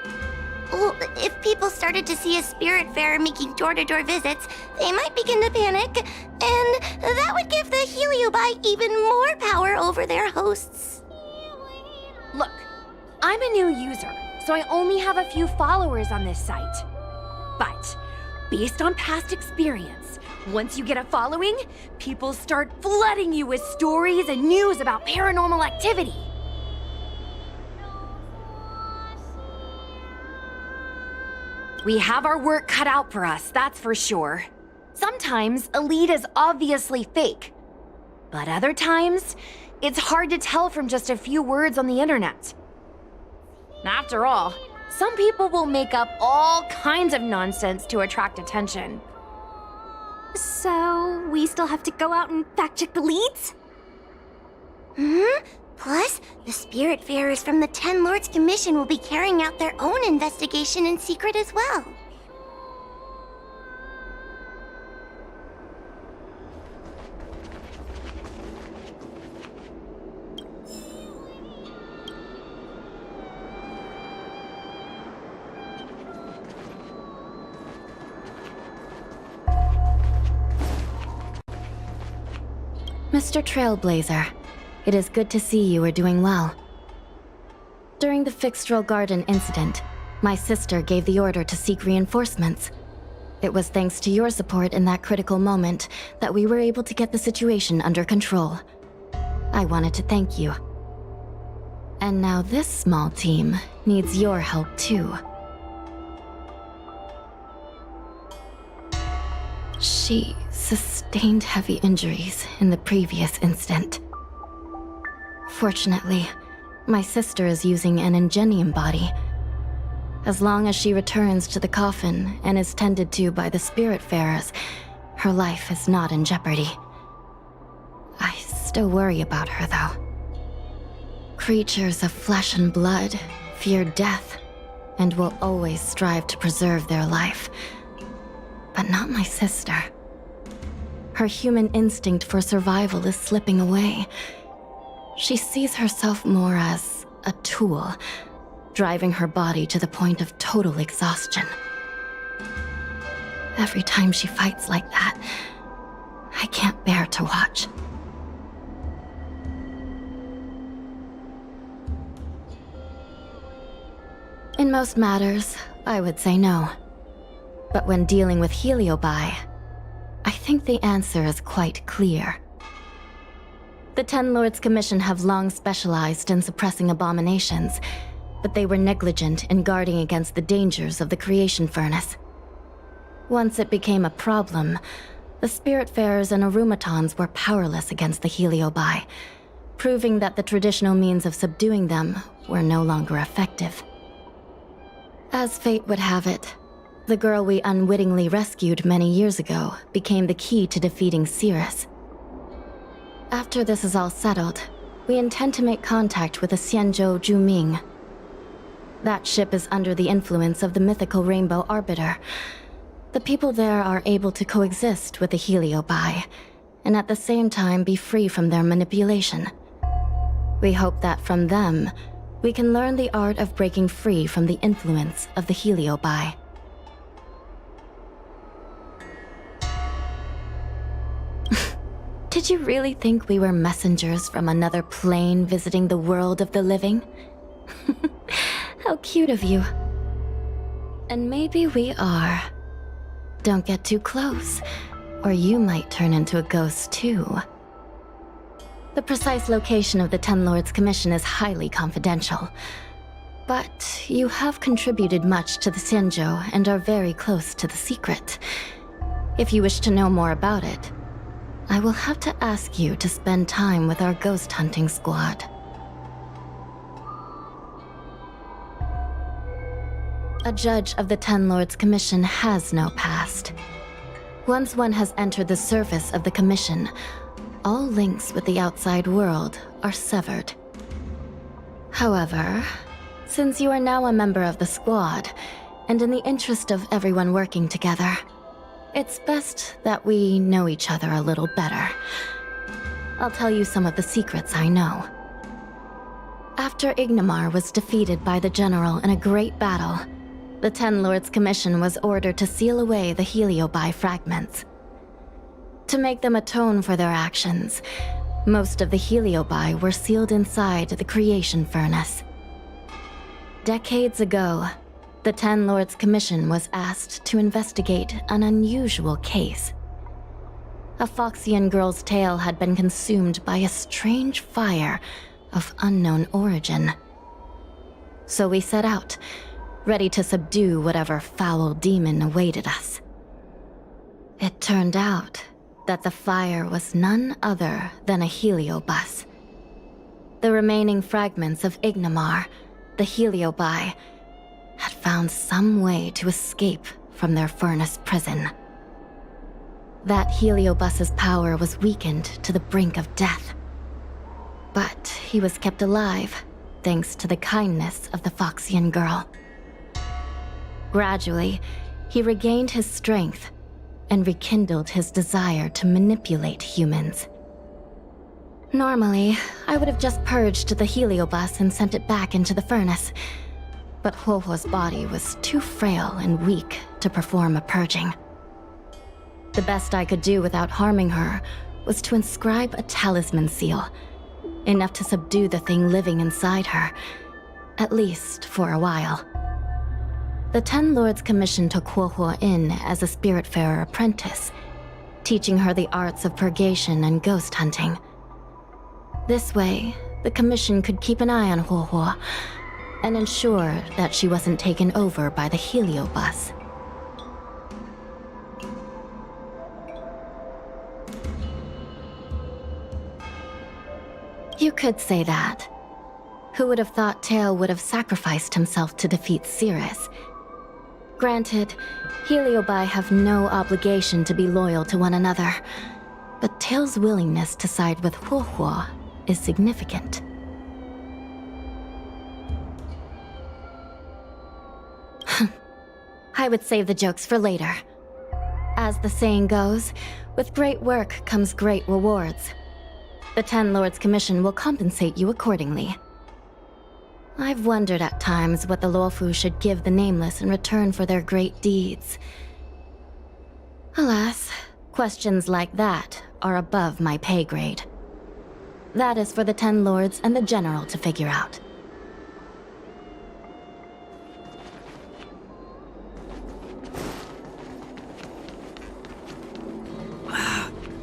Well, if people started to see a spiritfarer making door-to-door visits, they might begin to panic, and that would give the Heliobi even more power over their hosts. Look, I'm a new user, so I only have a few followers on this site. But, based on past experience, once you get a following, people start flooding you with stories and news about paranormal activity. We have our work cut out for us, that's for sure. Sometimes a lead is obviously fake, but other times, it's hard to tell from just a few words on the internet. After all, some people will make up all kinds of nonsense to attract attention. So, we still have to go out and fact-check the leads? Plus, the Spiritfarers from the Ten Lords Commission will be carrying out their own investigation in secret as well. Mr. Trailblazer, it is good to see you are doing well. During the Fixtral Garden incident, my sister gave the order to seek reinforcements. It was thanks to your support in that critical moment that we were able to get the situation under control. I wanted to thank you. And now this small team needs your help too. She sustained heavy injuries in the previous incident. Fortunately, my sister is using an Ingenium body. As long as she returns to the coffin and is tended to by the Spiritfarers, her life is not in jeopardy. I still worry about her, though. Creatures of flesh and blood fear death and will always strive to preserve their life. But not my sister. Her human instinct for survival is slipping away. She sees herself more as a tool, driving her body to the point of total exhaustion. Every time she fights like that, I can't bear to watch. In most matters, I would say no. But when dealing with Heliobi, I think the answer is quite clear. The Ten Lords Commission have long specialized in suppressing abominations, but they were negligent in guarding against the dangers of the creation furnace. Once it became a problem, the Spiritfarers and Arumatons were powerless against the Heliobi, proving that the traditional means of subduing them were no longer effective. As fate would have it, the girl we unwittingly rescued many years ago became the key to defeating Cirrus. After this is all settled, we intend to make contact with the Xianzhou Juming. That ship is under the influence of the mythical Rainbow Arbiter. The people there are able to coexist with the Heliobi, and at the same time be free from their manipulation. We hope that from them, we can learn the art of breaking free from the influence of the Heliobi. Did you really think we were messengers from another plane visiting the world of the living? How cute of you. And maybe we are. Don't get too close, or you might turn into a ghost too. The precise location of the Ten Lords Commission is highly confidential. But you have contributed much to the Xianzhou and are very close to the secret. If you wish to know more about it, I will have to ask you to spend time with our ghost hunting squad. A judge of the Ten Lords Commission has no past. Once one has entered the service of the Commission, all links with the outside world are severed. However, since you are now a member of the squad, and in the interest of everyone working together, it's best that we know each other a little better. I'll tell you some of the secrets I know. After Ignomar was defeated by the General in a great battle, the Ten Lords Commission was ordered to seal away the Heliobi fragments. To make them atone for their actions, most of the Heliobi were sealed inside the creation furnace. Decades ago, the Ten Lords Commission was asked to investigate an unusual case. A Foxian girl's tail had been consumed by a strange fire of unknown origin. So we set out, ready to subdue whatever foul demon awaited us. It turned out that the fire was none other than a heliobus. The remaining fragments of Ignomar, the Heliobi, had found some way to escape from their furnace prison. That heliobus's power was weakened to the brink of death. But he was kept alive thanks to the kindness of the Foxian girl. Gradually, he regained his strength and rekindled his desire to manipulate humans. Normally, I would have just purged the heliobus and sent it back into the furnace, but Huohuo's body was too frail and weak to perform a purging. The best I could do without harming her was to inscribe a talisman seal, enough to subdue the thing living inside her, at least for a while. The Ten Lords Commission took Huohuo in as a Spiritfarer apprentice, teaching her the arts of purgation and ghost hunting. This way, the Commission could keep an eye on Huohuo and ensure that she wasn't taken over by the heliobus. You could say that. Who would have thought Tail would have sacrificed himself to defeat Cirrus? Granted, Heliobi have no obligation to be loyal to one another, but Tail's willingness to side with Huohuo is significant. I would save the jokes for later. As the saying goes, with great work comes great rewards. The Ten Lords Commission will compensate you accordingly. I've wondered at times what the Luofu should give the Nameless in return for their great deeds. Alas, questions like that are above my pay grade. That is for the Ten Lords and the General to figure out.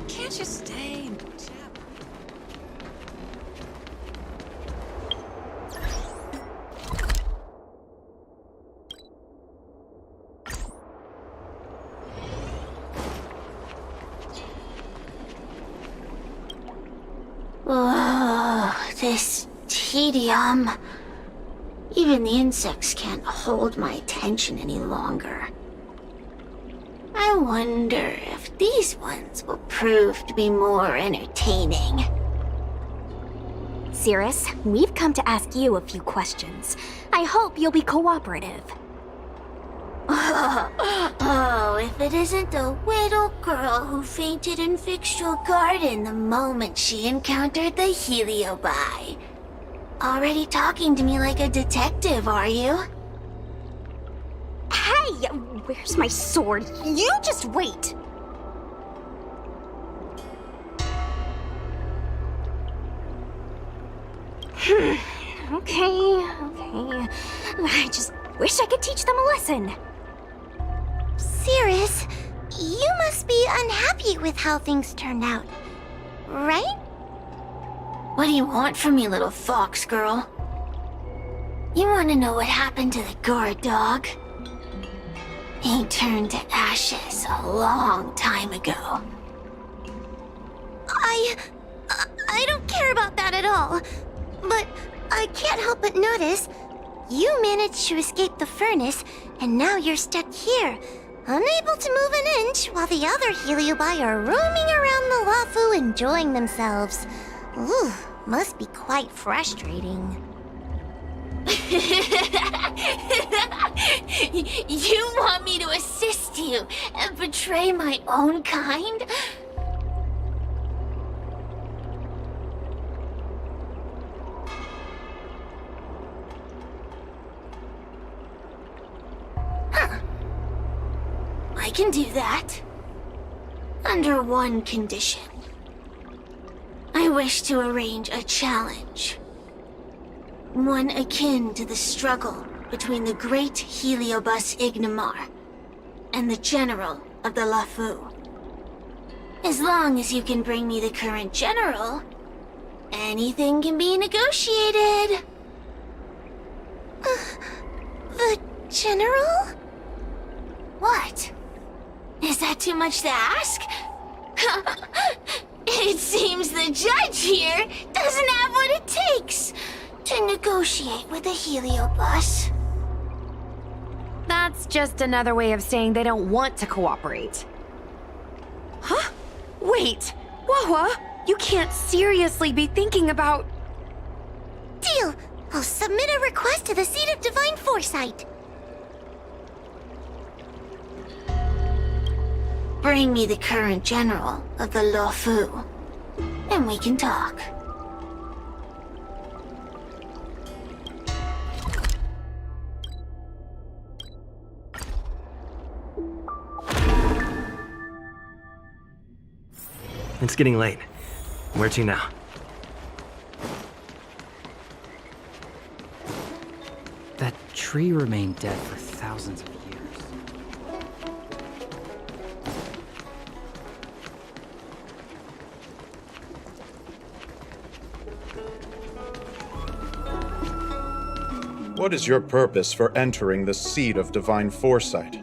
Can't you stay and chat? Oh, this tedium. Even the insects can't hold my attention any longer. I wonder if these ones will prove to be more entertaining. Cirrus, we've come to ask you a few questions. I hope you'll be cooperative. Oh, if it isn't the little girl who fainted in Fixtral Garden the moment she encountered the Heliobi. Already talking to me like a detective, are you? Hey, where's my sword? You just wait. Okay. I just wish I could teach them a lesson. Cirrus, you must be unhappy with how things turned out, right? What do you want from me, little fox girl? You want to know what happened to the guard dog? He turned to ashes a long time ago. I don't care about that at all. But I can't help but notice You managed to escape the furnace, and now you're stuck here, unable to move an inch while the other Heliobi are roaming around the Lafu enjoying themselves. Ooh, must be quite frustrating. You want me to assist you and betray my own kind? Huh. I can do that. Under one condition. I wish to arrange a challenge. One akin to the struggle between the great Heliobus Ignimar and the general of the Lafu. As long as you can bring me the current general, anything can be negotiated. The general? What? Is that too much to ask? It seems the judge here doesn't have what it takes to negotiate with the Heliobus. That's just another way of saying they don't want to cooperate. Huh? Wait, Wawa, you can't seriously be thinking about... Deal! I'll submit a request to the Seat of Divine Foresight. Bring me the current general of the Lafu, and we can talk. It's getting late. Where to now? That tree remained dead for thousands of years. What is your purpose for entering the Seat of Divine Foresight?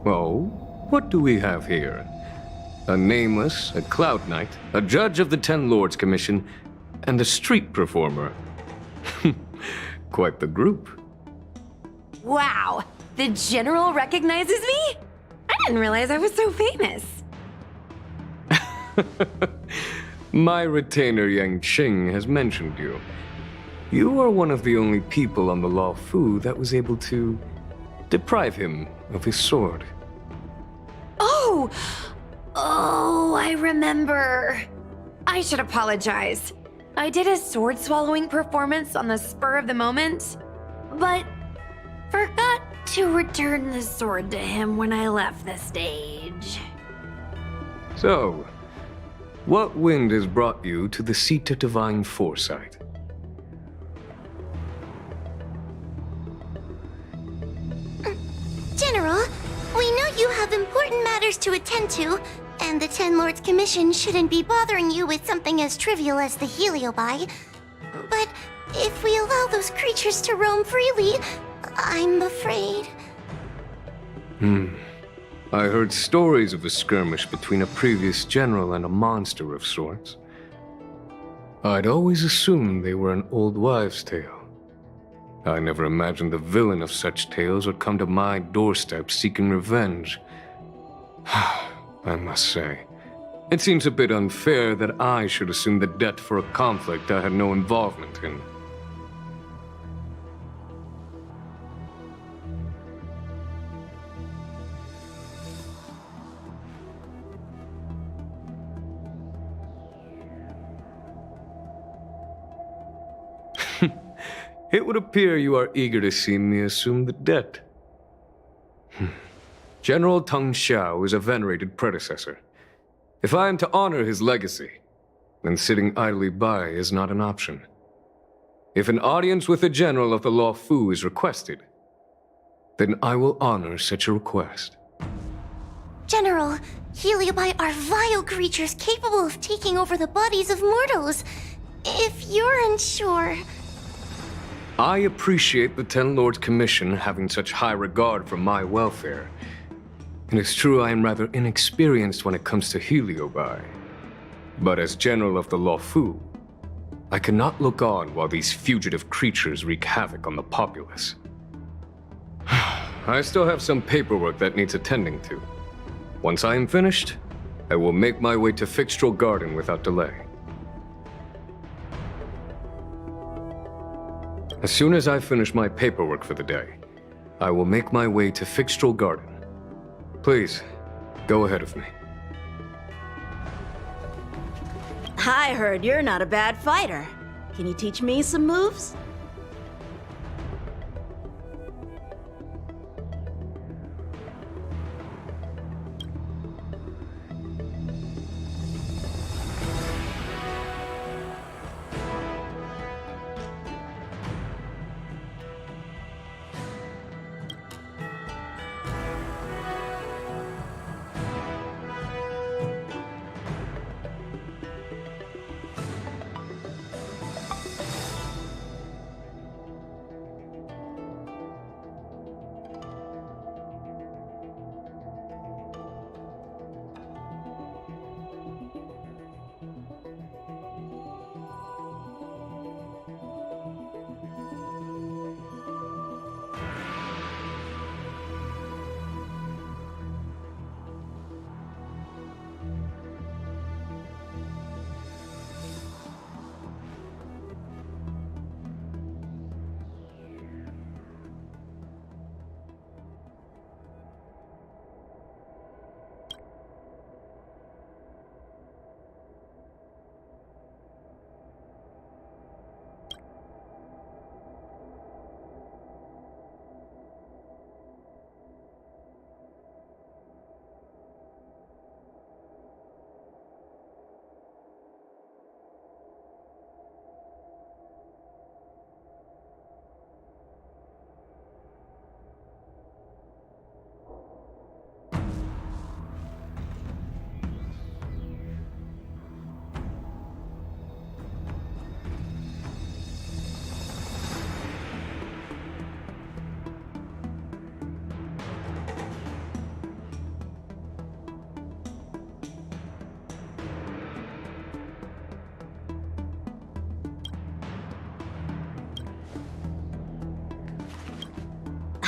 Oh, what do we have here? A nameless, a cloud knight, a judge of the Ten Lords Commission, and a street performer. Quite the group. Wow, the general recognizes me? I didn't realize I was so famous. My retainer Yang Qing has mentioned you. You are one of the only people on the Law Fu that was able to deprive him of his sword. Oh, I remember. I should apologize. I did a sword swallowing performance on the spur of the moment, but forgot to return the sword to him when I left the stage. So, what wind has brought you to the Seat of Divine Foresight? General, we know you have important matters to attend to, and the Ten Lords Commission shouldn't be bothering you with something as trivial as the Heliobi. But if we allow those creatures to roam freely, I'm afraid... I heard stories of a skirmish between a previous general and a monster of sorts. I'd always assumed they were an old wives' tale. I never imagined the villain of such tales would come to my doorstep seeking revenge. I must say, it seems a bit unfair that I should assume the debt for a conflict I had no involvement in. It would appear you are eager to see me assume the debt. General Teng Xiao is a venerated predecessor. If I am to honor his legacy, then sitting idly by is not an option. If an audience with the general of the Law Fu is requested, then I will honor such a request. General, Heliobi are vile creatures capable of taking over the bodies of mortals. If you're unsure... I appreciate the Ten Lords Commission having such high regard for my welfare. It is true I am rather inexperienced when it comes to Heliobi. But as General of the Luofu, I cannot look on while these fugitive creatures wreak havoc on the populace. I still have some paperwork that needs attending to. Once I am finished, I will make my way to Fixtral Garden without delay. As soon as I finish my paperwork for the day, I will make my way to Fixtral Garden. Please, go ahead of me. I heard you're not a bad fighter. Can you teach me some moves?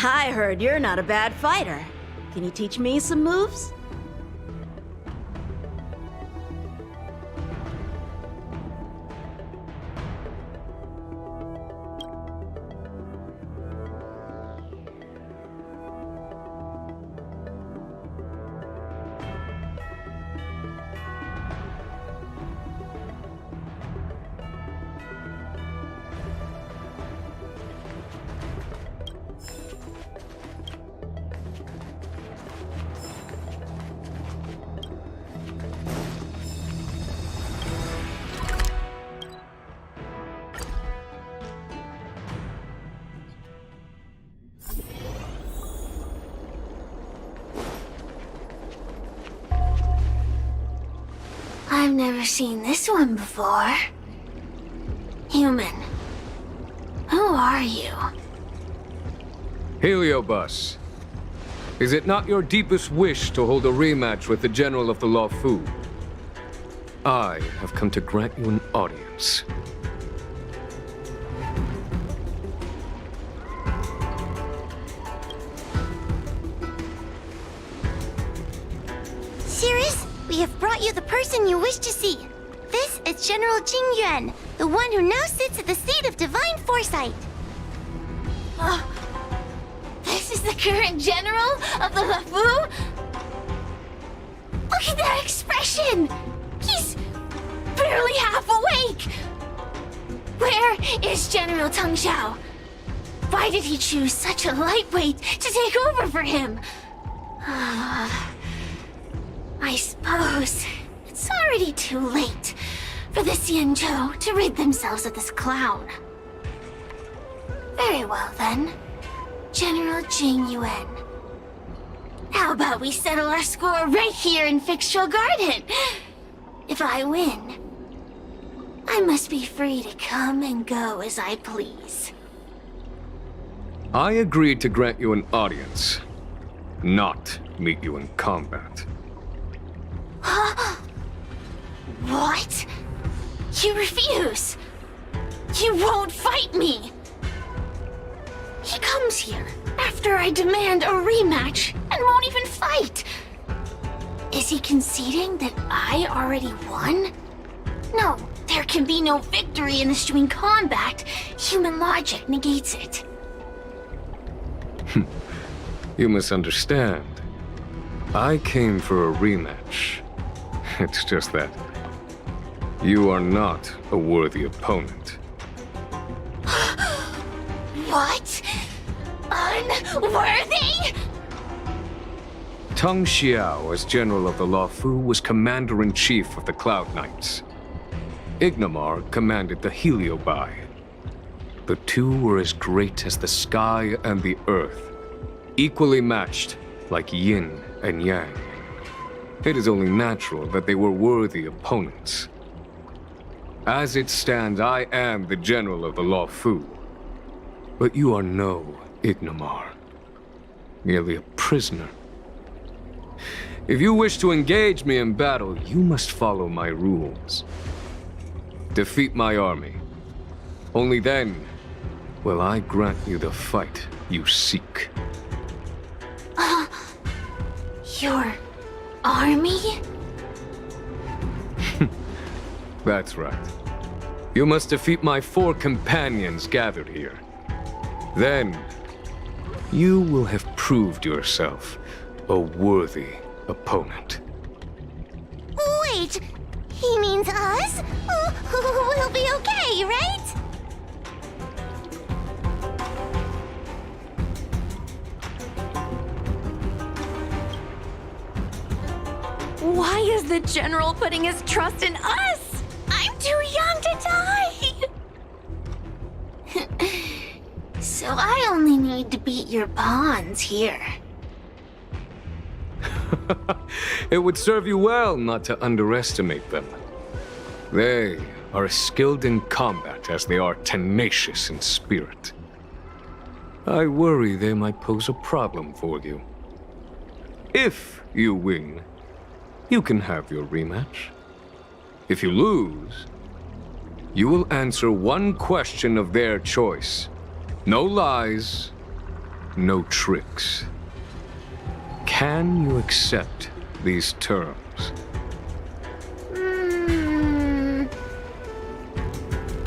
I heard you're not a bad fighter. Can you teach me some moves? I've never seen this one before. Human. Who are you? Heliobus, is it not your deepest wish to hold a rematch with the General of the Luofu? I have come to grant you an audience. Sirius, we have brought you the person you wish to see. This is General Jingyuan, the one who now sits at the seat of divine foresight. This is the current general of the Luofu? Look at that expression! He's barely half awake! Where is General Teng Xiao? Why did he choose such a lightweight to take over for him? I suppose it's already too late for the Xianzhou to rid themselves of this clown. Very well then, General Jingyuan. How about we settle our score right here in Fixtral Garden? If I win, I must be free to come and go as I please. I agreed to grant you an audience, not meet you in combat. What? You refuse? You won't fight me? He comes here after I demand a rematch and won't even fight. Is he conceding that I already won? No, there can be no victory in this doing combat. Human logic negates it. You misunderstand. I came for a rematch. It's just that you are not a worthy opponent. What? Unworthy? Teng Xiao, as General of the Luofu, was Commander-in-Chief of the Cloud Knights. Ignomar commanded the Heliobai. The two were as great as the sky and the earth, equally matched like yin and yang. It is only natural that they were worthy opponents. As it stands, I am the General of the Luofu. But you are no Ignomar, merely a prisoner. If you wish to engage me in battle, you must follow my rules. Defeat my army. Only then will I grant you the fight you seek. Your army? That's right. You must defeat my 4 companions gathered here. Then, you will have proved yourself a worthy opponent. Wait, he means us? We'll be okay, right? Why is the General putting his trust in us? I'm too young to die! So I only need to beat your pawns here. It would serve you well not to underestimate them. They are as skilled in combat as they are tenacious in spirit. I worry they might pose a problem for you. If you win, you can have your rematch. If you lose, you will answer one question of their choice. No lies, no tricks. Can you accept these terms?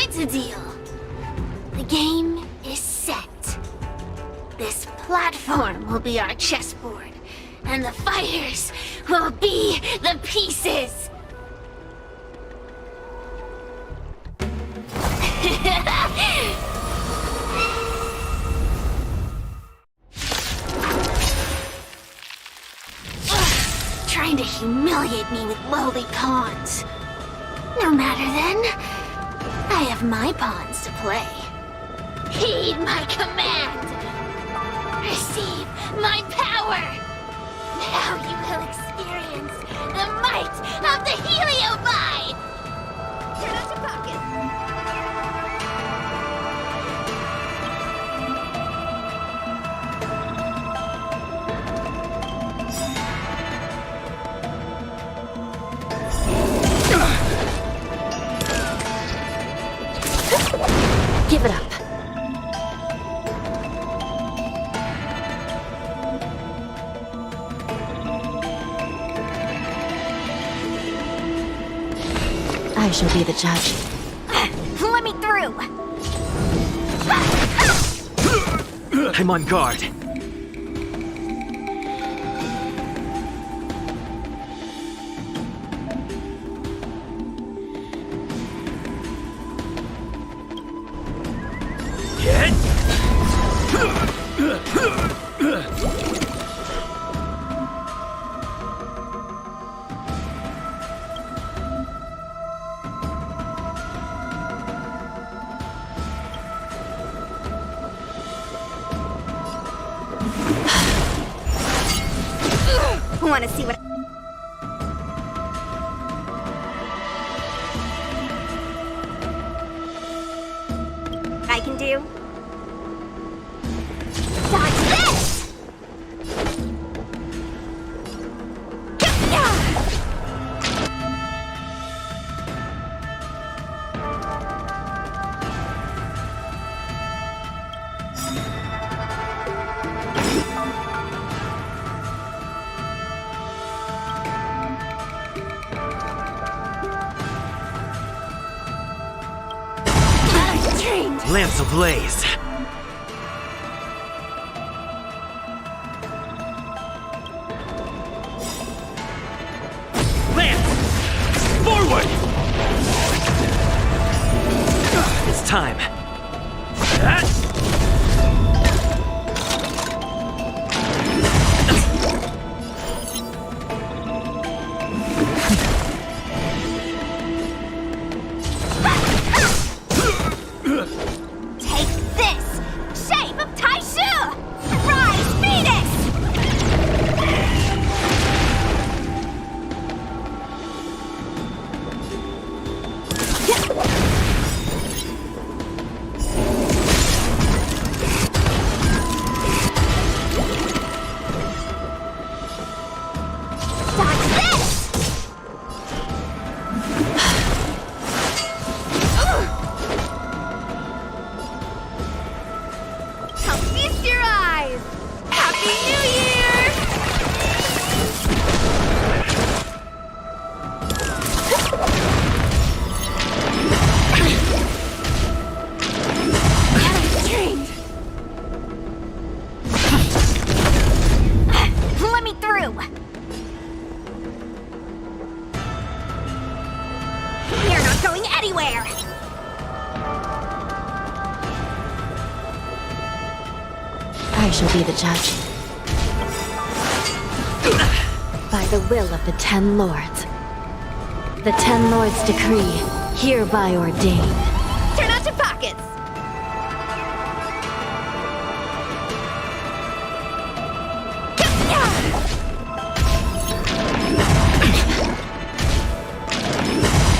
It's a deal. The game is set. This platform will be our chessboard, and the fighters will be the pieces. Trying to humiliate me with lowly pawns. No matter then, I have my pawns to play. Heed my command. Receive my power. Now you will experience the might of the Heliobai. Turn out your pockets. Give it up. I shall be the judge. Let me through! I'm on guard. want to see what I can do? Dodge this! Lamps ablaze. Lance! Forward! It's time. Take this! Shape of Taishu! Rise, Venus! Dodge this! Come feast your eyes! Happy New Year! Let me through! You're not going anywhere! I shall be the judge. By the will of the 10 Lords. The 10 Lords' decree, hereby ordained. Turn out your pockets!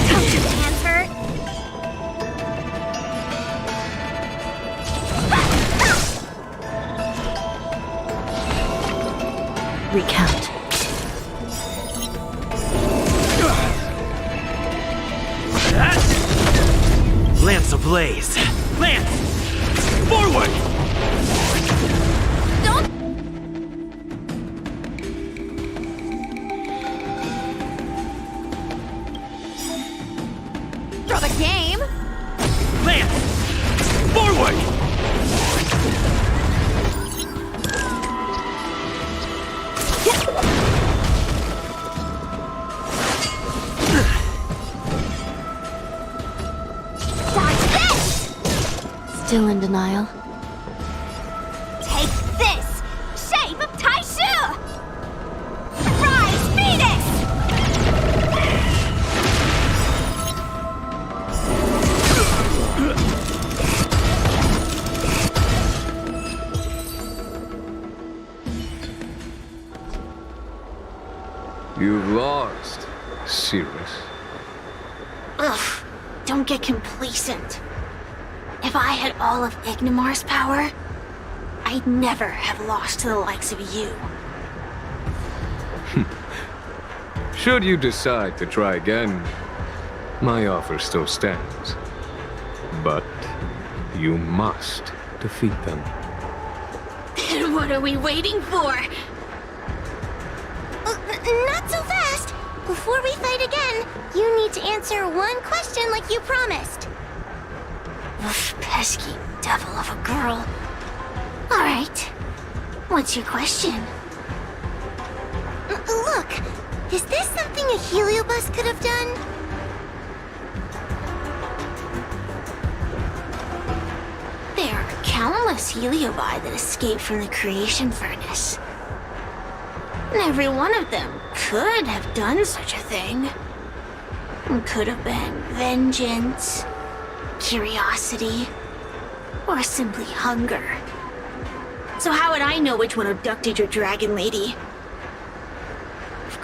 Don't your hands hurt? Recount. Lamps ablaze. Lance! Forward! Don't! For the game! Lance! Forward! Dodge this! Still in denial? Take this! Shape of Taishu! Rise, Venus! You've lost, Cirrus. Ugh, don't get complacent. If I had all of Ignimar's power, I'd never have lost to the likes of you. Should you decide to try again, my offer still stands. But you must defeat them. Then what are we waiting for? Not so fast! Before we fight again, you need to answer one question like you promised. Ugh, pesky devil of a girl. Alright. What's your question? Look, is this something a heliobus could have done? There are countless heliobi that escaped from the creation furnace. And every one of them could have done such a thing. It could have been vengeance, curiosity, or simply hunger. So how would I know which one abducted your dragon lady?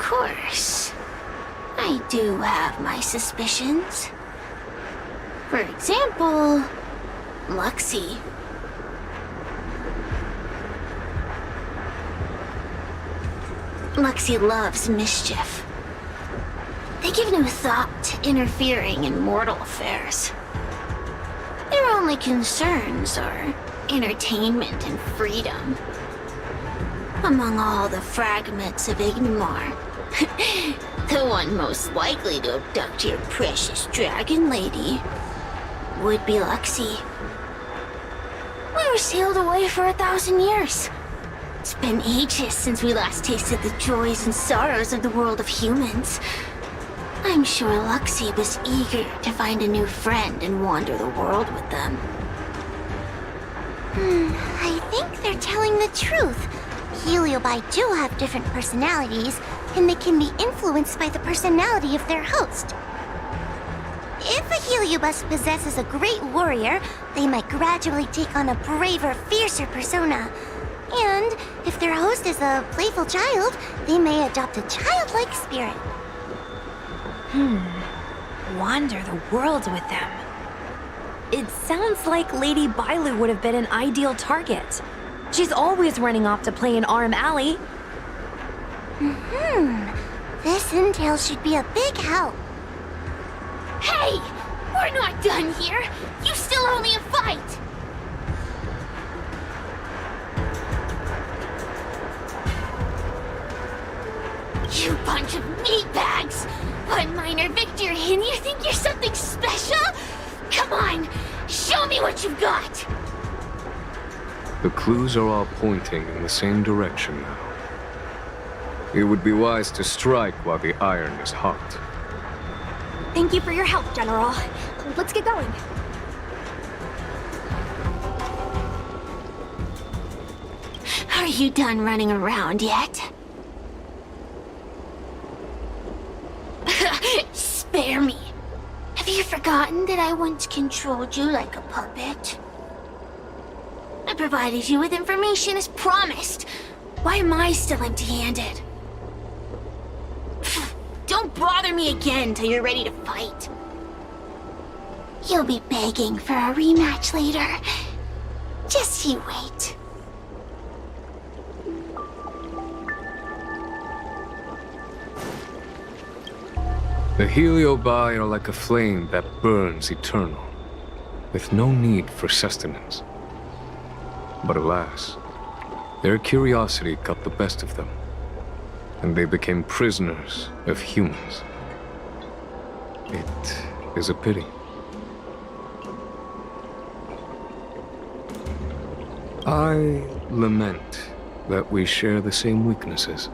course, I do have my suspicions. For example, Luxie. Luxie loves mischief. They give no thought to interfering in mortal affairs. Their only concerns are entertainment and freedom. Among all the fragments of Ignomar, the one most likely to abduct your precious dragon lady would be Luxie. We were sealed away for 1,000 years. It's been ages since we last tasted the joys and sorrows of the world of humans. I'm sure Luxie was eager to find a new friend and wander the world with them. I think they're telling the truth. Heliobi do have different personalities, and they can be influenced by the personality of their host. If a Heliobus possesses a great warrior, they might gradually take on a braver, fiercer persona. And if their host is a playful child, they may adopt a childlike spirit. Wander the world with them. It sounds like Lady Bailu would have been an ideal target. She's always running off to play in Arm Alley. This intel should be a big help. Hey! We're not done here! You still owe me a fight! You bunch of meatbags! One minor victory and you think you're something special? Come on, show me what you've got! The clues are all pointing in the same direction now. It would be wise to strike while the iron is hot. Thank you for your help, General. Let's get going. Are you done running around yet? Spare me. Have you forgotten that I once controlled you like a puppet? I provided you with information as promised. Why am I still empty-handed? Don't bother me again till you're ready to fight. You'll be begging for a rematch later. Just you wait. The Heliobi are like a flame that burns eternal, with no need for sustenance. But alas, their curiosity got the best of them, and they became prisoners of humans. It is a pity. I lament that we share the same weaknesses.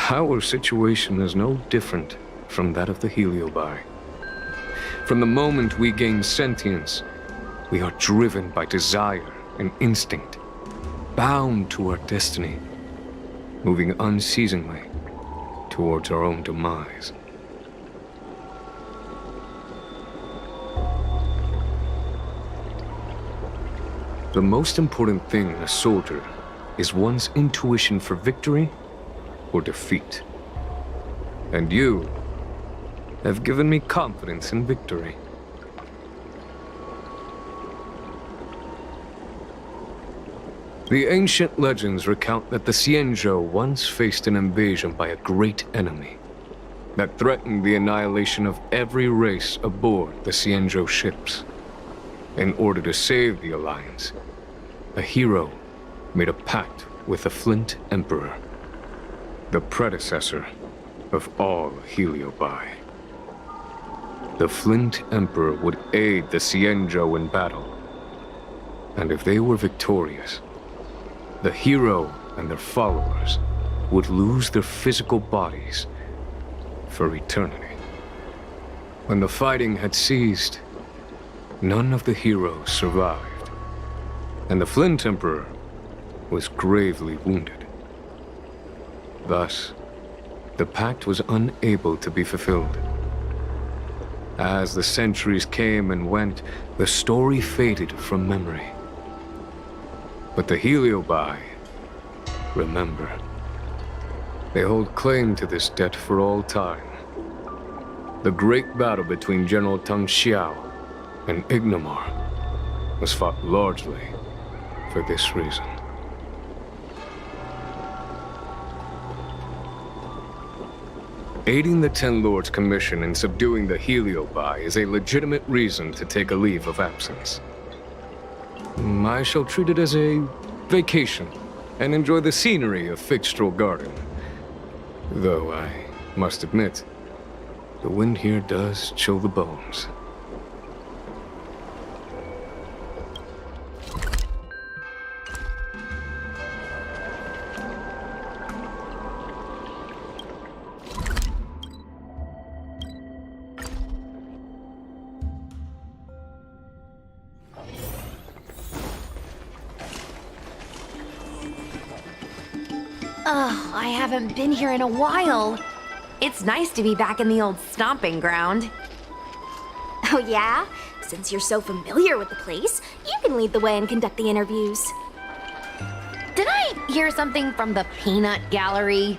Our situation is no different from that of the Heliobi. From the moment we gain sentience, we are driven by desire and instinct, bound to our destiny, moving unceasingly towards our own demise. The most important thing in a soldier is one's intuition for victory or defeat. And you have given me confidence in victory. The ancient legends recount that the Xianzhou once faced an invasion by a great enemy that threatened the annihilation of every race aboard the Xianzhou ships. In order to save the Alliance, a hero made a pact with the Flint Emperor, the predecessor of all Heliobi. The Flint Emperor would aid the Xianzhou in battle, and if they were victorious, the hero and their followers would lose their physical bodies for eternity. When the fighting had ceased, none of the heroes survived, and the Flint Emperor was gravely wounded. Thus, the pact was unable to be fulfilled. As the centuries came and went, the story faded from memory. But the Heliobi remember. They hold claim to this debt for all time. The great battle between General Tang Xiao and Ignomar was fought largely for this reason. Aiding the Ten Lords' commission in subduing the Heliobi is a legitimate reason to take a leave of absence. I shall treat it as a vacation and enjoy the scenery of Figstrel Garden. Though I must admit, the wind here does chill the bones. Oh, I haven't been here in a while. It's nice to be back in the old stomping ground. Oh yeah? Since you're so familiar with the place, you can lead the way and conduct the interviews. Did I hear something from the Peanut Gallery?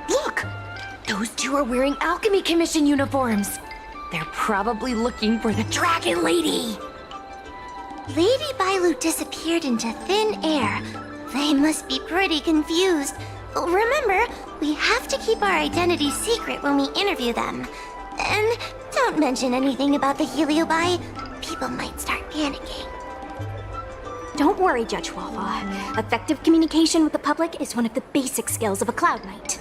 Look! Those two are wearing Alchemy Commission uniforms. They're probably looking for the Dragon Lady. Lady Bailu disappeared into thin air. They must be pretty confused. Remember, we have to keep our identity secret when we interview them. And don't mention anything about the Heliobi. People might start panicking. Don't worry, Judge Wafa. Effective communication with the public is one of the basic skills of a Cloud Knight.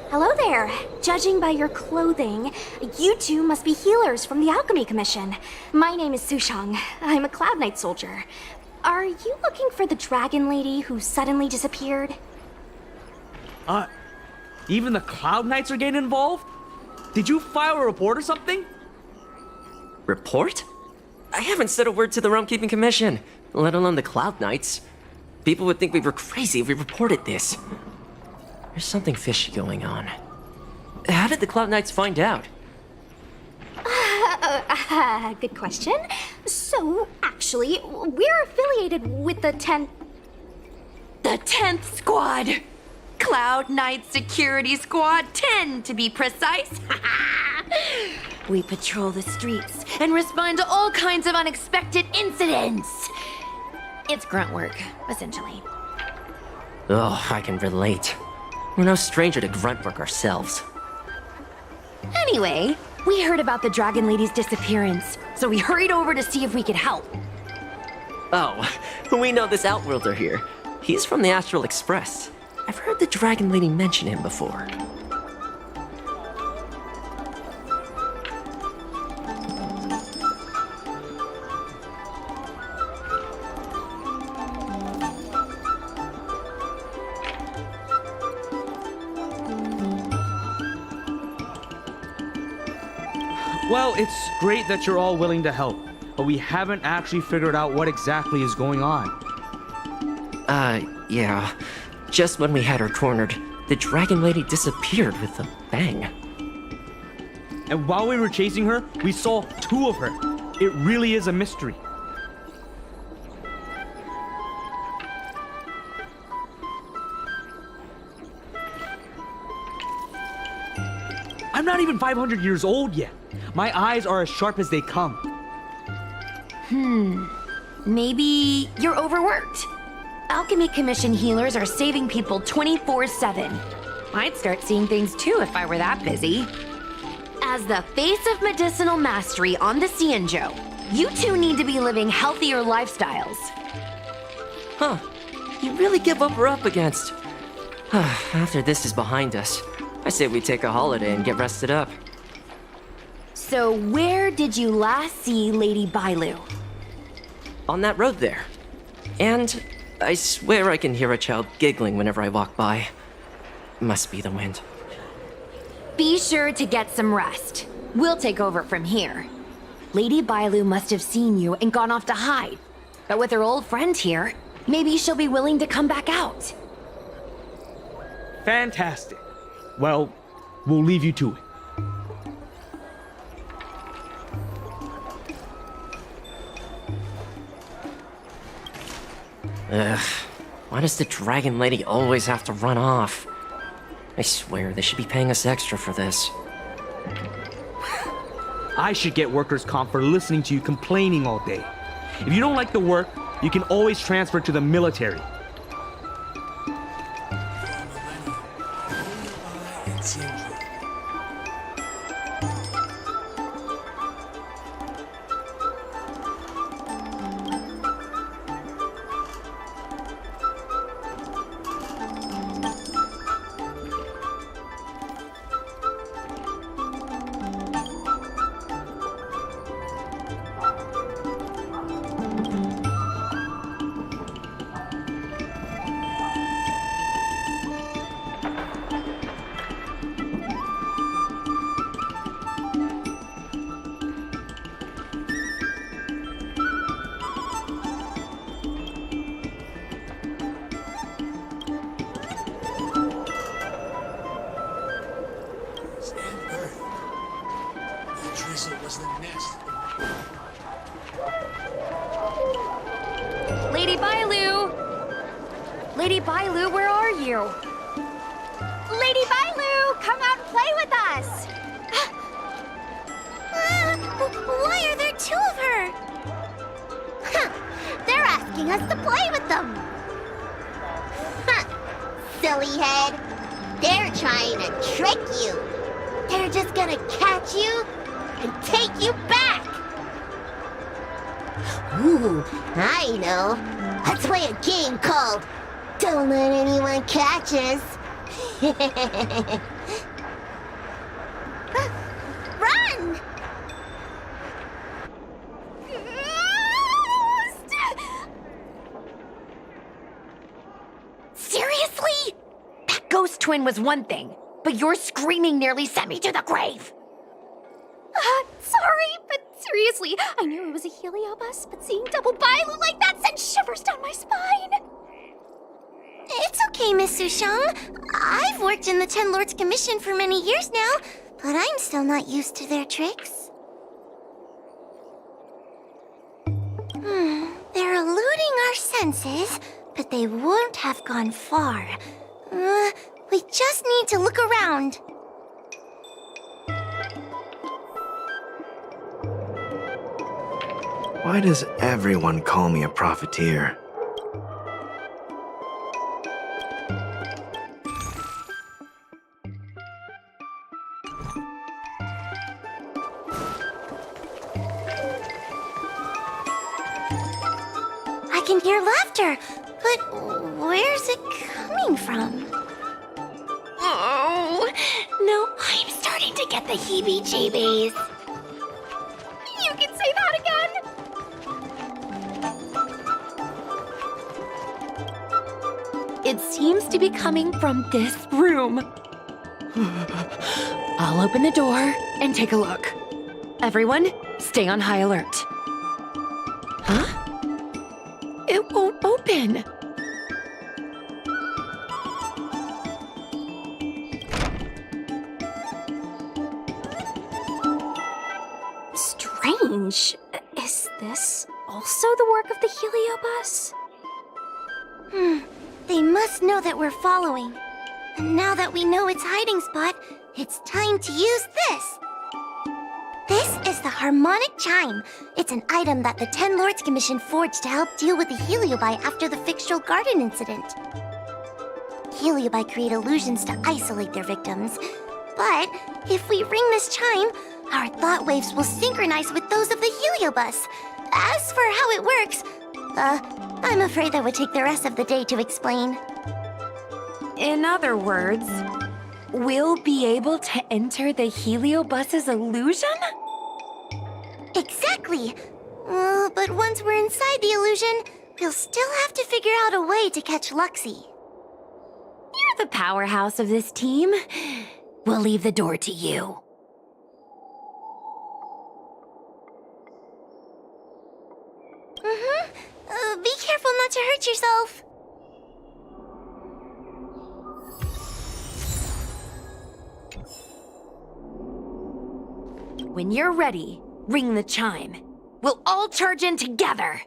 Hello there. Judging by your clothing, you two must be healers from the Alchemy Commission. My name is Sushang. I'm a Cloud Knight soldier. Are you looking for the Dragon Lady who suddenly disappeared? Even the Cloud Knights are getting involved? Did you file a report or something? Report? I haven't said a word to the Realm Keeping Commission, let alone the Cloud Knights. People would think we were crazy if we reported this. There's something fishy going on. How did the Cloud Knights find out? Good question. So, actually, we're affiliated with the 10th... The 10th Squad! Cloud Knight Security Squad 10, to be precise. We patrol the streets and respond to all kinds of unexpected incidents. It's grunt work, essentially. Oh, I can relate. We're no stranger to grunt work ourselves. Anyway, we heard about the Dragon Lady's disappearance, so we hurried over to see if we could help. Oh, we know this Outworlder here. He's from the Astral Express. I've heard the Dragon Lady mention him before. Well, it's great that you're all willing to help, but we haven't actually figured out what exactly is going on. Yeah. Just when we had her cornered, the Dragon Lady disappeared with a bang. And while we were chasing her, we saw two of her. It really is a mystery. I'm not even 500 years old yet. My eyes are as sharp as they come. Maybe you're overworked. Alchemy Commission healers are saving people 24/7. I'd start seeing things too if I were that busy. As the face of medicinal mastery on the Xianzhou, you two need to be living healthier lifestyles. Huh. You really give up we're up against. After this is behind us, I say we take a holiday and get rested up. So where did you last see Lady Bailu? On that road there. And I swear I can hear a child giggling whenever I walk by. Must be the wind. Be sure to get some rest. We'll take over from here. Lady Bailu must have seen you and gone off to hide. But with her old friend here, maybe she'll be willing to come back out. Fantastic. Well, we'll leave you to it. Ugh, why does the dragon lady always have to run off? I swear, they should be paying us extra for this. I should get workers' comp for listening to you complaining all day. If you don't like the work, you can always transfer to the military. Lady Bailu! Lady Bailu, where are you? Lady Bailu, come out and play with us! Why are there two of her? They're asking us to play with them! Silly head. They're trying to trick you. They're just gonna catch you and take you back. Ooh, I know. Let's play a game called Don't Let Anyone Catch Us. Run! Seriously? That ghost twin was one thing, but your screaming nearly sent me to the grave. Sorry, but seriously, I knew it was a heliobus, but seeing double Bailu like that sent shivers down my spine. It's okay, Miss Sushang. I've worked in the Ten Lords Commission for many years now, but I'm still not used to their tricks. They're eluding our senses, but they won't have gone far. We just need to look around. Why does everyone call me a profiteer? I can hear laughter, but where's it coming from? Oh, no, I'm starting to get the heebie-jeebies. You can say that again! It seems to be coming from this room. I'll open the door and take a look. Everyone, stay on high alert. Huh? It won't open. Strange. Is this also the work of the heliobus? They must know that we're following. And now that we know its hiding spot, it's time to use this. This is the harmonic chime. It's an item that the Ten Lords Commission forged to help deal with the heliobi after the Fixtural Garden incident. Heliobi create illusions to isolate their victims. But if we ring this chime, our thought waves will synchronize with those of the heliobus. As for how it works, I'm afraid that would take the rest of the day to explain. In other words, we'll be able to enter the heliobus's illusion? Exactly. But once we're inside the illusion, we'll still have to figure out a way to catch Luxie. You're the powerhouse of this team. We'll leave the door to you. Be careful not to hurt yourself. When you're ready, ring the chime. We'll all charge in together.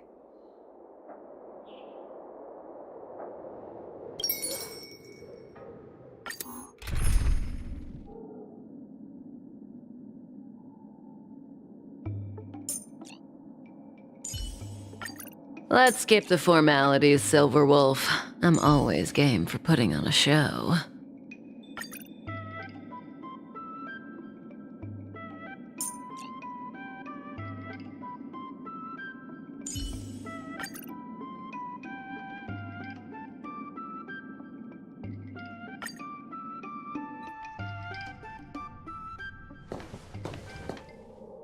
Let's skip the formalities, Silver Wolf. I'm always game for putting on a show.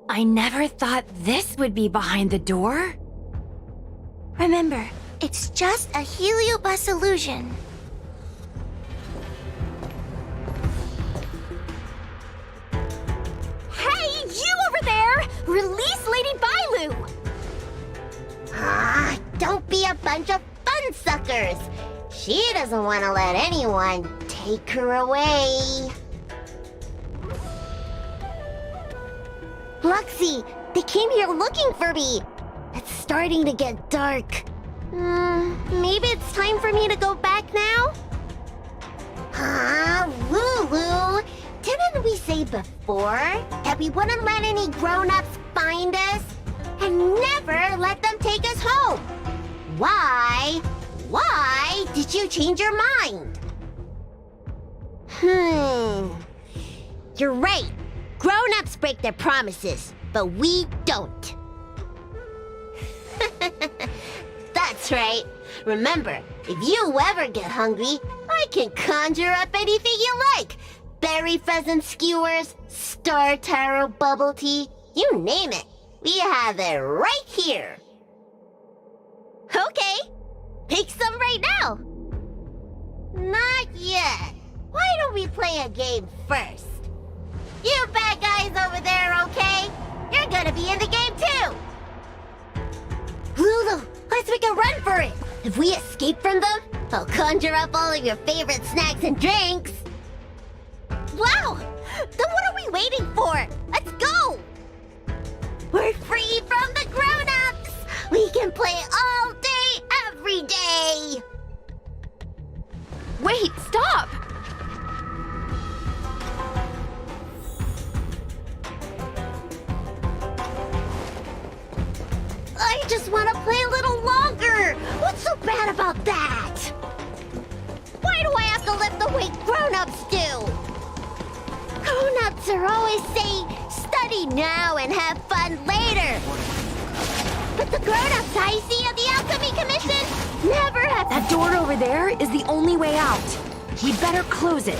I never thought this would be behind the door. Remember, it's just a heliobus illusion. Hey, you over there! Release Lady Bailu! Ah, don't be a bunch of fun suckers. She doesn't want to let anyone take her away. Luxie, they came here looking for me. It's starting to get dark. Maybe it's time for me to go back now? Lulu, didn't we say before that we wouldn't let any grown-ups find us? And never let them take us home? Why? Why did you change your mind? You're right. Grown-ups break their promises, but we don't. That's right. Remember, if you ever get hungry, I can conjure up anything you like. Berry pheasant skewers, star taro bubble tea, you name it. We have it right here. Okay, make some right now. Not yet. Why don't we play a game first? You bad guys over there, okay? You're gonna be in the game too! Lulu, let's make a run for it! If we escape from them, I'll conjure up all of your favorite snacks and drinks! Wow! Then what are we waiting for? Let's go! We're free from the grown-ups! We can play all day, every day! Wait, stop! I just want to play a little longer! What's so bad about that? Why do I have to lift the weight grown-ups do? Grown-ups are always saying, study now and have fun later. But the grown-ups I see at the Alchemy Commission never have... That door over there is the only way out. We'd better close it.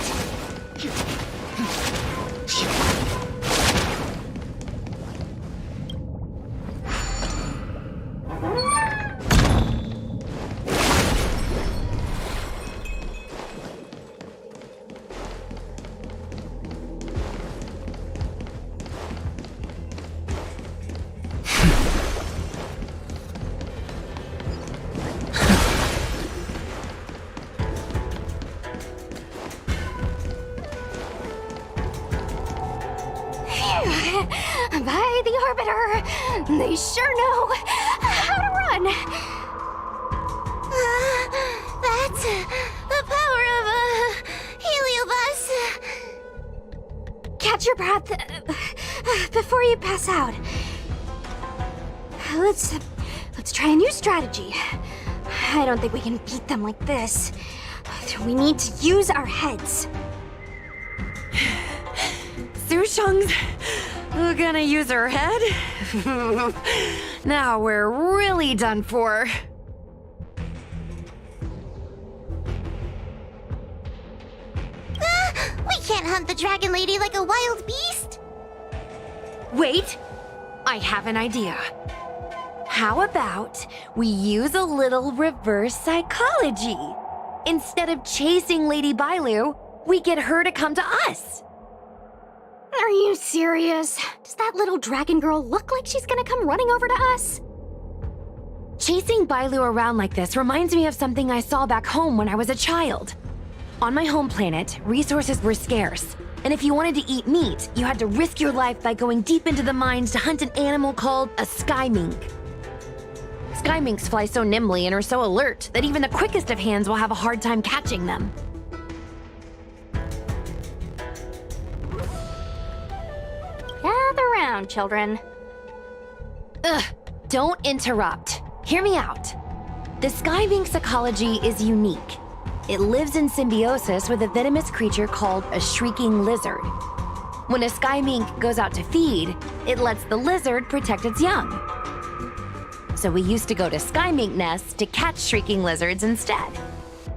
By the Arbiter, they sure know how to run. That's the power of a heliobus. Catch your breath before you pass out. Let's try a new strategy. I don't think we can beat them like this. We need to use our heads. Sushung's gonna use her head? Now we're really done for. We can't hunt the dragon lady like a wild beast. Wait, I have an idea. How about we use a little reverse psychology? Instead of chasing Lady Bailu, we get her to come to us. Are you serious? Does that little dragon girl look like she's gonna come running over to us? Chasing Bailu around like this reminds me of something I saw back home when I was a child. On my home planet, resources were scarce, and if you wanted to eat meat, you had to risk your life by going deep into the mines to hunt an animal called a sky mink. Sky minks fly so nimbly and are so alert that even the quickest of hands will have a hard time catching them. Gather round, children. Ugh, don't interrupt. Hear me out. The sky mink's ecology is unique. It lives in symbiosis with a venomous creature called a shrieking lizard. When a sky mink goes out to feed, it lets the lizard protect its young. So we used to go to sky mink nests to catch shrieking lizards instead.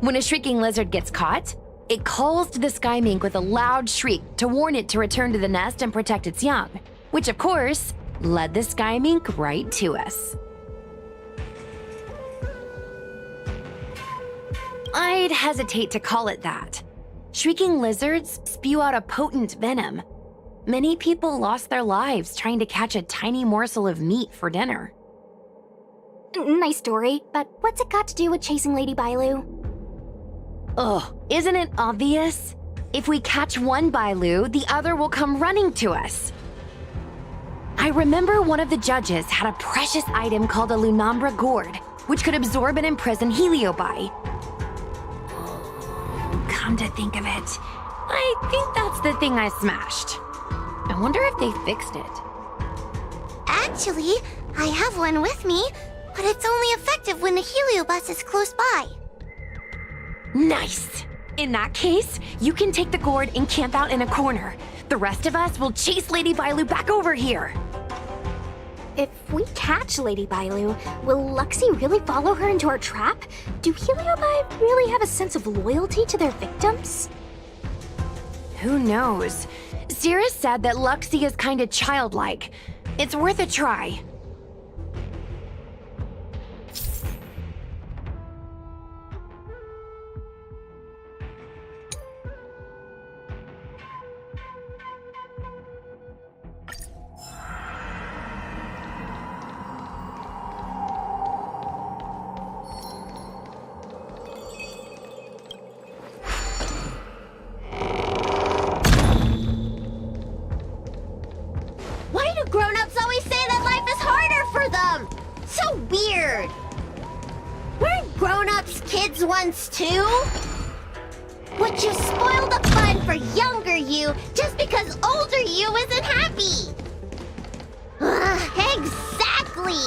When a shrieking lizard gets caught, it calls to the sky mink with a loud shriek to warn it to return to the nest and protect its young, which of course led the sky mink right to us. I'd hesitate to call it that. Shrieking lizards spew out a potent venom. Many people lost their lives trying to catch a tiny morsel of meat for dinner. Nice story, but what's it got to do with chasing Lady Bailu? Ugh, isn't it obvious? If we catch one Bailu, the other will come running to us. I remember one of the judges had a precious item called a Lunambra gourd, which could absorb and imprison Heliobi. Come to think of it, I think that's the thing I smashed. I wonder if they fixed it. Actually, I have one with me, but it's only effective when the heliobus is close by. Nice! In that case, you can take the gourd and camp out in a corner. The rest of us will chase Lady Bailu back over here. If we catch Lady Bailu, will Luxie really follow her into our trap? Do Heliobi really have a sense of loyalty to their victims? Who knows? Cirrus said that Luxie is kinda childlike. It's worth a try. Why do grown-ups always say that life is harder for them? So weird. Weren't grown-ups kids once too? Would you spoil the fun for younger you just because older you isn't happy? Exactly!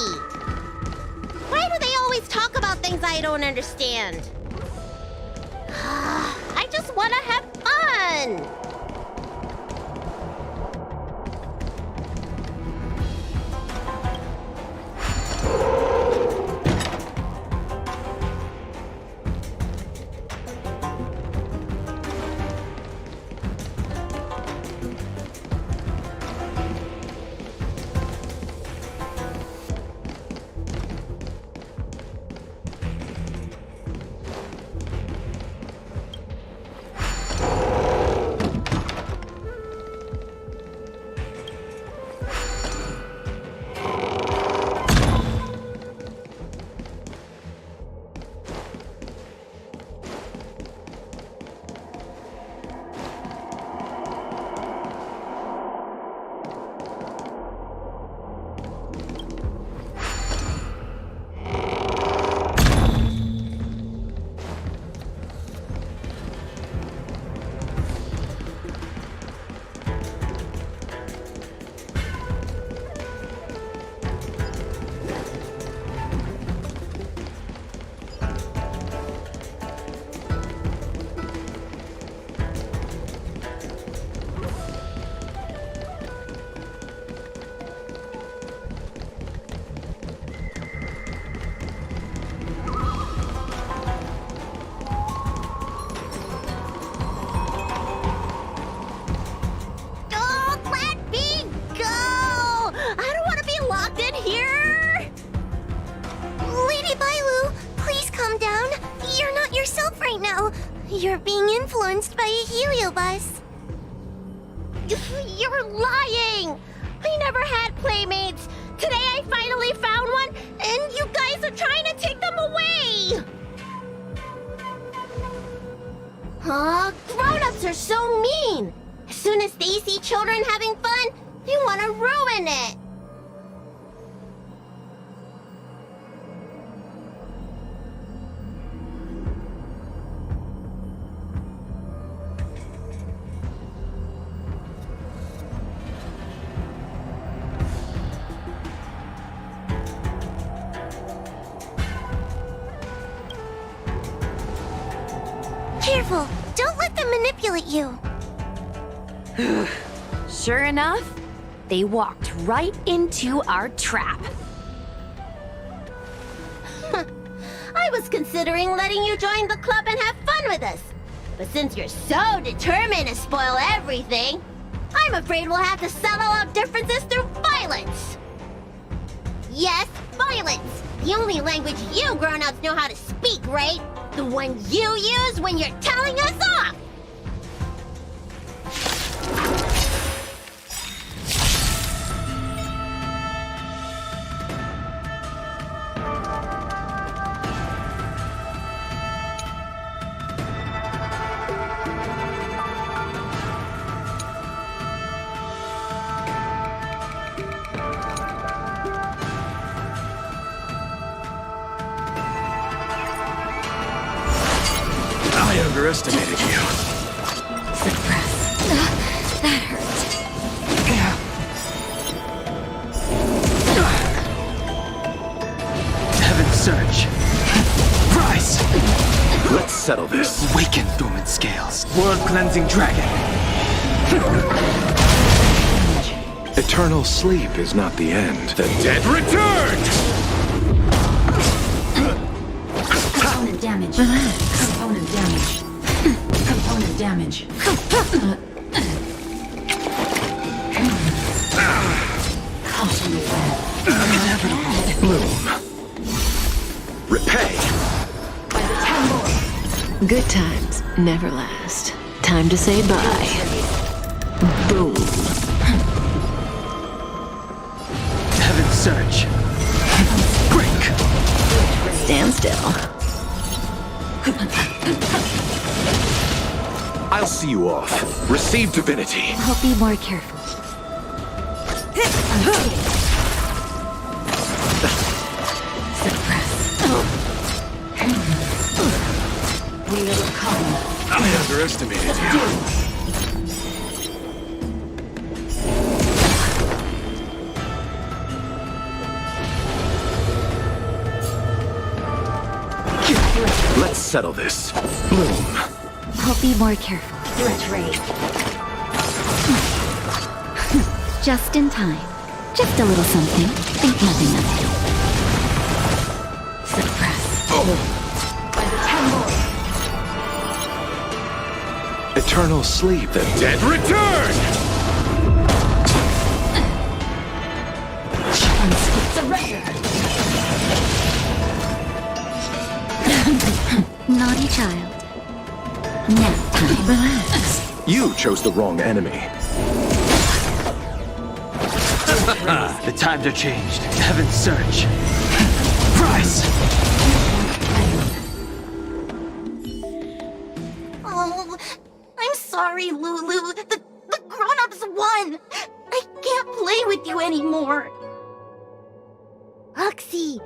Why do they always talk about things I don't understand? I just want to have fun! You're being influenced by a heliobus. You're lying! I never had playmates. Today I finally found one, and you guys are trying to take them away! Grown-ups are so mean! As soon as they see children having fun, they want to ruin it! careful. Don't let them manipulate you. Sure enough, they walked right into our trap. I was considering letting you join the club and have fun with us. But since you're so determined to spoil everything, I'm afraid we'll have to settle out differences through violence. Yes, violence. The only language you grown-ups know how to speak, right? The one you use when you're telling us off! I underestimated you. That hurt. Heaven surge. Rise! Let's settle this. Awaken, dormant scales. World-cleansing dragon. Eternal sleep is not the end. The dead return! Component damage. Component damage. Component damage. Caution the web. Bloom. Repay. Good times never last. Time to say bye. Boom. Heaven surge. Break. Stand still. I'll see you off. Receive divinity. I'll be more careful. We will come. I underestimated you. Let's settle this. Bloom. I'll be more careful. Threat rate. Just in time. Just a little something. Think nothing of it. Suppress. By the temple. Eternal sleep. The dead return! Surrender. Naughty child. Nap time. Relax. You chose the wrong enemy. The times are changed. Heaven surge. Rise! Oh, I'm sorry, Lulu. The grown-ups won. I can't play with you anymore. Huxie,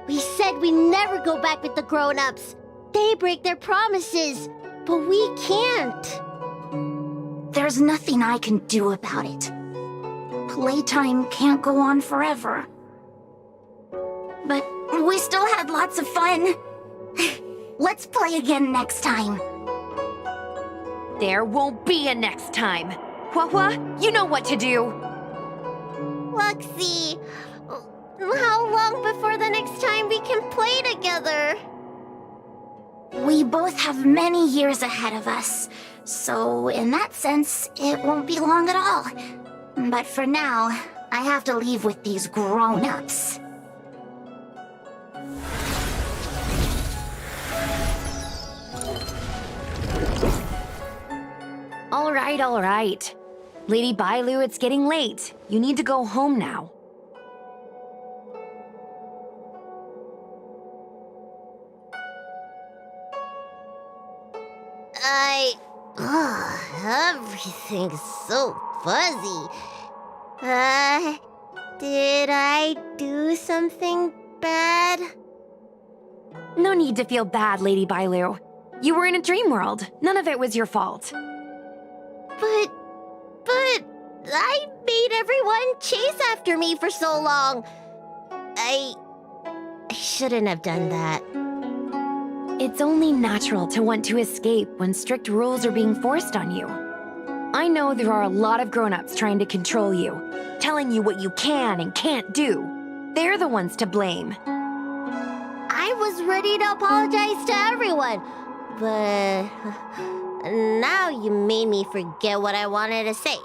we said we never go back with the grown-ups. They break their promises, but we can't. There's nothing I can do about it. Playtime can't go on forever. But we still had lots of fun. Let's play again next time. There won't be a next time. Hua, you know what to do. Luxie, how long before the next time we can play together? We both have many years ahead of us, so in that sense, it won't be long at all. But for now, I have to leave with these grown-ups. All right. Lady Bailu, it's getting late. You need to go home now. Everything's so fuzzy. Did I do something bad? No need to feel bad, Lady Bailu. You were in a dream world. None of it was your fault. But I made everyone chase after me for so long. I shouldn't have done that. It's only natural to want to escape when strict rules are being forced on you. I know there are a lot of grown-ups trying to control you, telling you what you can and can't do. They're the ones to blame. I was ready to apologize to everyone, but now you made me forget what I wanted to say.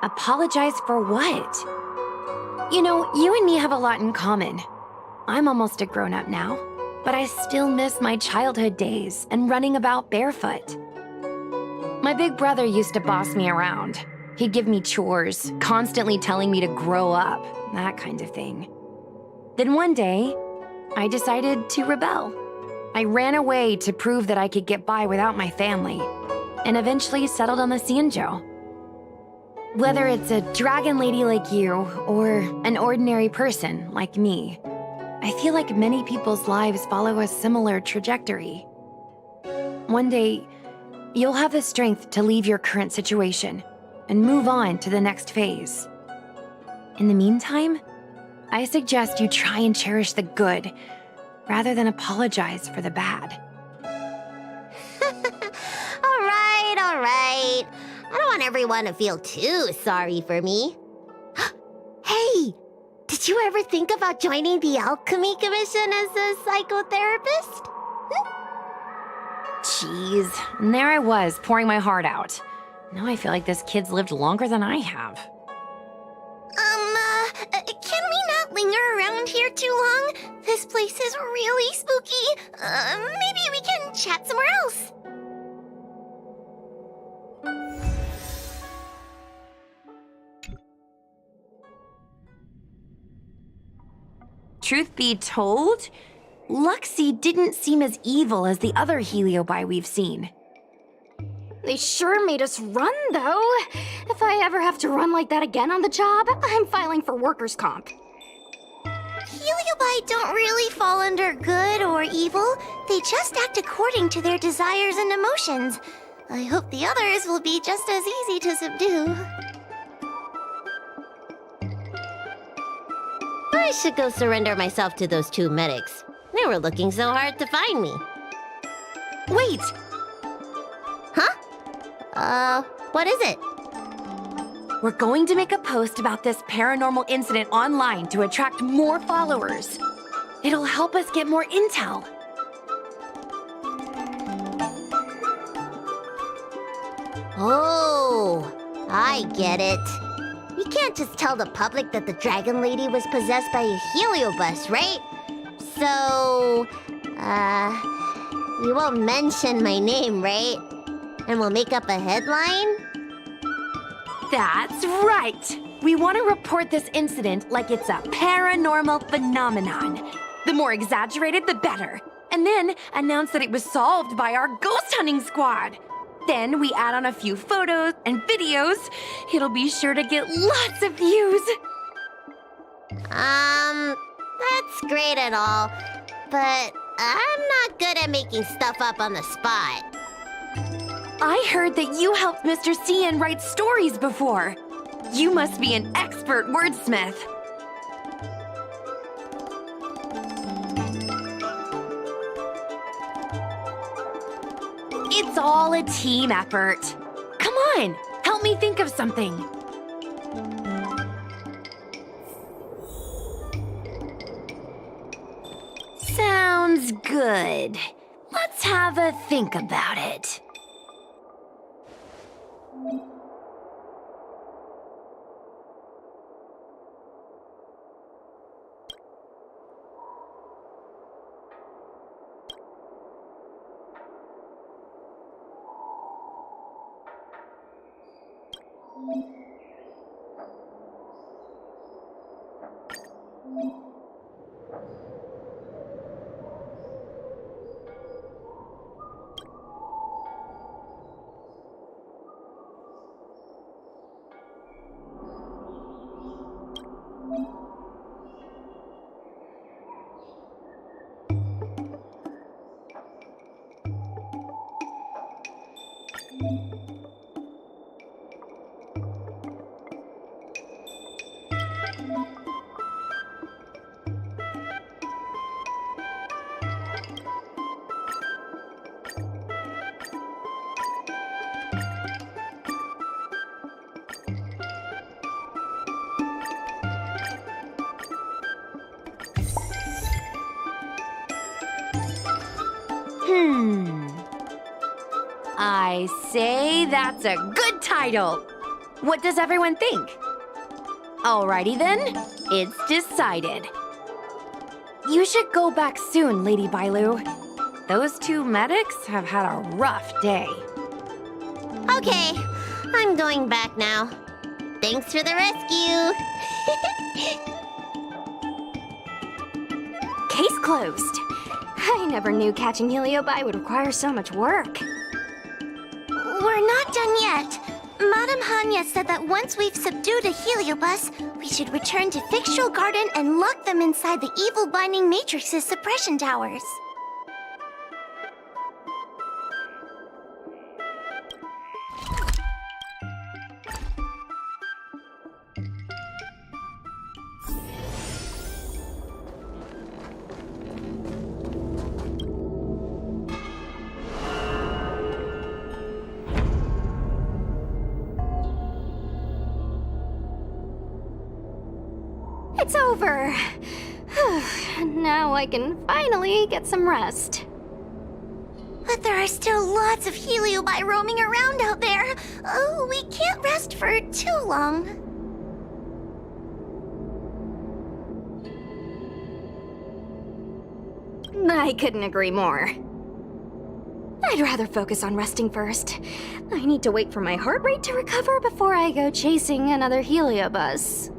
Apologize for what? You know, you and me have a lot in common. I'm almost a grown-up now, but I still miss my childhood days and running about barefoot. My big brother used to boss me around. He'd give me chores, constantly telling me to grow up, that kind of thing. Then one day, I decided to rebel. I ran away to prove that I could get by without my family, and eventually settled on the Xianzhou. Whether it's a dragon lady like you, or an ordinary person like me, I feel like many people's lives follow a similar trajectory. One day, you'll have the strength to leave your current situation and move on to the next phase. In the meantime, I suggest you try and cherish the good, rather than apologize for the bad. All right. I don't want everyone to feel too sorry for me. Hey, did you ever think about joining the Alchemy Commission as a psychotherapist? Jeez, and there I was, pouring my heart out. Now I feel like this kid's lived longer than I have. Can we not linger around here too long? This place is really spooky. Maybe we can chat somewhere else. Truth be told, Luxie didn't seem as evil as the other Heliobi we've seen. They sure made us run, though. If I ever have to run like that again on the job, I'm filing for workers' comp. Heliobi don't really fall under good or evil. They just act according to their desires and emotions. I hope the others will be just as easy to subdue. I should go surrender myself to those two medics. They were looking so hard to find me. Wait! Huh? What is it? We're going to make a post about this paranormal incident online to attract more followers. It'll help us get more intel. Oh, I get it. You can't just tell the public that the Dragon Lady was possessed by a heliobus, right? So, you won't mention my name, right? And we'll make up a headline? That's right! We want to report this incident like it's a paranormal phenomenon. The more exaggerated, the better. And then announce that it was solved by our ghost hunting squad. Then we add on a few photos and videos. It'll be sure to get lots of views. That's great and all, but I'm not good at making stuff up on the spot. I heard that you helped Mr. Cian write stories before. You must be an expert wordsmith. It's all a team effort. Come on, help me think of something. Sounds good. Let's have a think about it. I say that's a good title. What does everyone think? Alrighty then, it's decided. You should go back soon, Lady Bailu. Those two medics have had a rough day. Okay, I'm going back now. Thanks for the rescue. Case closed. I never knew catching Heliobi would require so much work. We're not done yet. Madame Hanya said that once we've subdued a Heliobus, we should return to Fixtral Garden and lock them inside the evil binding matrix's suppression towers. It's over. Now I can finally get some rest. But there are still lots of Heliobi roaming around out there. Oh, we can't rest for too long. I couldn't agree more. I'd rather focus on resting first. I need to wait for my heart rate to recover before I go chasing another Heliobus.